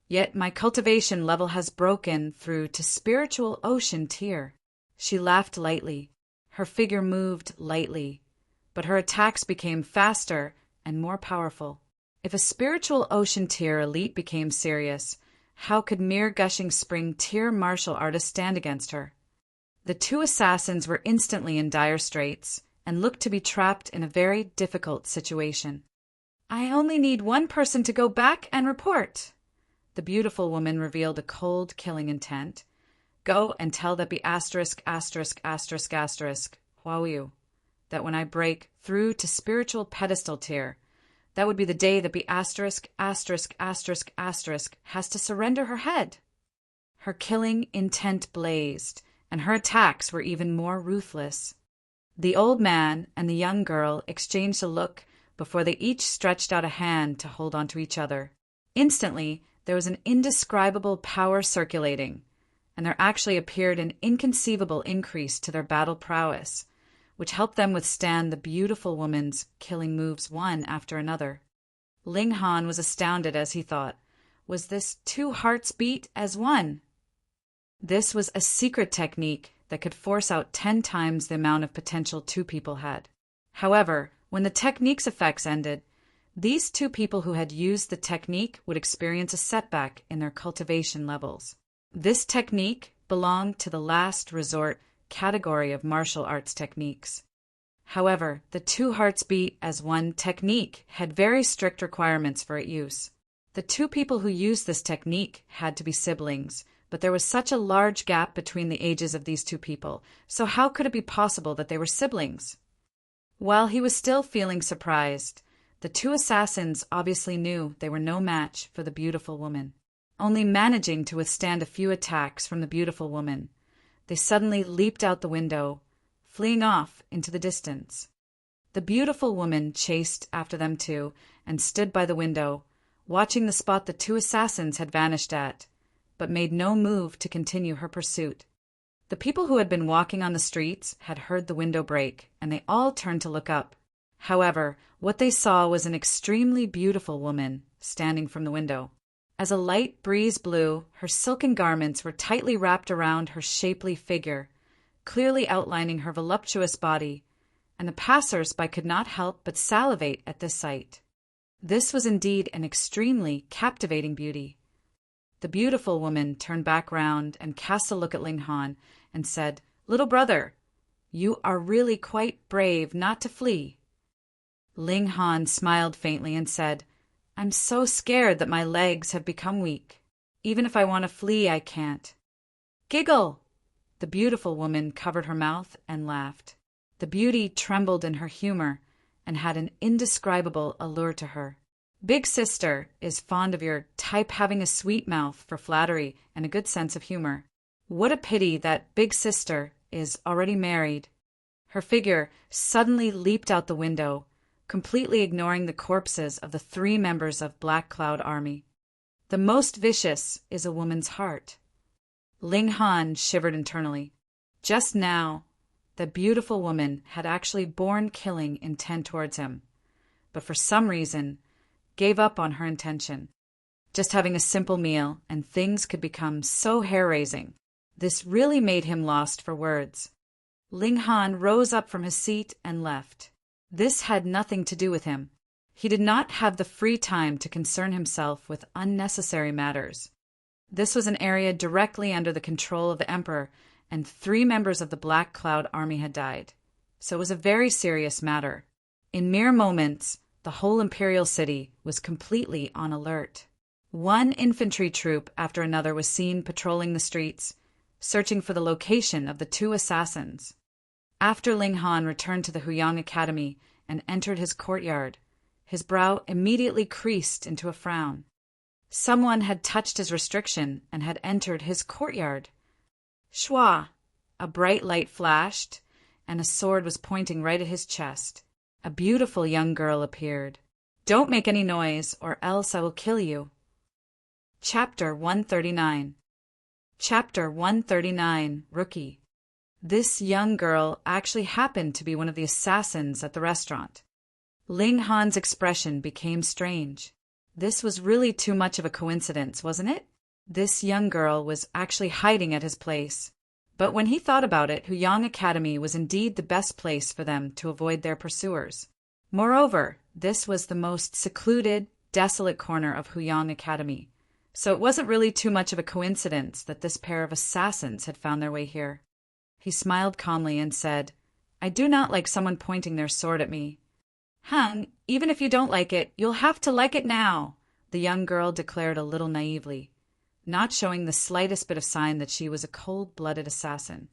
A: Yet my cultivation level has broken through to spiritual ocean tier. She laughed lightly. Her figure moved lightly, but her attacks became faster and more powerful. If a spiritual ocean tier elite became serious, how could mere gushing spring tier martial artists stand against her? The 2 assassins were instantly in dire straits and looked to be trapped in a very difficult situation. I only need 1 person to go back and report. The beautiful woman revealed a cold, killing intent. Go and tell that be asterisk, asterisk, asterisk, asterisk, Huaoyu, that when I break through to spiritual pedestal tier, that would be the day that be asterisk, asterisk, asterisk, asterisk has to surrender her head. Her killing intent blazed, and her attacks were even more ruthless. The old man and the young girl exchanged a look before they each stretched out a hand to hold onto each other. Instantly, there was an indescribable power circulating, and there actually appeared an inconceivable increase to their battle prowess, which helped them withstand the beautiful woman's killing moves one after another. Ling Han was astounded as he thought, was this 2 hearts beat as one? This was a secret technique that could force out 10 times the amount of potential 2 people had. However, When the technique's effects ended, these two people who had used the technique would experience a setback in their cultivation levels. This technique belonged to the last resort category of martial arts techniques. However, the two hearts beat as one technique had very strict requirements for its use. The two people who used this technique had to be siblings, but there was such a large gap between the ages of these two people, so how could it be possible that they were siblings? While he was still feeling surprised, the two assassins obviously knew they were no match for the beautiful woman. Only managing to withstand a few attacks from the beautiful woman, they suddenly leaped out the window, fleeing off into the distance. The beautiful woman chased after them too, and stood by the window, watching the spot the two assassins had vanished at, but made no move to continue her pursuit. The people who had been walking on the streets had heard the window break, and they all turned to look up. However, what they saw was an extremely beautiful woman standing from the window. As a light breeze blew, her silken garments were tightly wrapped around her shapely figure, clearly outlining her voluptuous body, and the passers-by could not help but salivate at this sight. This was indeed an extremely captivating beauty. The beautiful woman turned back round and cast a look at Ling Han and said, "Little brother, you are really quite brave not to flee." Ling Han smiled faintly and said, "I'm so scared that my legs have become weak. Even if I want to flee, I can't." "Giggle!" The beautiful woman covered her mouth and laughed. The beauty trembled in her humor and had an indescribable allure to her. Big Sister is fond of your type having a sweet mouth for flattery and a good sense of humor. What a pity that Big Sister is already married. Her figure suddenly leaped out the window, completely ignoring the corpses of the 3 members of Black Cloud Army. The most vicious is a woman's heart. Ling Han shivered internally. Just now, the beautiful woman had actually borne killing intent towards him, but for some reason gave up on her intention. Just having a simple meal, and things could become so hair-raising. This really made him lost for words. Ling Han rose up from his seat and left. This had nothing to do with him. He did not have the free time to concern himself with unnecessary matters. This was an area directly under the control of the Emperor, and 3 members of the Black Cloud Army had died. So it was a very serious matter. In mere moments, the whole imperial city was completely on alert. One infantry troop after another was seen patrolling the streets, searching for the location of the 2 assassins. After Ling Han returned to the Huyang Academy and entered his courtyard, his brow immediately creased into a frown. Someone had touched his restriction and had entered his courtyard. Shwa! A bright light flashed, and a sword was pointing right at his chest. A beautiful young girl appeared. "Don't make any noise, or else I will kill you." Chapter 139. Chapter 139, Rookie. This young girl actually happened to be one of the assassins at the restaurant. Ling Han's expression became strange. This was really too much of a coincidence, wasn't it? This young girl was actually hiding at his place. But when he thought about it, Huyang Academy was indeed the best place for them to avoid their pursuers. Moreover, this was the most secluded, desolate corner of Huyang Academy, so it wasn't really too much of a coincidence that this pair of assassins had found their way here. He smiled calmly and said, "I do not like someone pointing their sword at me." "Hung, even if you don't like it, you'll have to like it now," the young girl declared a little naively, not showing the slightest bit of sign that she was a cold-blooded assassin.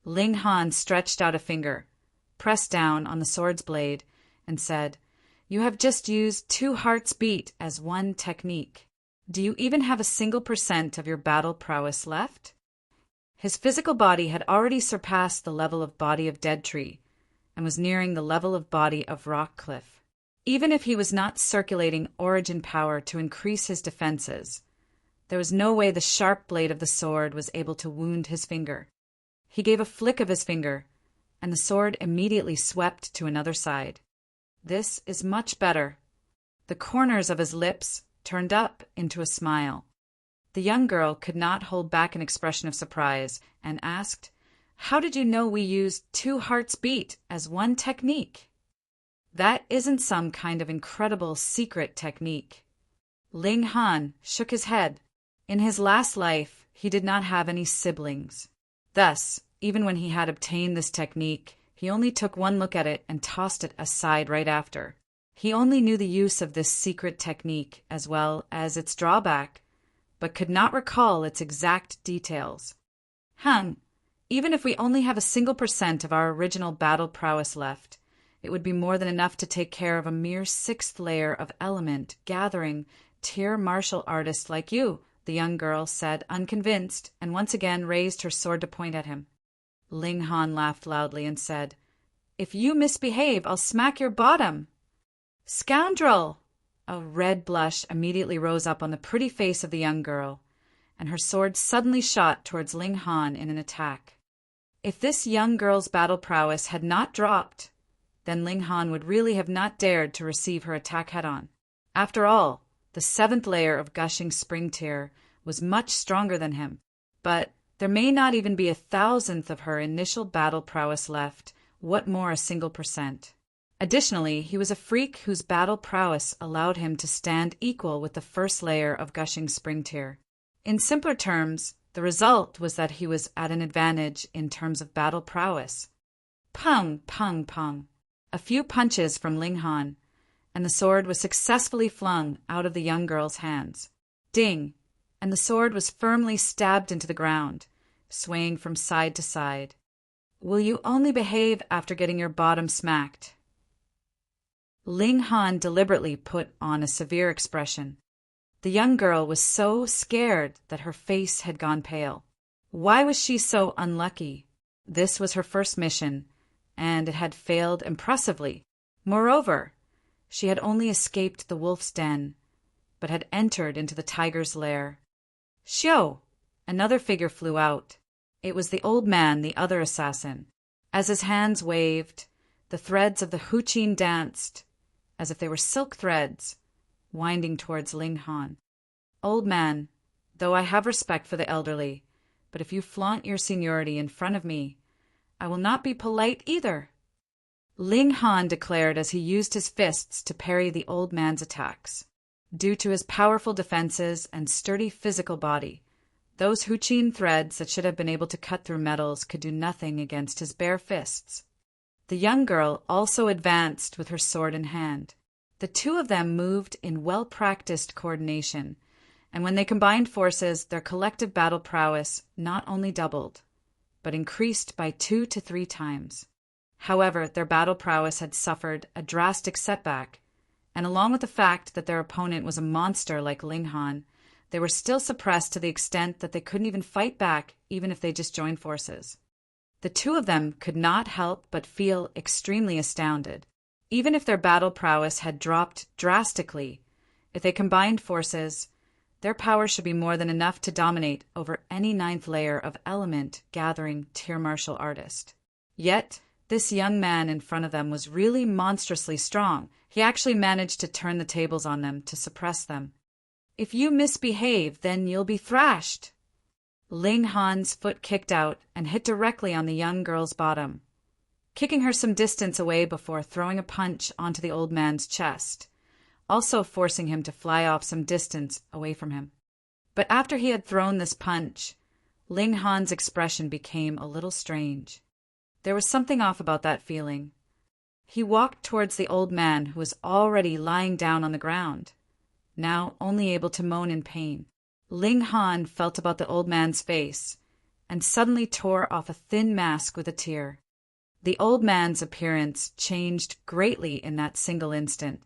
A: Ling Han stretched out a finger, pressed down on the sword's blade, and said, "You have just used 2 hearts beat as one technique. Do you even have a single % of your battle prowess left?" His physical body had already surpassed the level of body of Dead Tree, and was nearing the level of body of Rock Cliff. Even if he was not circulating origin power to increase his defenses, there was no way the sharp blade of the sword was able to wound his finger. He gave a flick of his finger, and the sword immediately swept to another side. This is much better. The corners of his lips turned up into a smile. The young girl could not hold back an expression of surprise and asked, "How did you know we used 2 hearts beat as one technique?" That isn't some kind of incredible secret technique. Ling Han shook his head. In his last life, he did not have any siblings. Thus, even when he had obtained this technique, he only took one look at it and tossed it aside right after. He only knew the use of this secret technique as well as its drawback, but could not recall its exact details. Even if we only have a single % of our original battle prowess left, it would be more than enough to take care of a mere 6th layer of element gathering tier martial artist like you, the young girl said, unconvinced, and once again raised her sword to point at him. Ling Han laughed loudly and said, "If you misbehave, I'll smack your bottom." "Scoundrel!" A red blush immediately rose up on the pretty face of the young girl, and her sword suddenly shot towards Ling Han in an attack. If this young girl's battle prowess had not dropped, then Ling Han would really have not dared to receive her attack head-on. After all, the 7th layer of gushing spring tier was much stronger than him, but there may not even be 1,000th of her initial battle prowess left, what more a single %. Additionally, he was a freak whose battle prowess allowed him to stand equal with the 1st layer of gushing spring tier. In simpler terms, the result was that he was at an advantage in terms of battle prowess. Pung, pung, pung. A few punches from Ling Han, and the sword was successfully flung out of the young girl's hands. Ding! And the sword was firmly stabbed into the ground, swaying from side to side. "Will you only behave after getting your bottom smacked?" Ling Han deliberately put on a severe expression. The young girl was so scared that her face had gone pale. Why was she so unlucky? This was her first mission, and it had failed impressively. Moreover, she had only escaped the wolf's den, but had entered into the tiger's lair. Xiao! Another figure flew out. It was the old man, the other assassin. As his hands waved, the threads of the huqin danced, as if they were silk threads, winding towards Ling Han. "Old man, though I have respect for the elderly, but if you flaunt your seniority in front of me, I will not be polite either," Ling Han declared as he used his fists to parry the old man's attacks. Due to his powerful defenses and sturdy physical body, those huqin threads that should have been able to cut through metals could do nothing against his bare fists. The young girl also advanced with her sword in hand. The two of them moved in well-practiced coordination, and when they combined forces, their collective battle prowess not only doubled, but increased by 2 to 3 times. However, their battle prowess had suffered a drastic setback, and along with the fact that their opponent was a monster like Ling Han, they were still suppressed to the extent that they couldn't even fight back even if they just joined forces. The two of them could not help but feel extremely astounded. Even if their battle prowess had dropped drastically, if they combined forces, their power should be more than enough to dominate over any 9th layer of element gathering tier martial artist. Yet, this young man in front of them was really monstrously strong. He actually managed to turn the tables on them to suppress them. "If you misbehave, then you'll be thrashed." Ling Han's foot kicked out and hit directly on the young girl's bottom, kicking her some distance away before throwing a punch onto the old man's chest, also forcing him to fly off some distance away from him. But after he had thrown this punch, Ling Han's expression became a little strange. There was something off about that feeling. He walked towards the old man who was already lying down on the ground, now only able to moan in pain. Ling Han felt about the old man's face and suddenly tore off a thin mask with a tear. The old man's appearance changed greatly in that single instant,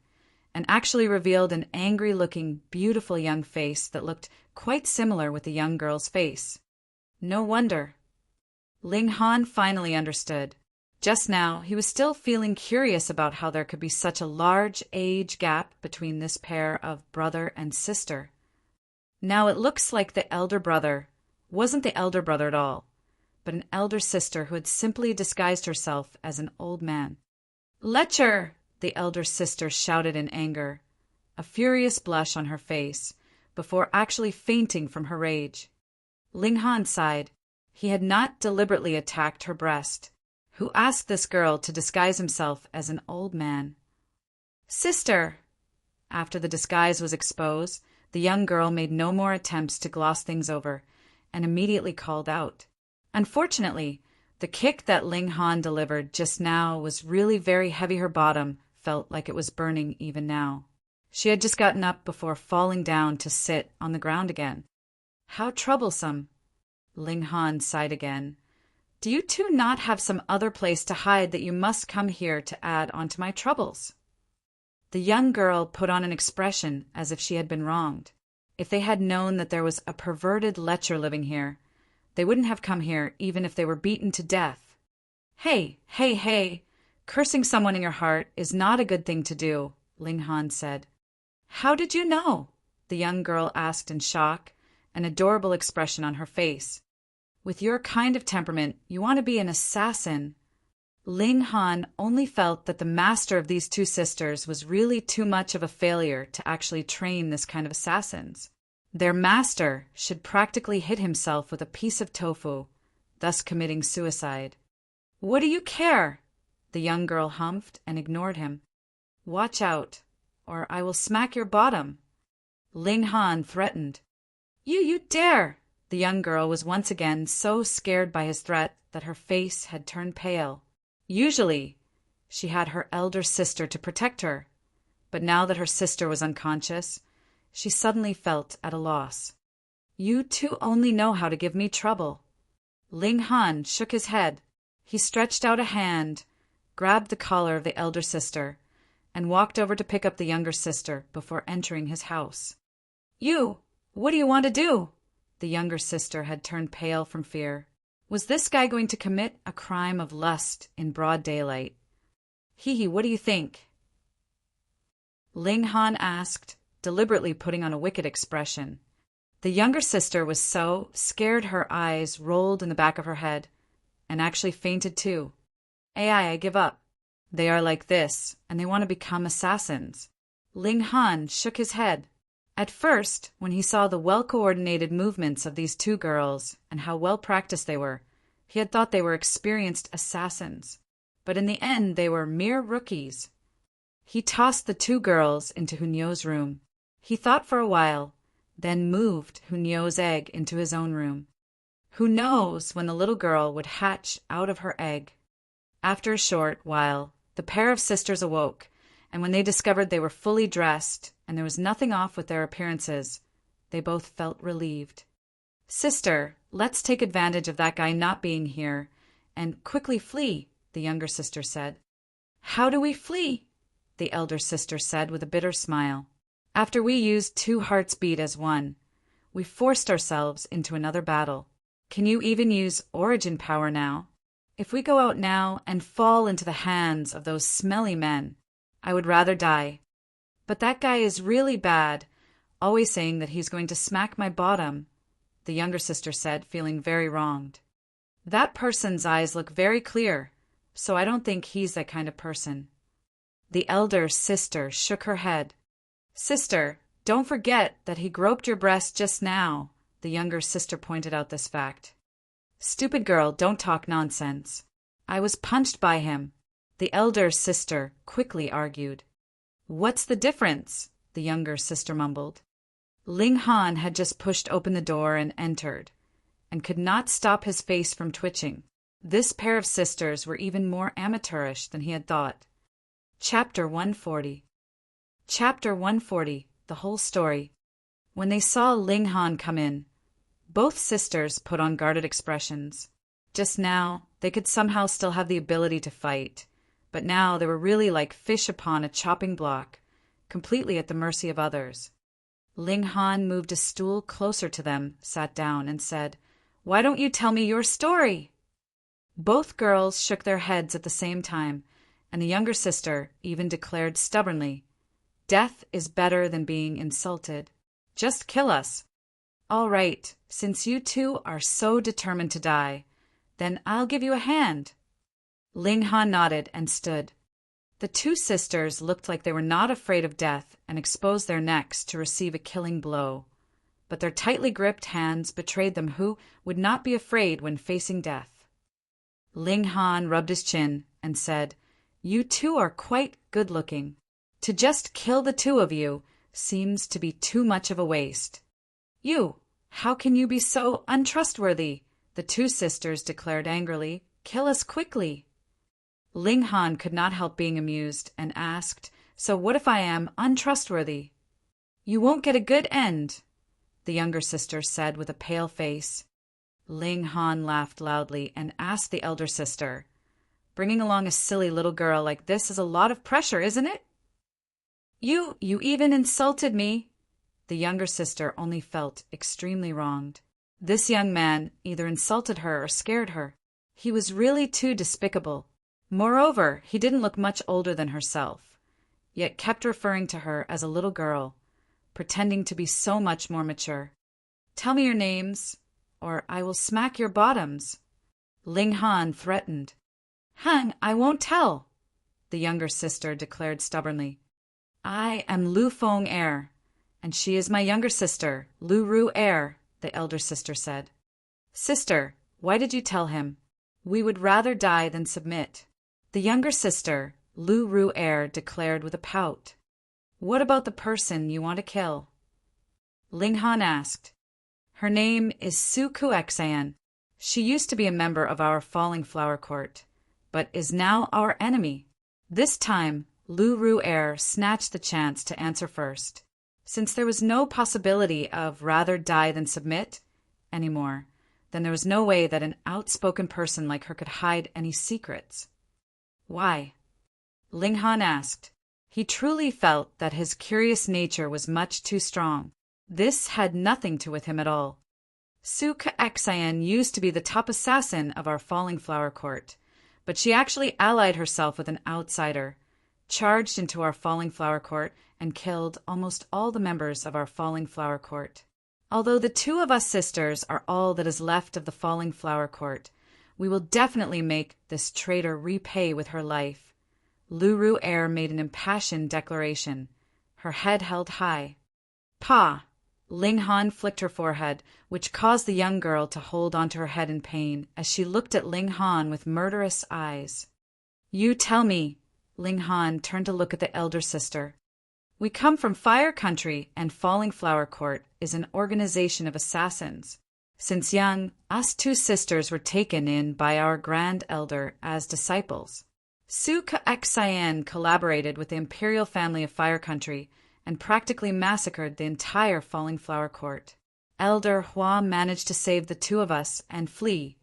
A: and actually revealed an angry-looking, beautiful young face that looked quite similar with the young girl's face. No wonder. Ling Han finally understood. Just now, he was still feeling curious about how there could be such a large age gap between this pair of brother and sister. Now it looks like the elder brother wasn't the elder brother at all, but an elder sister who had simply disguised herself as an old man. "Lecher!" the elder sister shouted in anger, a furious blush on her face, before actually fainting from her rage. Ling Han sighed. He had not deliberately attacked her breast. Who asked this girl to disguise himself as an old man? Sister! After the disguise was exposed, the young girl made no more attempts to gloss things over, and immediately called out. Unfortunately, the kick that Ling Han delivered just now was really very heavy. Her bottom felt like it was burning even now. She had just gotten up before falling down to sit on the ground again. How troublesome! Ling Han sighed again. Do you two not have some other place to hide that you must come here to add on to my troubles? The young girl put on an expression as if she had been wronged. If they had known that there was a perverted lecher living here, they wouldn't have come here even if they were beaten to death. Hey, hey, hey! Cursing someone in your heart is not a good thing to do, Ling Han said. How did you know? The young girl asked in shock, an adorable expression on her face. With your kind of temperament, you want to be an assassin. Ling Han only felt that the master of these two sisters was really too much of a failure to actually train this kind of assassins. Their master should practically hit himself with a piece of tofu, thus committing suicide. What do you care? The young girl humphed and ignored him. Watch out, or I will smack your bottom. Ling Han threatened. You dare! The young girl was once again so scared by his threat that her face had turned pale. Usually, she had her elder sister to protect her, but now that her sister was unconscious, she suddenly felt at a loss. You two only know how to give me trouble. Ling Han shook his head. He stretched out a hand, grabbed the collar of the elder sister, and walked over to pick up the younger sister before entering his house. You! What do you want to do? The younger sister had turned pale from fear. Was this guy going to commit a crime of lust in broad daylight? Hee, what do you think? Ling Han asked, deliberately putting on a wicked expression. The younger sister was so scared her eyes rolled in the back of her head, and actually fainted too. I give up. They are like this, and they want to become assassins. Ling Han shook his head. At first, when he saw the well-coordinated movements of these two girls and how well-practiced they were, he had thought they were experienced assassins. But in the end, they were mere rookies. He tossed the two girls into Hunyo's room. He thought for a while, then moved Hunyo's egg into his own room. Who knows when the little girl would hatch out of her egg? After a short while, the pair of sisters awoke, and when they discovered they were fully dressed and there was nothing off with their appearances, they both felt relieved. Sister, let's take advantage of that guy not being here and quickly flee, the younger sister said. How do we flee? The elder sister said with a bitter smile. After we used two hearts beat as one, we forced ourselves into another battle. Can you even use origin power now? If we go out now and fall into the hands of those smelly men, I would rather die. But that guy is really bad, always saying that he's going to smack my bottom, the younger sister said, feeling very wronged. That person's eyes look very clear, so I don't think he's that kind of person. The elder sister shook her head. Sister, don't forget that he groped your breast just now, the younger sister pointed out this fact. Stupid girl, don't talk nonsense. I was punched by him, the elder sister quickly argued. What's the difference? The younger sister mumbled. Ling Han had just pushed open the door and entered, and could not stop his face from twitching. This pair of sisters were even more amateurish than he had thought. Chapter 140. Chapter 140, the whole story. When they saw Ling Han come in, both sisters put on guarded expressions. Just now, they could somehow still have the ability to fight, but now they were really like fish upon a chopping block, completely at the mercy of others. Ling Han moved a stool closer to them, sat down, and said, "Why don't you tell me your story?" Both girls shook their heads at the same time, and the younger sister even declared stubbornly, "Death is better than being insulted. Just kill us." "All right, since you two are so determined to die, then I'll give you a hand." Ling Han nodded and stood. The two sisters looked like they were not afraid of death and exposed their necks to receive a killing blow, but their tightly gripped hands betrayed them who would not be afraid when facing death. Ling Han rubbed his chin and said, "You two are quite good-looking." To just kill the two of you seems to be too much of a waste. How can you be so untrustworthy? The two sisters declared angrily. Kill us quickly. Ling Han could not help being amused and asked, So what if I am untrustworthy? You won't get a good end, the younger sister said with a pale face. Ling Han laughed loudly and asked the elder sister, Bringing along a silly little girl like this is a lot of pressure, isn't it? You even insulted me. The younger sister only felt extremely wronged. This young man either insulted her or scared her. He was really too despicable. Moreover, he didn't look much older than herself, yet kept referring to her as a little girl, pretending to be so much more mature. Tell me your names, or I will smack your bottoms, Ling Han threatened. Han, I won't tell, the younger sister declared stubbornly. I am Lu Feng Heir, and she is my younger sister, Lu Ru Heir, the elder sister said. Sister, why did you tell him? We would rather die than submit. The younger sister, Lu Ru Heir, declared with a pout. What about the person you want to kill? Ling Han asked. Her name is Su Kuexan. She used to be a member of our Falling Flower Court, but is now our enemy. This time, Lu Ru Heir snatched the chance to answer first. Since there was no possibility of rather die than submit anymore, then there was no way that an outspoken person like her could hide any secrets. Why? Ling Han asked. He truly felt that his curious nature was much too strong. This had nothing to do with him at all. Su Kuexan used to be the top assassin of our Falling Flower Court, but she actually allied herself with an outsider, charged into our Falling Flower Court, and killed almost all the members of our Falling Flower Court. Although the two of us sisters are all that is left of the Falling Flower Court, we will definitely make this traitor repay with her life. Lu Ru Heir made an impassioned declaration, her head held high. Pa! Ling Han flicked her forehead, which caused the young girl to hold onto her head in pain as she looked at Ling Han with murderous eyes. You tell me. Ling Han turned to look at the elder sister. We come from Fire Country, and Falling Flower Court is an organization of assassins. Since young, us two sisters were taken in by our Grand Elder as disciples. Su Kuexan collaborated with the imperial family of Fire Country and practically massacred the entire Falling Flower Court. Elder Hua managed to save the two of us and flee,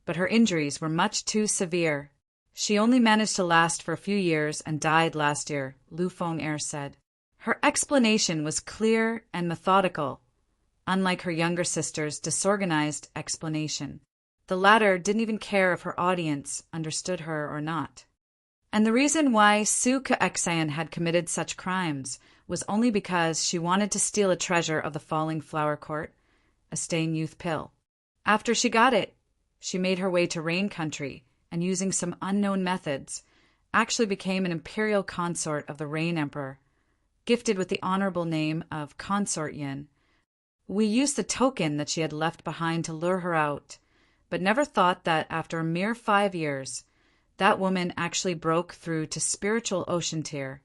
A: but her injuries were much too severe. She only managed to last for a few years and died last year, Lu Feng Heir said. Her explanation was clear and methodical, unlike her younger sister's disorganized explanation. The latter didn't even care if her audience understood her or not. And the reason why Su Kuexan had committed such crimes was only because she wanted to steal a treasure of the Falling Flower Court, a staying youth pill. After she got it, she made her way to Rain Country and, using some unknown methods, actually became an imperial consort of the Rain Emperor, gifted with the honorable name of Consort Yin. We used the token that she had left behind to lure her out, but never thought that after a mere 5 years, that woman actually broke through to spiritual ocean tier,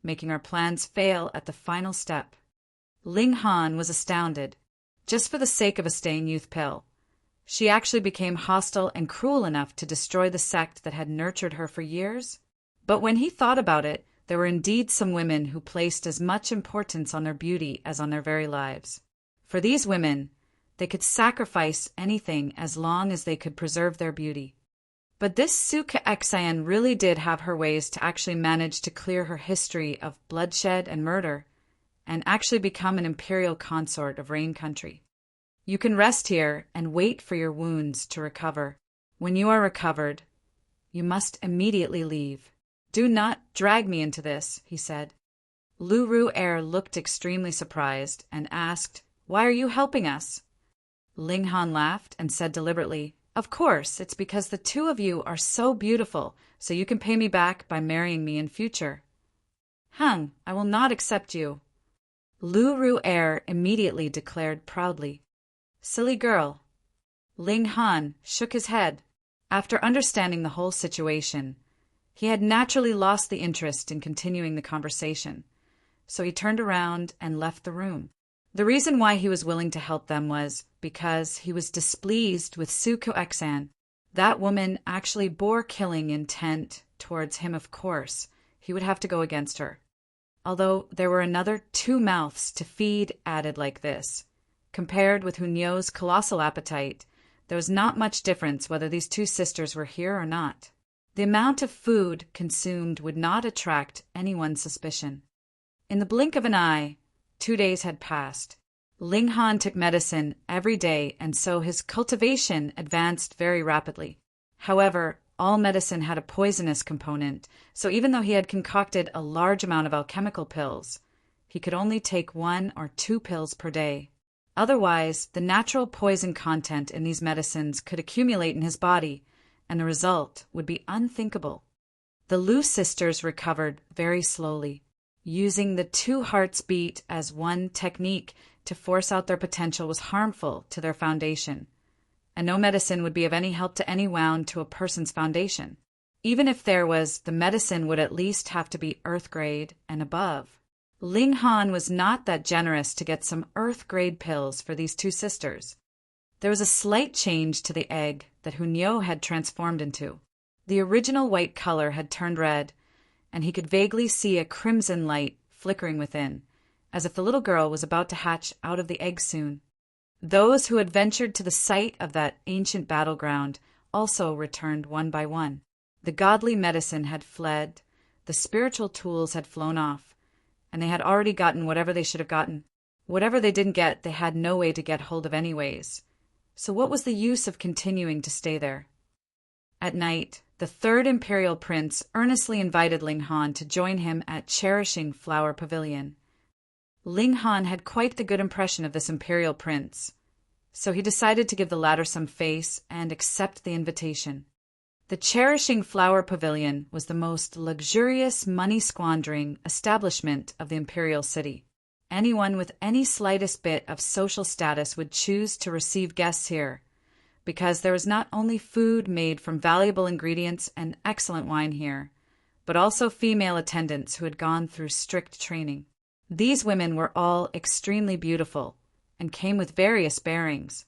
A: making our plans fail at the final step. Ling Han was astounded. Just for the sake of a staying youth pill, she actually became hostile and cruel enough to destroy the sect that had nurtured her for years? But when he thought about it, there were indeed some women who placed as much importance on their beauty as on their very lives. For these women, they could sacrifice anything as long as they could preserve their beauty. But this Su Kuexan really did have her ways to actually manage to clear her history of bloodshed and murder, and actually become an imperial consort of Rain Country. You can rest here and wait for your wounds to recover. When you are recovered, you must immediately leave. Do not drag me into this, he said. Lu Ru Heir looked extremely surprised and asked, Why are you helping us? Ling Han laughed and said deliberately, Of course, it's because the two of you are so beautiful, so you can pay me back by marrying me in future. Hung, I will not accept you. Lu Ru Heir immediately declared proudly. Silly girl. Ling Han shook his head. After understanding the whole situation, He had naturally lost the interest in continuing the conversation, so he turned around and left the room. The reason why he was willing to help them was because he was displeased with Suko-Exan. That woman actually bore killing intent towards him, of course. He would have to go against her. Although there were another 2 mouths to feed added like this. Compared with Hunyo's colossal appetite, there was not much difference whether these 2 sisters were here or not. The amount of food consumed would not attract anyone's suspicion. In the blink of an eye, 2 days had passed. Ling Han took medicine every day, and so his cultivation advanced very rapidly. However, all medicine had a poisonous component, so even though he had concocted a large amount of alchemical pills, he could only take 1 or 2 pills per day. Otherwise, the natural poison content in these medicines could accumulate in his body, and the result would be unthinkable. The Lu sisters recovered very slowly, using the 2 hearts beat as one technique to force out their potential was harmful to their foundation, and no medicine would be of any help to any wound to a person's foundation. Even if there was, the medicine would at least have to be earth grade and above. Ling Han was not that generous to get some earth grade pills for these 2 sisters. There was a slight change to the egg that Hunyo had transformed into. The original white color had turned red, and he could vaguely see a crimson light flickering within, as if the little girl was about to hatch out of the egg soon. Those who had ventured to the site of that ancient battleground also returned one by one. The godly medicine had fled, the spiritual tools had flown off, and they had already gotten whatever they should have gotten. Whatever they didn't get, they had no way to get hold of anyways. So what was the use of continuing to stay there? At night, the 3rd Imperial Prince earnestly invited Ling Han to join him at Cherishing Flower Pavilion. Ling Han had quite the good impression of this Imperial Prince, so he decided to give the latter some face and accept the invitation. The Cherishing Flower Pavilion was the most luxurious, money-squandering establishment of the imperial city. Anyone with any slightest bit of social status would choose to receive guests here, because there was not only food made from valuable ingredients and excellent wine here, but also female attendants who had gone through strict training. These women were all extremely beautiful and came with various bearings.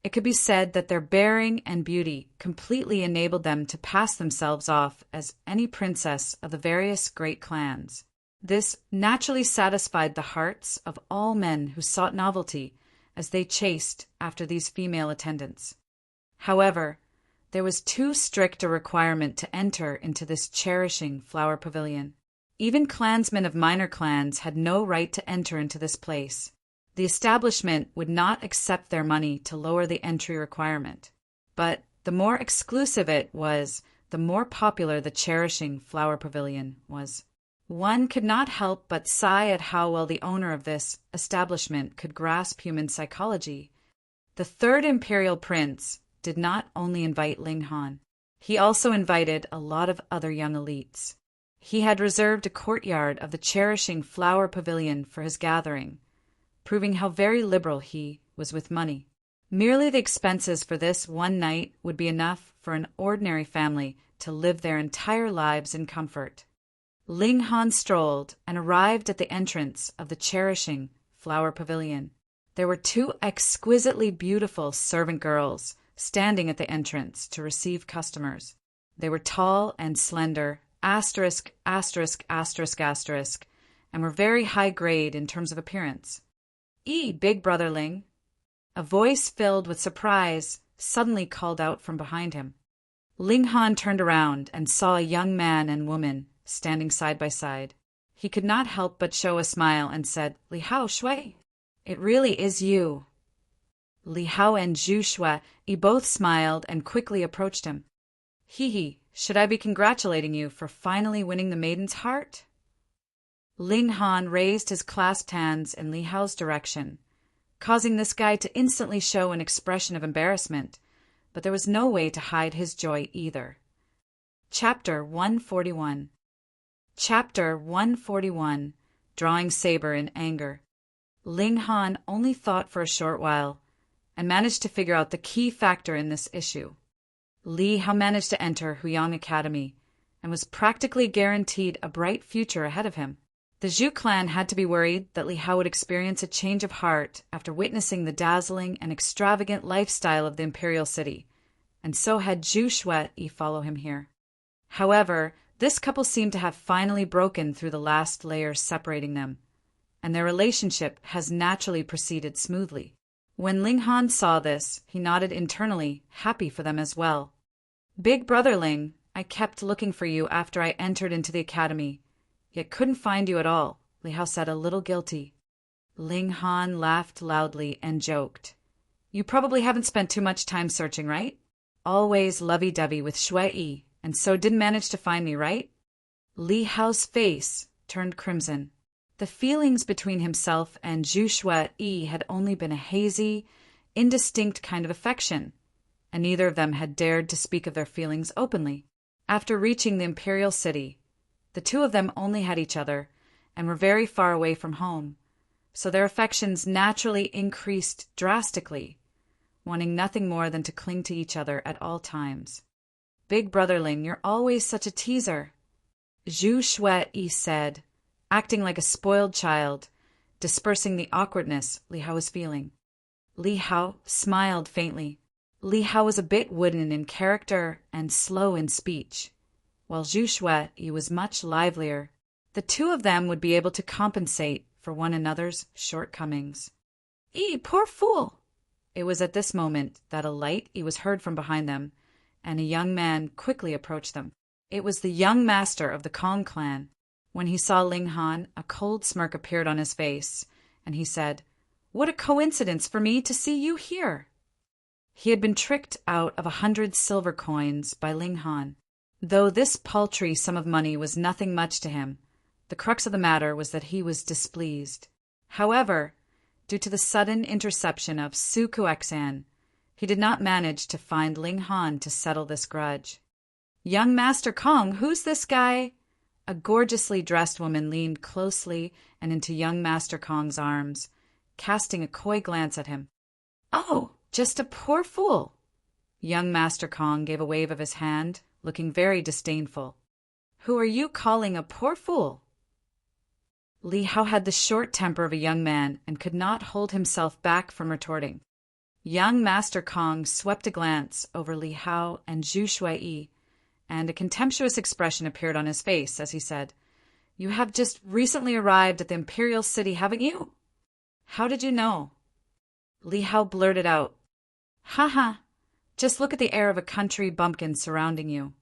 A: It could be said that their bearing and beauty completely enabled them to pass themselves off as any princess of the various great clans. This naturally satisfied the hearts of all men who sought novelty as they chased after these female attendants. However, there was too strict a requirement to enter into this Cherishing Flower Pavilion. Even clansmen of minor clans had no right to enter into this place. The establishment would not accept their money to lower the entry requirement. But the more exclusive it was, the more popular the Cherishing Flower Pavilion was. One could not help but sigh at how well the owner of this establishment could grasp human psychology. The 3rd Imperial Prince did not only invite Ling Han. He also invited a lot of other young elites. He had reserved a courtyard of the Cherishing Flower Pavilion for his gathering, proving how very liberal he was with money. Merely the expenses for this one night would be enough for an ordinary family to live their entire lives in comfort. Ling Han strolled and arrived at the entrance of the Cherishing Flower Pavilion. There were 2 exquisitely beautiful servant girls standing at the entrance to receive customers. They were tall and slender, ********, and were very high grade in terms of appearance. Big brother Ling!" A voice filled with surprise suddenly called out from behind him. Ling Han turned around and saw a young man and woman standing side by side. He could not help but show a smile and said, "Li Hao Shui, it really is you." Li Hao and Zhu Shui both smiled and quickly approached him. "Hee, should I be congratulating you for finally winning the maiden's heart?" Ling Han raised his clasped hands in Li Hao's direction, causing this guy to instantly show an expression of embarrassment, but there was no way to hide his joy either. Chapter 141. Chapter 141. Drawing Saber in Anger. Ling Han only thought for a short while and managed to figure out the key factor in this issue. Li Hao managed to enter Huyang Academy and was practically guaranteed a bright future ahead of him. The Zhu clan had to be worried that Li Hao would experience a change of heart after witnessing the dazzling and extravagant lifestyle of the imperial city, and so had Zhu Shuai follow him here. However, this couple seemed to have finally broken through the last layers separating them, and their relationship has naturally proceeded smoothly. When Ling Han saw this, he nodded internally, happy for them as well. "Big brother Ling, I kept looking for you after I entered into the academy, yet couldn't find you at all," Li Hao said, a little guilty. Ling Han laughed loudly and joked. "You probably haven't spent too much time searching, right? Always lovey-dovey with Shuai, and so didn't manage to find me, right?" Li Hao's face turned crimson. The feelings between himself and Zhu Shuai had only been a hazy, indistinct kind of affection, and neither of them had dared to speak of their feelings openly. After reaching the imperial city, the two of them only had each other and were very far away from home, so their affections naturally increased drastically, wanting nothing more than to cling to each other at all times. "Big brother Ling, you're always such a teaser," Zhu Shuai said, acting like a spoiled child, dispersing the awkwardness Li Hao was feeling. Li Hao smiled faintly. Li Hao was a bit wooden in character and slow in speech, while Zhu Shuai was much livelier. The two of them would be able to compensate for one another's shortcomings. Poor fool!" It was at this moment that a light was heard from behind them, and a young man quickly approached them. It was the young master of the Kong clan. When he saw Ling Han, a cold smirk appeared on his face, and he said, "What a coincidence for me to see you here!" He had been tricked out of 100 silver coins by Ling Han. Though this paltry sum of money was nothing much to him, the crux of the matter was that he was displeased. However, due to the sudden interception of Su Kuexan, he did not manage to find Ling Han to settle this grudge. "Young Master Kong, who's this guy?" A gorgeously dressed woman leaned closely and into young Master Kong's arms, casting a coy glance at him. "Oh, just a poor fool." Young Master Kong gave a wave of his hand, looking very disdainful. "Who are you calling a poor fool?" Li Hao had the short temper of a young man and could not hold himself back from retorting. Young Master Kong swept a glance over Li Hao and Zhu Shuai, and a contemptuous expression appeared on his face as he said, "You have just recently arrived at the imperial city, haven't you?" "How did you know?" Li Hao blurted out, "Ha! Just look at the air of a country bumpkin surrounding you.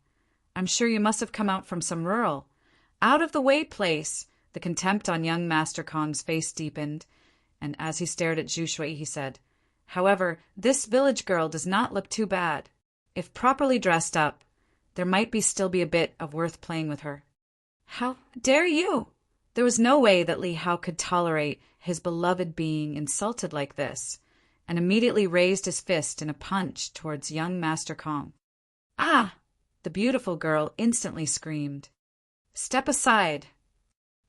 A: I'm sure you must have come out from some rural, out-of-the-way place." The contempt on young Master Kong's face deepened, and as he stared at Zhu Shuai, he said, "However, this village girl does not look too bad. If properly dressed up, there might still be a bit of worth playing with her." "How dare you?" There was no way that Li Hao could tolerate his beloved being insulted like this, and immediately raised his fist in a punch towards young Master Kong. "Ah!" the beautiful girl instantly screamed. "Step aside."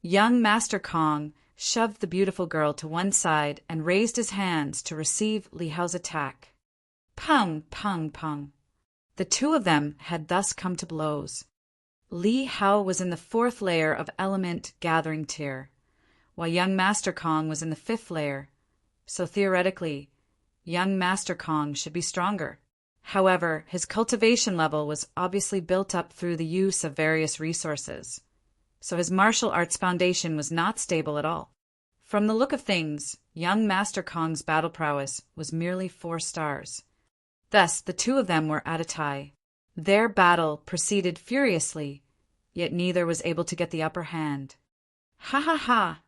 A: Young Master Kong shoved the beautiful girl to one side and raised his hands to receive Li Hao's attack. Pung, pung, pung. The two of them had thus come to blows. Li Hao was in the 4th layer of element gathering tier, while young Master Kong was in the 5th layer, so theoretically, young Master Kong should be stronger. However, his cultivation level was obviously built up through the use of various resources, so his martial arts foundation was not stable at all. From the look of things, young Master Kong's battle prowess was merely 4 stars. Thus, the two of them were at a tie. Their battle proceeded furiously, yet neither was able to get the upper hand. Ha!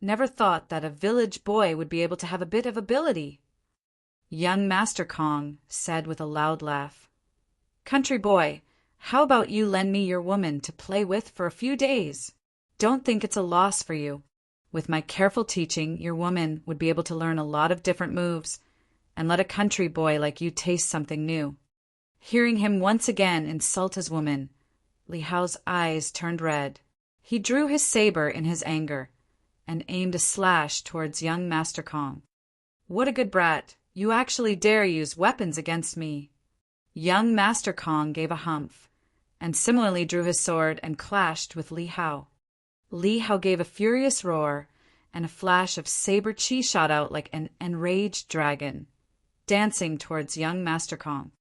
A: Never thought that a village boy would be able to have a bit of ability," young Master Kong said with a loud laugh. "Country boy, how about you lend me your woman to play with for a few days? Don't think it's a loss for you. With my careful teaching, your woman would be able to learn a lot of different moves, and let a country boy like you taste something new." Hearing him once again insult his woman, Li Hao's eyes turned red. He drew his saber in his anger, and aimed a slash towards young Master Kong. "What a good brat! You actually dare use weapons against me!" Young Master Kong gave a humph, and similarly drew his sword and clashed with Li Hao. Li Hao gave a furious roar, and a flash of saber chi shot out like an enraged dragon, dancing towards young Master Kong.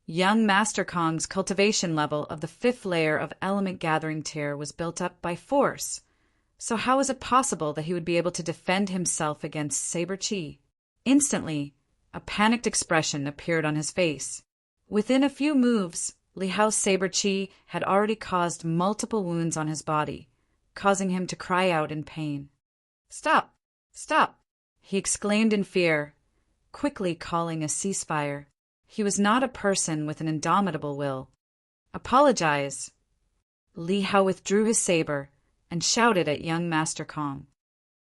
A: Young Master Kong's cultivation level of the 5th layer of Element Gathering Tier was built up by force, so how was it possible that he would be able to defend himself against saber chi? Instantly, a panicked expression appeared on his face. Within a few moves, Li Hao's saber chi had already caused multiple wounds on his body, causing him to cry out in pain. "Stop! Stop!" he exclaimed in fear, quickly calling a ceasefire. He was not a person with an indomitable will. "Apologize!" Li Hao withdrew his saber and shouted at young Master Kong.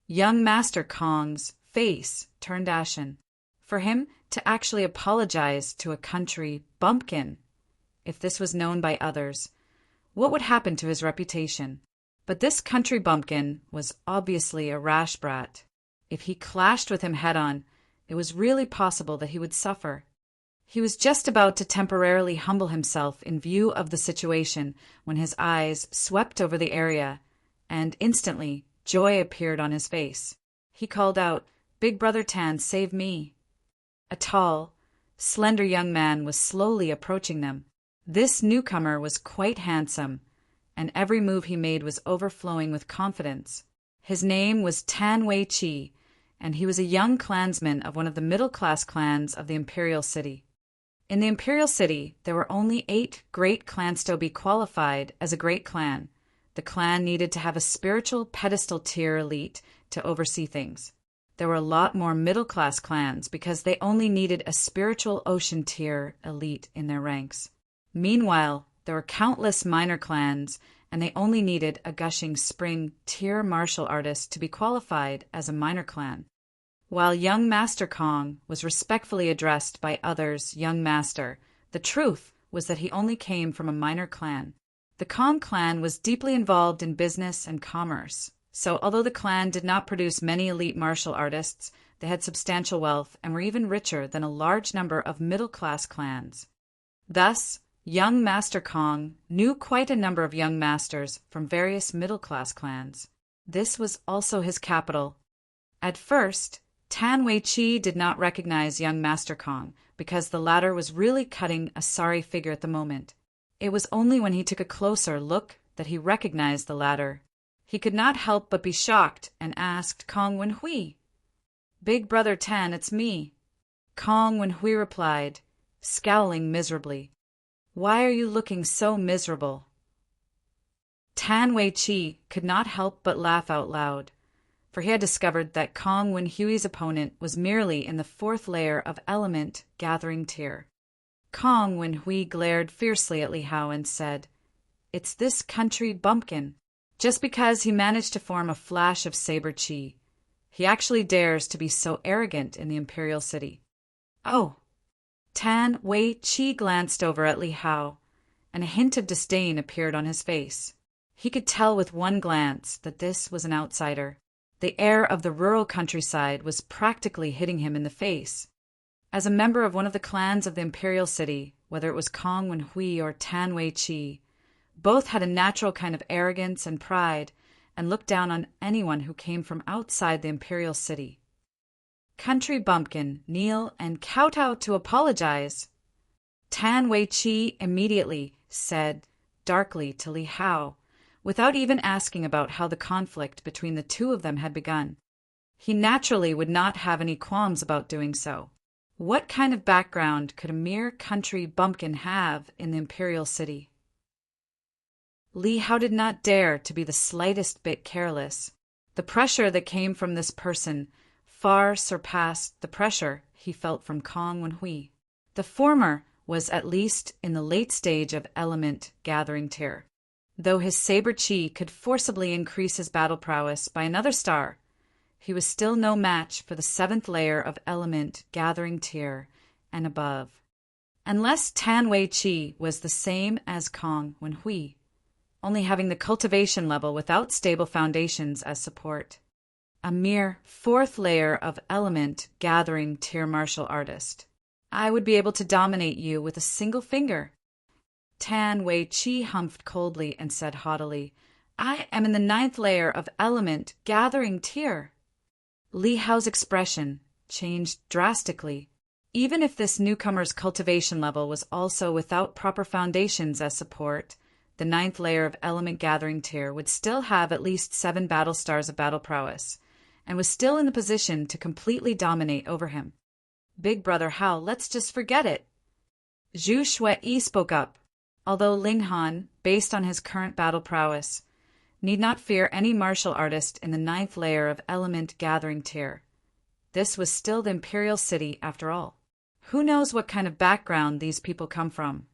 A: Young Master Kong's face turned ashen. For him to actually apologize to a country bumpkin, if this was known by others, what would happen to his reputation? But this country bumpkin was obviously a rash brat. If he clashed with him head-on, it was really possible that he would suffer. He was just about to temporarily humble himself in view of the situation when his eyes swept over the area, and instantly joy appeared on his face. He called out, "Big Brother Tan, save me!" A tall, slender young man was slowly approaching them. This newcomer was quite handsome, and every move he made was overflowing with confidence. His name was Tan Wei Chi, and he was a young clansman of one of the middle-class clans of the Imperial City. In the Imperial City, there were only 8 great clans to be qualified as a great clan. The clan needed to have a spiritual pedestal tier elite to oversee things. There were a lot more middle-class clans because they only needed a spiritual ocean tier elite in their ranks. Meanwhile, there were countless minor clans, and they only needed a gushing spring tier martial artist to be qualified as a minor clan. While young Master Kong was respectfully addressed by others young master, the truth was that he only came from a minor clan. The Kong clan was deeply involved in business and commerce, so although the clan did not produce many elite martial artists, they had substantial wealth and were even richer than a large number of middle-class clans. Thus, young Master Kong knew quite a number of young masters from various middle-class clans. This was also his capital. At first, Tan Wei Chi did not recognize young Master Kong because the latter was really cutting a sorry figure at the moment. It was only when he took a closer look that he recognized the latter. He could not help but be shocked and asked Kong Wen Hui, "Big Brother Tan, it's me." Kong Wen Hui replied, scowling miserably, "Why are you looking so miserable?" Tan Wei Chi could not help but laugh out loud, for he had discovered that Kong Wen Hui's opponent was merely in the 4th layer of Element Gathering Tier. Kong Wen Hui glared fiercely at Li Hao and said, "It's this country bumpkin. Just because he managed to form a flash of saber chi, he actually dares to be so arrogant in the Imperial City." "Oh." Tan Wei Chi glanced over at Li Hao, and a hint of disdain appeared on his face. He could tell with one glance that this was an outsider. The air of the rural countryside was practically hitting him in the face. As a member of one of the clans of the Imperial City, whether it was Kong Wen Hui or Tan Wei Chi, both had a natural kind of arrogance and pride and looked down on anyone who came from outside the Imperial City. "Country bumpkin, kneel and kowtow to apologize." Tan Wei Chi immediately said darkly to Li Hao, without even asking about how the conflict between the two of them had begun. He naturally would not have any qualms about doing so. What kind of background could a mere country bumpkin have in the Imperial City? Li Hao did not dare to be the slightest bit careless. The pressure that came from this person far surpassed the pressure he felt from Kong Wen Hui. The former was at least in the late stage of Element Gathering Tier. Though his saber chi could forcibly increase his battle prowess by another star, he was still no match for the 7th layer of Element Gathering Tier and above. Unless Tan Wei Chi was the same as Kong Wen Hui, only having the cultivation level without stable foundations as support. A mere 4th layer of Element Gathering Tier martial artist. I would be able to dominate you with a single finger. Tan Wei Chi humphed coldly and said haughtily, I am in the 9th layer of element gathering tier. Li Hao's expression changed drastically. Even if this newcomer's cultivation level was also without proper foundations as support, the 9th layer of element gathering tier would still have at least 7 battle stars of battle prowess, and was still in the position to completely dominate over him. Big Brother Hao, let's just forget it. Zhu Shui spoke up. Although Ling Han, based on his current battle prowess, need not fear any martial artist in the 9th layer of element gathering tier. This was still the imperial city after all. Who knows what kind of background these people come from?